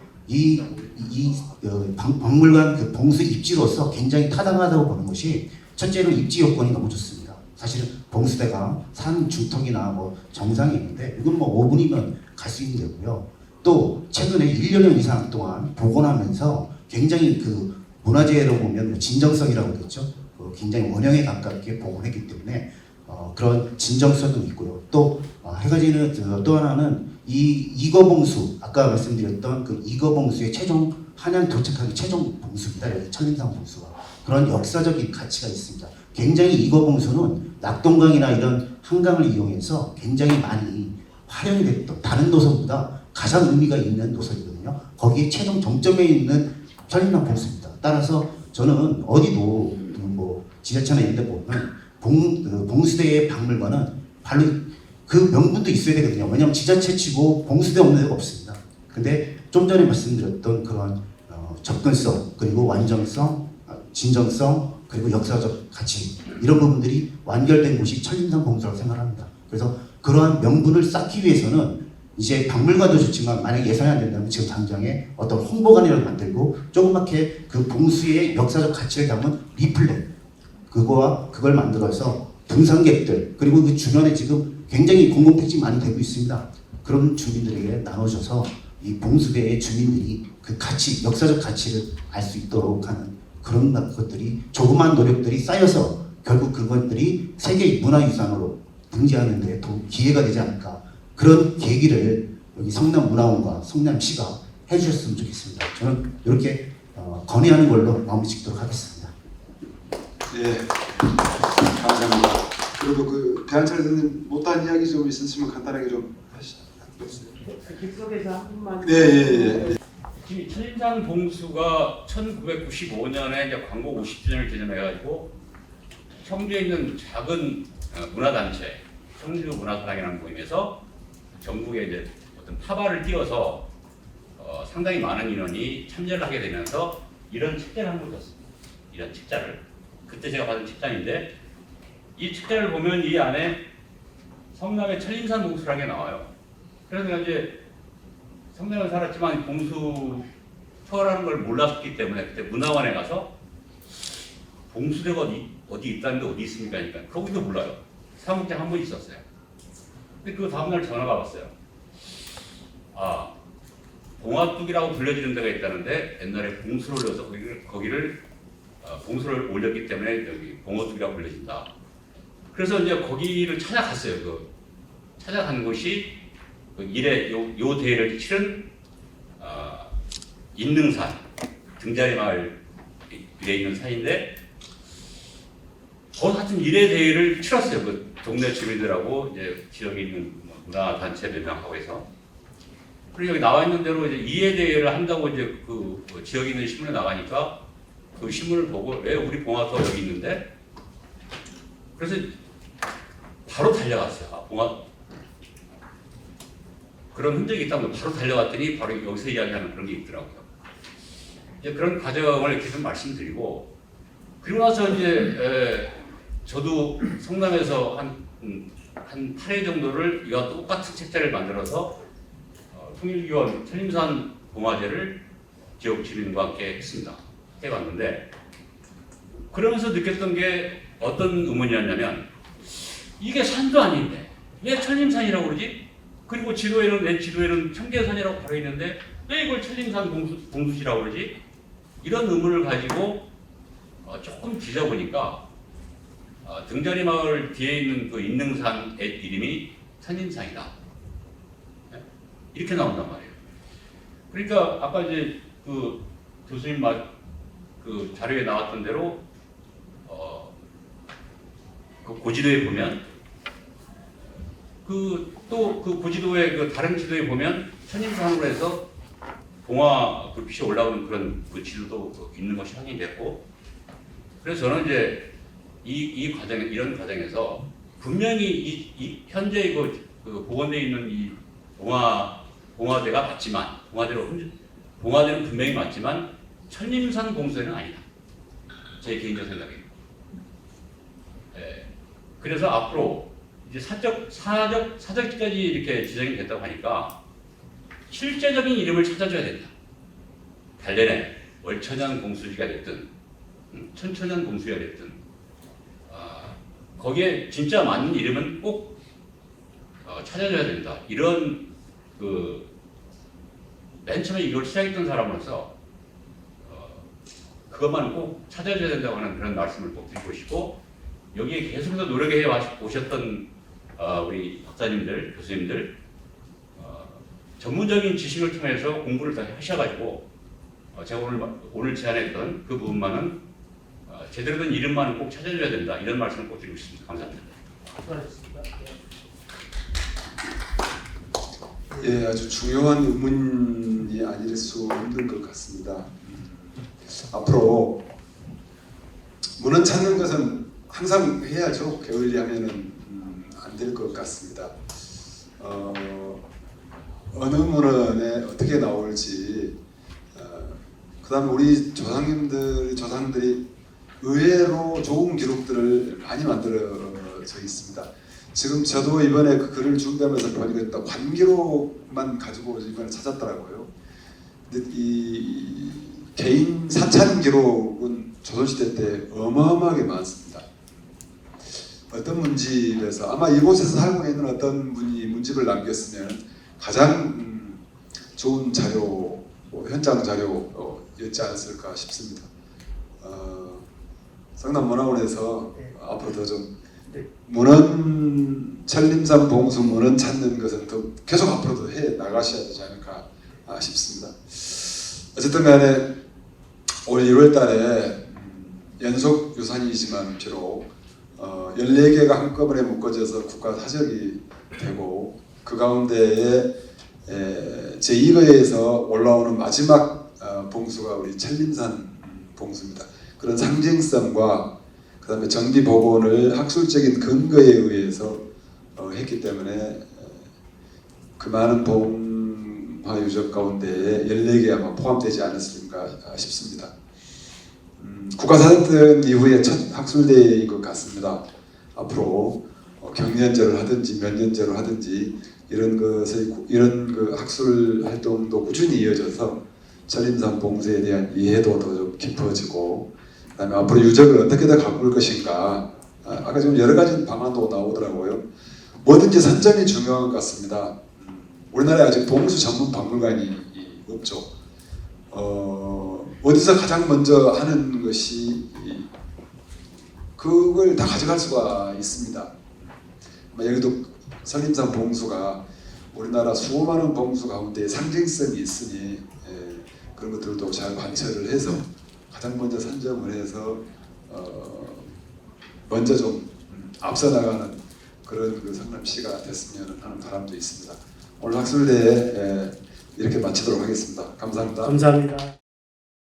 박물관 그 봉수 입지로서 굉장히 타당하다고 보는 것이 첫째로 입지 요건이 너무 좋습니다. 사실은 봉수대가 산 중턱이나 뭐 정상에 있는데 이건 뭐 5분이면 갈 수 있는 데고요. 또 최근에 1년 이상 동안 복원하면서 굉장히 그 문화재로 보면 진정성이라고 그랬죠. 굉장히 원형에 가깝게 복원했기 때문에 그런 진정성도 있고요. 또 한 가지는 또 하나는 이 이거봉수 아까 말씀드렸던 그 이거봉수의 최종 한양 도착하기 최종 봉수입니다. 여기 천림산 봉수가 그런 역사적인 가치가 있습니다. 굉장히 이거봉수는 낙동강이나 이런 한강을 이용해서 굉장히 많이 활용이 됐던 다른 노선보다 가장 의미가 있는 노선이거든요. 거기에 최종 정점에 있는 천림산 봉수입니다. 따라서 저는 어디도 뭐 지자체나 이런 데 보면 봉수대의 박물관은 바로 그 명분도 있어야 되거든요. 왜냐하면 지자체 치고 봉수대 없는 데가 없습니다. 근데 좀 전에 말씀드렸던 그런 접근성 그리고 완전성, 진정성 그리고 역사적 가치 이런 부분들이 완결된 곳이 천림산 봉수라고 생각합니다. 그래서 그러한 명분을 쌓기 위해서는 이제 박물관도 좋지만 만약에 예산이 안 된다면 지금 당장에 어떤 홍보관이라도 만들고 조그맣게 그 봉수의 역사적 가치를 담은 리플렛 그걸 만들어서 등산객들 그리고 그 주변에 지금 굉장히 공공택지 많이 되고 있습니다. 그런 주민들에게 나눠줘서 이 봉수대의 주민들이 그 가치, 역사적 가치를 알 수 있도록 하는 그런 것들이 조그마한 노력들이 쌓여서 결국 그것들이 세계 문화유산으로 등재하는 데 더 기회가 되지 않을까 그런 계기를 여기 성남문화원과 성남시가 해주셨으면 좋겠습니다. 저는 이렇게 건의하는 걸로 마무리 짓도록 하겠습니다. 예, 감사합니다. 그리고 그 배한철 선생님 못한 이야기 좀 있으시면 간단하게 좀 하시죠. 객석에서 한 분만. 예. 지금 천림산 봉수가 1995년에 이제 광복 50주년을 기념해가지고 청주에 있는 작은 문화단체 청주 문화사랑이라는 모임에서 전국에 이제 어떤 타발을 띄워서 상당히 많은 인원이 참여를 하게 되면서 이런 책자를 한 권 떴습니다. 이런 책자를 그때 제가 받은 책자인데 이 책자를 보면 이 안에 성남의 천림산 봉수라는 게 나와요. 그래서 내가 이제 성남에 살았지만 봉수 투어라는 걸 몰랐기 때문에 그때 문화원에 가서 봉수대가 어디 있다는데 어디 있습니까? 하니까 거기도 몰라요. 사무장 한 분 있었어요. 근데 그 다음날 전화가 왔어요. 아, 봉화뚝이라고 불려지는 데가 있다는데 옛날에 봉수를 올려서 거기를 봉수를 올렸기 때문에 여기 봉화뚝이라고 불려진다. 그래서 이제 거기를 찾아갔어요. 찾아간 곳이 요 대회를 치른 인능산 등자리마을에 있는 산인데 하여튼 일회 대회를 치렀어요. 그 동네 주민들하고 이제 지역에 있는 문화 단체 몇 명하고 해서 그리고 여기 나와 있는 대로 이제 이회 대회를 한다고 이제 그 지역에 있는 신문에 나가니까 그 신문을 보고 왜 우리 봉화도 여기 있는데 그래서 바로 달려갔어요. 봉화 그런 흔적이 있다고 바로 달려갔더니 바로 여기서 이야기하는 그런 게 있더라고요. 이제 그런 과정을 이렇게 좀 말씀드리고 그리고 나서 이제 저도 성남에서 한 8회 정도를 이와 똑같은 책자를 만들어서 통일기원 천림산 봉화제를 지역 주민과 함께 했습니다. 해봤는데 그러면서 느꼈던 게 어떤 의문이었냐면 이게 산도 아닌데 왜 천림산이라고 그러지? 그리고 내 지도에는 청계산이라고 바로 있는데 왜 이걸 천림산 봉수지라고 그러지? 이런 의문을 가지고 조금 뒤져보니까 등자리 마을 뒤에 있는 그 인능산 이름이 천림산이다. 이렇게 나온단 말이에요. 그러니까 아까 이제 그 교수님 그 자료에 나왔던 대로 그 고지도에 보면 또 그 고지도의 그 다른 지도에 보면 천림산으로 해서 봉화 불빛이 올라오는 그런 그 지도도 있는 것이 확인됐고 그래서 저는 이제 이 과정 이런 과정에서 분명히 이 현재 그 복원되어 있는 이 봉화대가 맞지만 봉화대는 분명히 맞지만 천림산 봉수대는 아니다. 제 개인적 생각입니다. 예. 그래서 앞으로 이제 사적지까지 이렇게 지정이 됐다고 하니까 실제적인 이름을 찾아줘야 된다. 달래내 월천연 봉수지가 됐든 천천연 봉수가 됐든 거기에 진짜 맞는 이름은 꼭 찾아줘야 된다. 이런 맨 처음에 이걸 시작했던 사람으로서 그것만 꼭 찾아줘야 된다고 하는 그런 말씀을 꼭 드리고 싶고, 여기에 계속해서 노력해 오셨던 우리 박사님들, 교수님들 전문적인 지식을 통해서 공부를 다 하셔가지고 제가 오늘 제안했던 그 부분만은 제대로 된 이름만은 꼭 찾아줘야 된다. 이런 말씀을 꼭 드리고 싶습니다. 감사합니다. 수고하셨습니다. 예, 아주 중요한 의문이 아닐 수 없는 것 같습니다. 앞으로 문헌 찾는 것은 항상 해야죠. 게을리하면은 안 될 것 같습니다. 어느 문헌에 어떻게 나올지, 그다음에 우리 조상들이 의외로 좋은 기록들을 많이 만들어져 있습니다. 지금 저도 이번에 그 글을 준비하면서 보니까 관기록만 가지고 이번에 찾았더라고요. 근데 이 개인 사찰 기록은 조선시대 때 어마어마하게 많습니다. 어떤 문집에서 아마 이곳에서 살고 있는 어떤 분이 문집을 남겼으면 가장 좋은 자료, 현장 자료였지 않았을까 싶습니다. 성남문화원에서 앞으로 더 좀 문헌 천림산 봉수 문헌 찾는 것은 더 계속 앞으로도 해 나가셔야 되지 않을까 싶습니다. 어쨌든 간에 올 1월 달에 연속 유산이지만 비록 14개가 한꺼번에 묶어져서 국가 사적이 되고, 그 가운데에 제2거에서 올라오는 마지막 봉수가 우리 천림산 봉수입니다. 그런 상징성과 그 다음에 정비 복원을 학술적인 근거에 의해서 했기 때문에 그 많은 봉화 유적 가운데에 14개 아마 포함되지 않았을까 싶습니다. 국가사전된 이후에 첫 학술대회인 것 같습니다. 앞으로 경연제를 하든지 몇 년제로 하든지 이런 그 학술 활동도 꾸준히 이어져서 천림산 봉수에 대한 이해도 더 좀 깊어지고, 그다음에 앞으로 유적을 어떻게 더 가꿀 것인가, 아까 좀 여러 가지 방안도 나오더라고요. 뭐든지 선점이 중요한 것 같습니다. 우리나라에 아직 봉수 전문 박물관이 없죠. 어디서 가장 먼저 하는 것이 그걸 다 가져갈 수가 있습니다. 여기도 천림산 봉수가 우리나라 수많은 봉수 가운데 상징성이 있으니 그런 것들도 잘 관찰을 해서 가장 먼저 선점을 해서 먼저 좀 앞서 나가는 그런 그 성남시가 됐으면 하는 바람도 있습니다. 오늘 학술대회 이렇게 마치도록 하겠습니다. 감사합니다. 감사합니다.